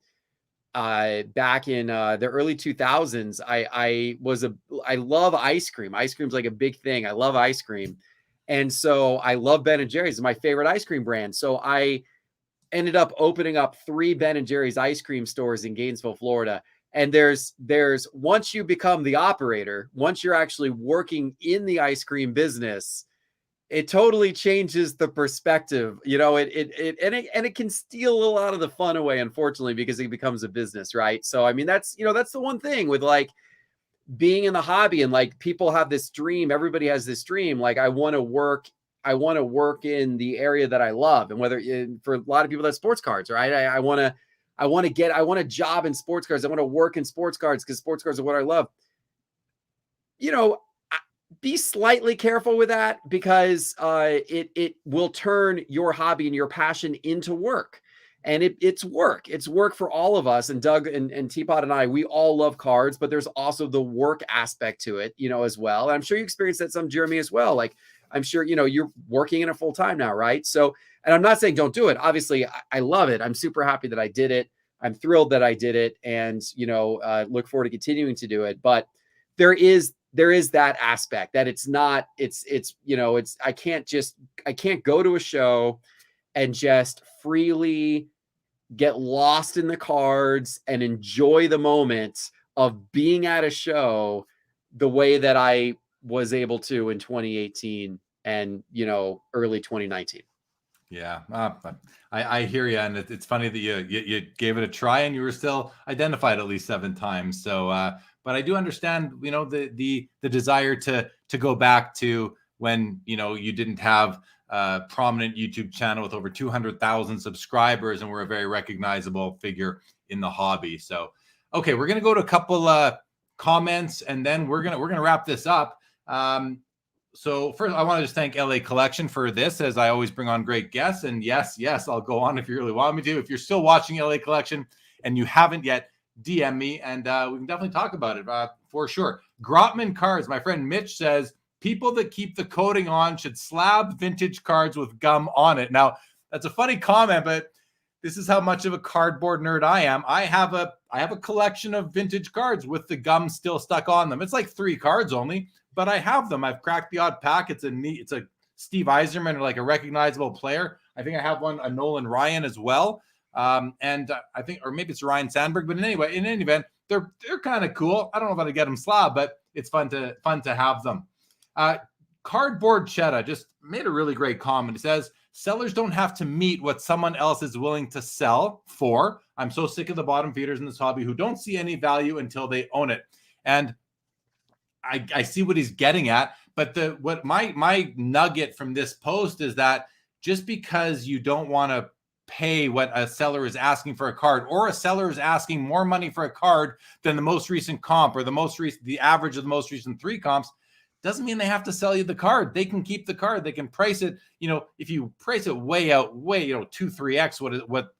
in the early 2000s. I love ice cream. Ice cream's like a big thing. I love ice cream. And so I love Ben & Jerry's. It's my favorite ice cream brand. So I ended up opening up 3 Ben & Jerry's ice cream stores in Gainesville, Florida. And there's once you become the operator, once you're actually working in the ice cream business, it totally changes the perspective. You know, it can steal a little out of the fun away, unfortunately, because it becomes a business, right? So I mean, that's the one thing with like being in the hobby, and like people have this dream, everybody has this dream, like I want to work in the area that I love. And whether for a lot of people that's sports cards, right? I want a job in sports cards. I want to work in sports cards because sports cards are what I love. You know, be slightly careful with that, because it will turn your hobby and your passion into work. And it's work. It's work for all of us. And Doug and T-Pott and I, we all love cards, but there's also the work aspect to it, you know, as well. And I'm sure you experienced that some, Jeremy, as well. Like, I'm sure, you know, you're working in it full time now, right? So, and I'm not saying don't do it. Obviously, I love it. I'm super happy that I did it. I'm thrilled that I did it, and, you know, look forward to continuing to do it. But there is that aspect that it's not, you know, I can't go to a show and just freely get lost in the cards and enjoy the moment of being at a show the way that I was able to in 2018 and, you know, early 2019. Yeah, I hear you, and it's funny that you gave it a try and you were still identified at least 7 times. So, but I do understand, you know, the desire to go back to when, you know, you didn't have a prominent YouTube channel with over 200,000 subscribers and were a very recognizable figure in the hobby. So, okay, we're gonna go to a couple comments, and then we're gonna wrap this up. So first, I want to just thank LA Collection for this, as I always bring on great guests. And yes, I'll go on if you really want me to. If you're still watching LA Collection and you haven't yet, DM me, and we can definitely talk about it for sure. Grotman Cards, my friend Mitch says, people that keep the coating on should slab vintage cards with gum on it. Now, that's a funny comment, but this is how much of a cardboard nerd I am. I have a collection of vintage cards with the gum still stuck on them. It's like 3 cards only, but I have them. I've cracked the odd pack. It's a Steve Yzerman, or like a recognizable player. I think I have one, a Nolan Ryan as well. And I think, or maybe it's Ryan Sandberg, but in any event, they're kind of cool. I don't know if I'd get them slab, but it's fun to have them. Cardboard Cheddar just made a really great comment. It says, sellers don't have to meet what someone else is willing to sell for. I'm so sick of the bottom feeders in this hobby who don't see any value until they own it. And I see what he's getting at, but what my nugget from this post is that just because you don't want to pay what a seller is asking for a card, or a seller is asking more money for a card than the most recent comp, or the average of the most recent 3 comps, doesn't mean they have to sell you the card. They can keep the card. They can price it. You know, if you price it way, you know, 2-3x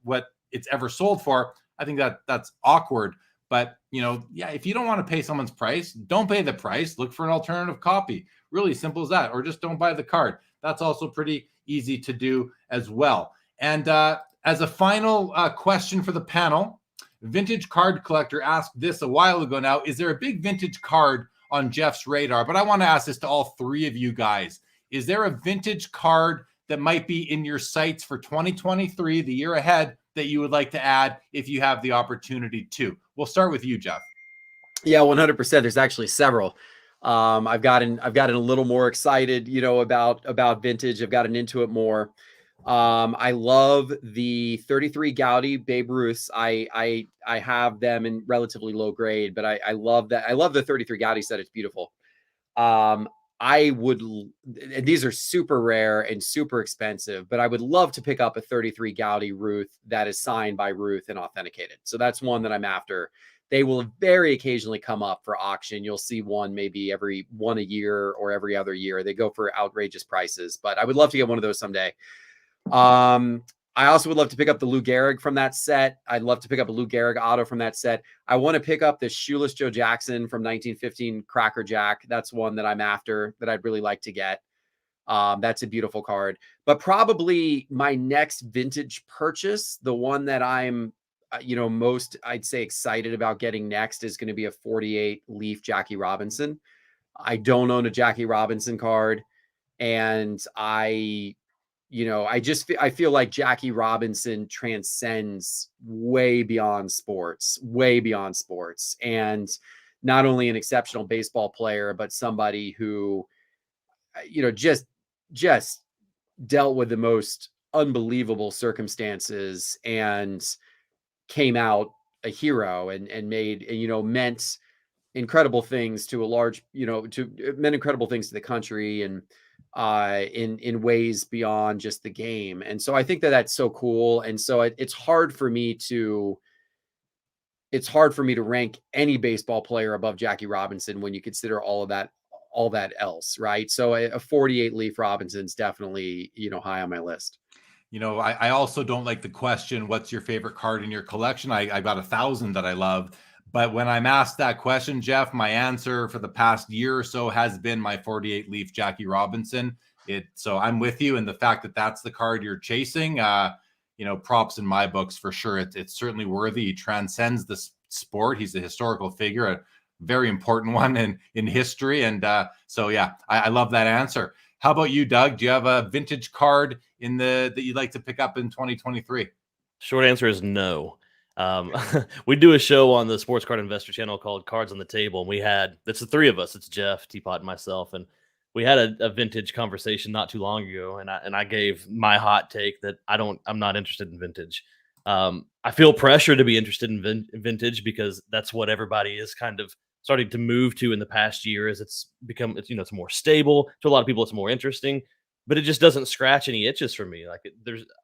what it's ever sold for, I think that's awkward. But, you know, yeah, if you don't want to pay someone's price, don't pay the price. Look for an alternative copy. Really simple as that. Or just don't buy the card. That's also pretty easy to do as well. And as a final question for the panel, Vintage Card Collector asked this a while ago now, is there a big vintage card on Geoff's radar? But I want to ask this to all 3 of you guys. Is there a vintage card that might be in your sights for 2023, the year ahead, that you would like to add if you have the opportunity to? We'll start with you, Geoff. Yeah, 100%. There's actually several. I've gotten a little more excited, about vintage. I've gotten into it more. I love the 33 Gaudy Babe Ruths. I have them in relatively low grade, but I love that. I love the 33 Gaudy set. It's beautiful. Um, and these are super rare and super expensive, but I would love to pick up a 33 Gaudy Ruth that is signed by Ruth and authenticated. So that's one that I'm after. They will very occasionally come up for auction. You'll see one maybe every one a year or every other year. They go for outrageous prices, but I would love to get one of those someday. I also would love to pick up the Lou Gehrig from that set. I'd love to pick up a Lou Gehrig auto from that set. I want to pick up the Shoeless Joe Jackson from 1915 Cracker Jack. That's one that I'm after that I'd really like to get. That's a beautiful card. But probably my next vintage purchase, the one that I'm, most, I'd say, excited about getting next is going to be a 48 Leaf Jackie Robinson. I don't own a Jackie Robinson card, and I feel like Jackie Robinson transcends way beyond sports, and not only an exceptional baseball player, but somebody who, just dealt with the most unbelievable circumstances and came out a hero and meant incredible things to meant incredible things to the country and in ways beyond just the game. And so I think that that's so cool. And so it's hard for me to rank any baseball player above Jackie Robinson when you consider all that else, right? So a 48 Leaf Robinson's definitely, high on my list. I also don't like the question, what's your favorite card in your collection? I got 1,000 that I love. But when I'm asked that question, Geoff, my answer for the past year or so has been my 48 Leaf Jackie Robinson. So I'm with you. And the fact that that's the card you're chasing, props in my books for sure. It's certainly worthy. He transcends the sport. He's a historical figure, a very important one in history. And so, yeah, I love that answer. How about you, Doug? Do you have a vintage card that you'd like to pick up in 2023? Short answer is no. We do a show on the Sports Card Investor channel called Cards on the Table, and it's the three of us. It's Geoff, T-Pott, and myself, and we had a vintage conversation not too long ago, and I gave my hot take that I'm not interested in vintage. I feel pressure to be interested in vintage because that's what everybody is kind of starting to move to in the past year as it's more stable. To a lot of people, it's more interesting, but it just doesn't scratch any itches for me.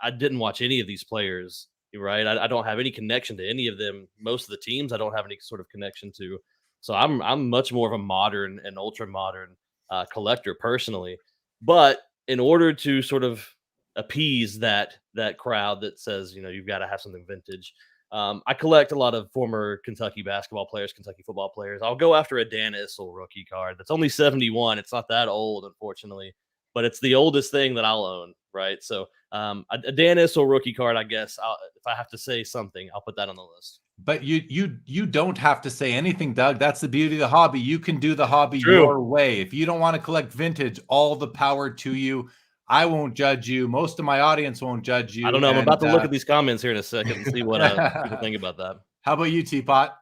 I didn't watch any of these players, right? I don't have any connection to any of them. Most of the teams I don't have any sort of connection to. So I'm much more of a modern and ultra modern collector personally. But in order to sort of appease that crowd that says, you've got to have something vintage, I collect a lot of former Kentucky basketball players, Kentucky football players. I'll go after a Dan Issel rookie card. That's only 71. It's not that old, unfortunately, but it's the oldest thing that I'll own, right? So a Dan Issel rookie card, I guess, if I have to say something, I'll put that on the list. But you don't have to say anything, Doug. That's the beauty of the hobby. You can do the hobby True. your way. If you don't want to collect vintage, all the power to you. I won't judge you. Most of my audience won't judge you. I don't know. I'm about to look at these comments here in a second and see what people think about that. How about you, T-Pott?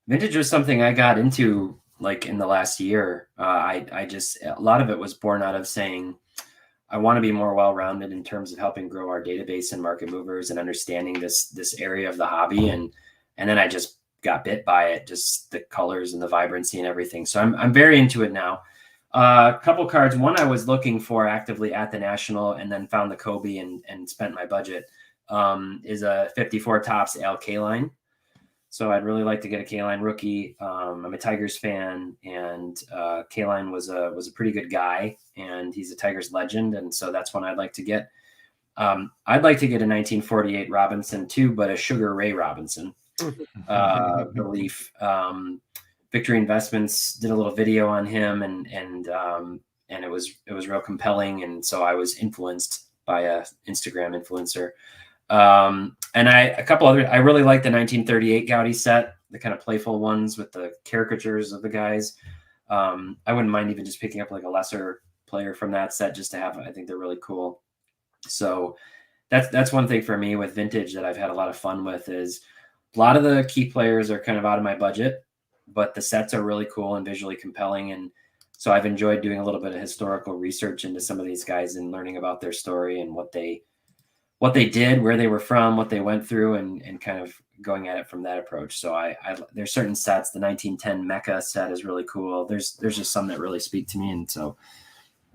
Vintage was something I got into like in the last year. A lot of it was born out of saying, I want to be more well-rounded in terms of helping grow our database and market movers and understanding this area of the hobby. And then I just got bit by it, just the colors and the vibrancy and everything. So I'm very into it now. A couple cards. One I was looking for actively at the National and then found the Kobe and spent my budget is a 54 Topps Al Kaline. So I'd really like to get a Kaline rookie. I'm a Tigers fan, and Kaline was a pretty good guy, and he's a Tigers legend, and so that's one I'd like to get. I'd like to get a 1948 Robinson too, but a Sugar Ray Robinson. Relief. Victory Investments did a little video on him, and it was real compelling, and so I was influenced by a Instagram influencer. And a couple other, I really like the 1938 Gaudy set, the kind of playful ones with the caricatures of the guys. I wouldn't mind even just picking up like a lesser player from that set just to have. I think they're really cool. So that's one thing for me with vintage that I've had a lot of fun with is a lot of the key players are kind of out of my budget. but the sets are really cool and visually compelling. And so I've enjoyed doing a little bit of historical research into some of these guys and learning about their story and what they did, where they were from, what they went through, and kind of going at it from that approach. So there's certain sets. The 1910 Mecca set is really cool. There's just some that really speak to me, and so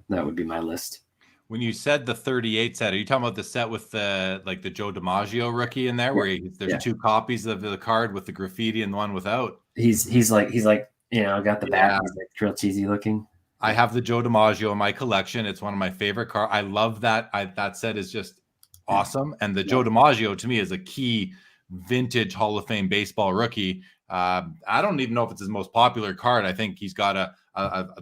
that would be my list. When you said the 38 set, are you talking about the set with the Joe DiMaggio rookie in there, where there's two copies of the card with the graffiti and the one without? He's like got the back. He's like real cheesy looking. I have the Joe DiMaggio in my collection. It's one of my favorite cards. I love that. That set is just awesome. And the Joe DiMaggio to me is a key vintage Hall of Fame baseball rookie. I don't even know if it's his most popular card. I think he's got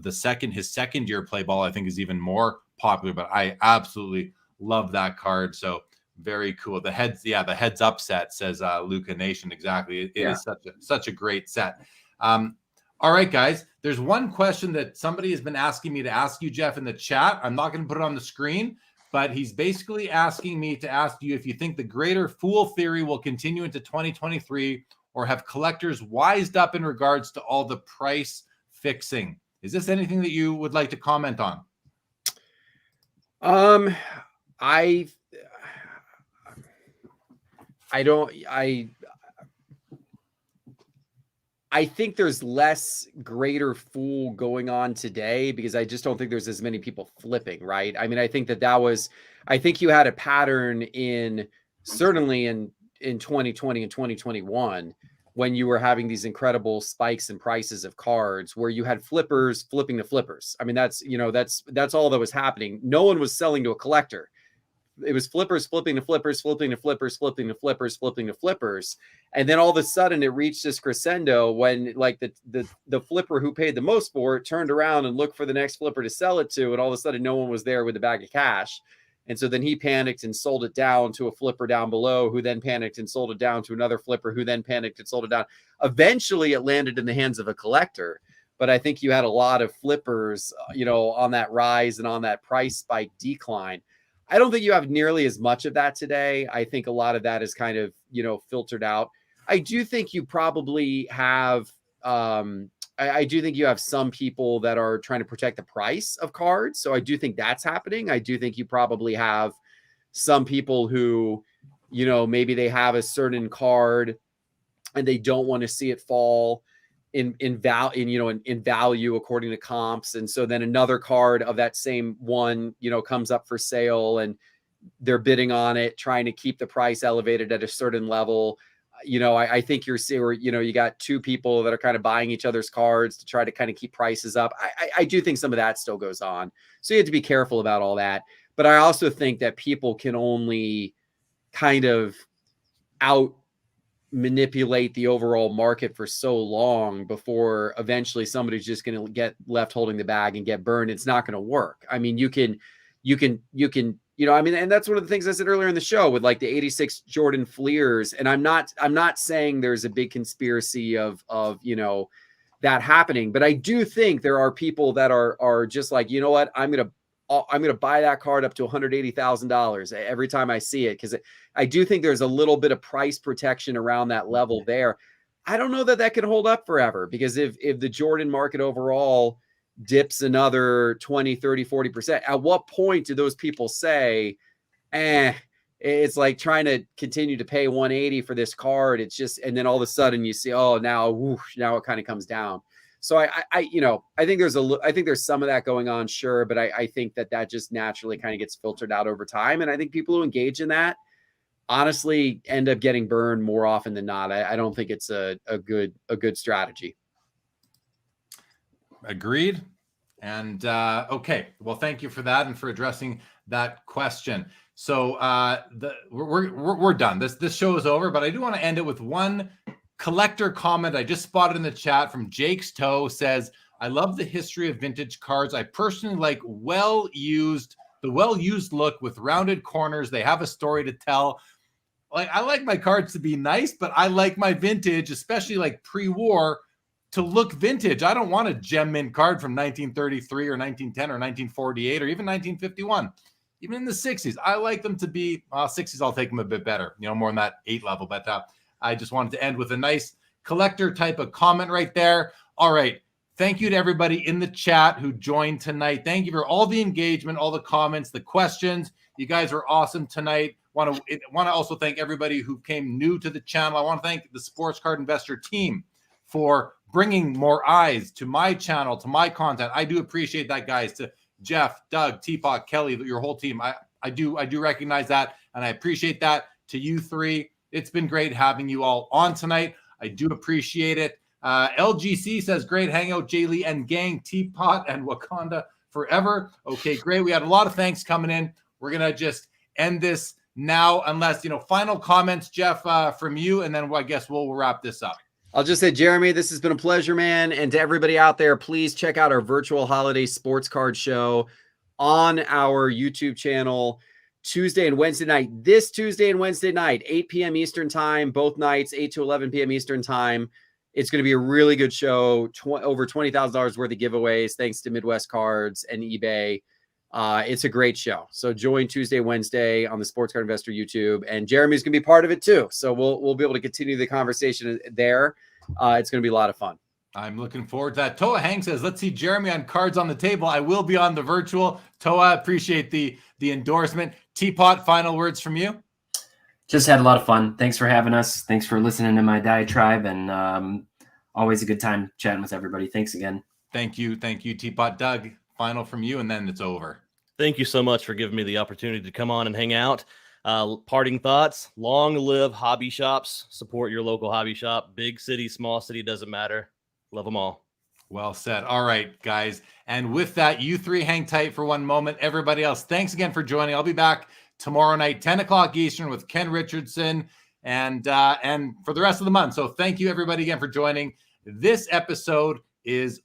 his second year play ball, I think, is even more popular, but I absolutely love that card. So very cool. The heads up set, says Luca Nation. Exactly. It is such a great set. All right, guys, there's one question that somebody has been asking me to ask you, Geoff, in the chat. I'm not going to put it on the screen, but he's basically asking me to ask you if you think the greater fool theory will continue into 2023, or have collectors wised up in regards to all the price fixing. Is this anything that you would like to comment on? I think there's less greater fool going on today, because I just don't think there's as many people flipping, right? I mean, I think I think you had a pattern certainly in 2020 and 2021, when you were having these incredible spikes in prices of cards, where you had flippers flipping to flippers. I mean, that's all that was happening. No one was selling to a collector. It was flippers flipping to flippers, flipping to flippers, flipping to flippers, flipping to flippers. And then all of a sudden it reached this crescendo when like the flipper who paid the most for it turned around and looked for the next flipper to sell it to. And all of a sudden no one was there with a bag of cash. And so then he panicked and sold it down to a flipper down below, who then panicked and sold it down to another flipper, who then panicked and sold it down. Eventually it landed in the hands of a collector. But I think you had a lot of flippers, on that rise and on that price spike decline. I don't think you have nearly as much of that today. I think a lot of that is kind of, filtered out. I do think you probably have, I do think you have some people that are trying to protect the price of cards. So I do think that's happening. I do think you probably have some people who, maybe they have a certain card and they don't want to see it fall in value according to comps. And so then another card of that same one, comes up for sale and they're bidding on it, trying to keep the price elevated at a certain level. I think you're seeing where, you got two people that are kind of buying each other's cards to try to kind of keep prices up. I do think some of that still goes on. So you have to be careful about all that. But I also think that people can only kind of out manipulate the overall market for so long before eventually somebody's just going to get left holding the bag and get burned. It's not going to work. I mean, you can, and that's one of the things I said earlier in the show with like the 86 Jordan Fleers. And I'm not saying there's a big conspiracy of that happening, but I do think there are people that are just like, you know what, I'm going to buy that card up to $180,000 every time I see it. Cause I do think there's a little bit of price protection around that level there. I don't know that can hold up forever, because if the Jordan market overall dips another 20, 30, 40%, at what point do those people say, it's like trying to continue to pay 180 for this card. It's just, and then all of a sudden you see, now it kind of comes down. So I think there's some of that going on, sure. But I think that just naturally kind of gets filtered out over time. And I think people who engage in that honestly end up getting burned more often than not. I don't think it's a good strategy. Agreed. And okay, well, thank you for that and for addressing that question. So we're done. This show is over, but I do want to end it with one collector comment I just spotted in the chat from Jake's Toe. Says, I love the history of vintage cards. I personally like the well-used look with rounded corners. They have a story to tell. Like, I like my cards to be nice, but I like my vintage, especially like pre-war, to look vintage. I don't want a gem mint card from 1933 or 1910 or 1948 or even 1951. Even in the 60s, I like them to be 60s. I'll take them a bit better, more in that 8 level. But I just wanted to end with a nice collector type of comment right there. All right. Thank you to everybody in the chat who joined tonight. Thank you for all the engagement, all the comments, the questions. You guys were awesome tonight. Want to also thank everybody who came new to the channel. I want to thank the Sports Card Investor team for bringing more eyes to my channel, to my content. I do appreciate that, guys. To Geoff, Doug, T-Pott, Kelly, your whole team. I do recognize that, and I appreciate that. To you three, it's been great having you all on tonight. I do appreciate it. LGC says, great hangout, Jay Lee and gang, T-Pott and Wakanda forever. Okay, great. We had a lot of thanks coming in. We're going to just end this now, unless, final comments, Geoff, from you, and then I guess we'll wrap this up. I'll just say, Jeremy, this has been a pleasure, man. And to everybody out there, please check out our virtual holiday sports card show on our YouTube channel Tuesday and Wednesday night. This Tuesday and Wednesday night, 8 p.m. Eastern time, both nights, 8 to 11 p.m. Eastern time. It's going to be a really good show. Over $20,000 worth of giveaways, thanks to Midwest Cards and eBay. It's a great show. So join Tuesday, Wednesday on the Sports Card Investor YouTube, and Jeremy's going to be part of it too. So we'll be able to continue the conversation there. It's going to be a lot of fun. I'm looking forward to that. Toa Hang says, let's see Jeremy on Cards on the Table. I will be on the virtual. Toa, appreciate the endorsement. T-Pott, final words from you? Just had a lot of fun. Thanks for having us. Thanks for listening to my diatribe, and always a good time chatting with everybody. Thanks again. Thank you, T-Pott. Doug, final from you, and then it's over. Thank you so much for giving me the opportunity to come on and hang out. Parting thoughts: long live hobby shops. Support your local hobby shop. Big city, small city, doesn't matter. Love them all. Well said. All right, guys. And with that, you three hang tight for one moment. Everybody else, thanks again for joining. I'll be back tomorrow night, 10 o'clock Eastern, with Ken Richardson and for the rest of the month. So thank you, everybody, again for joining. This episode is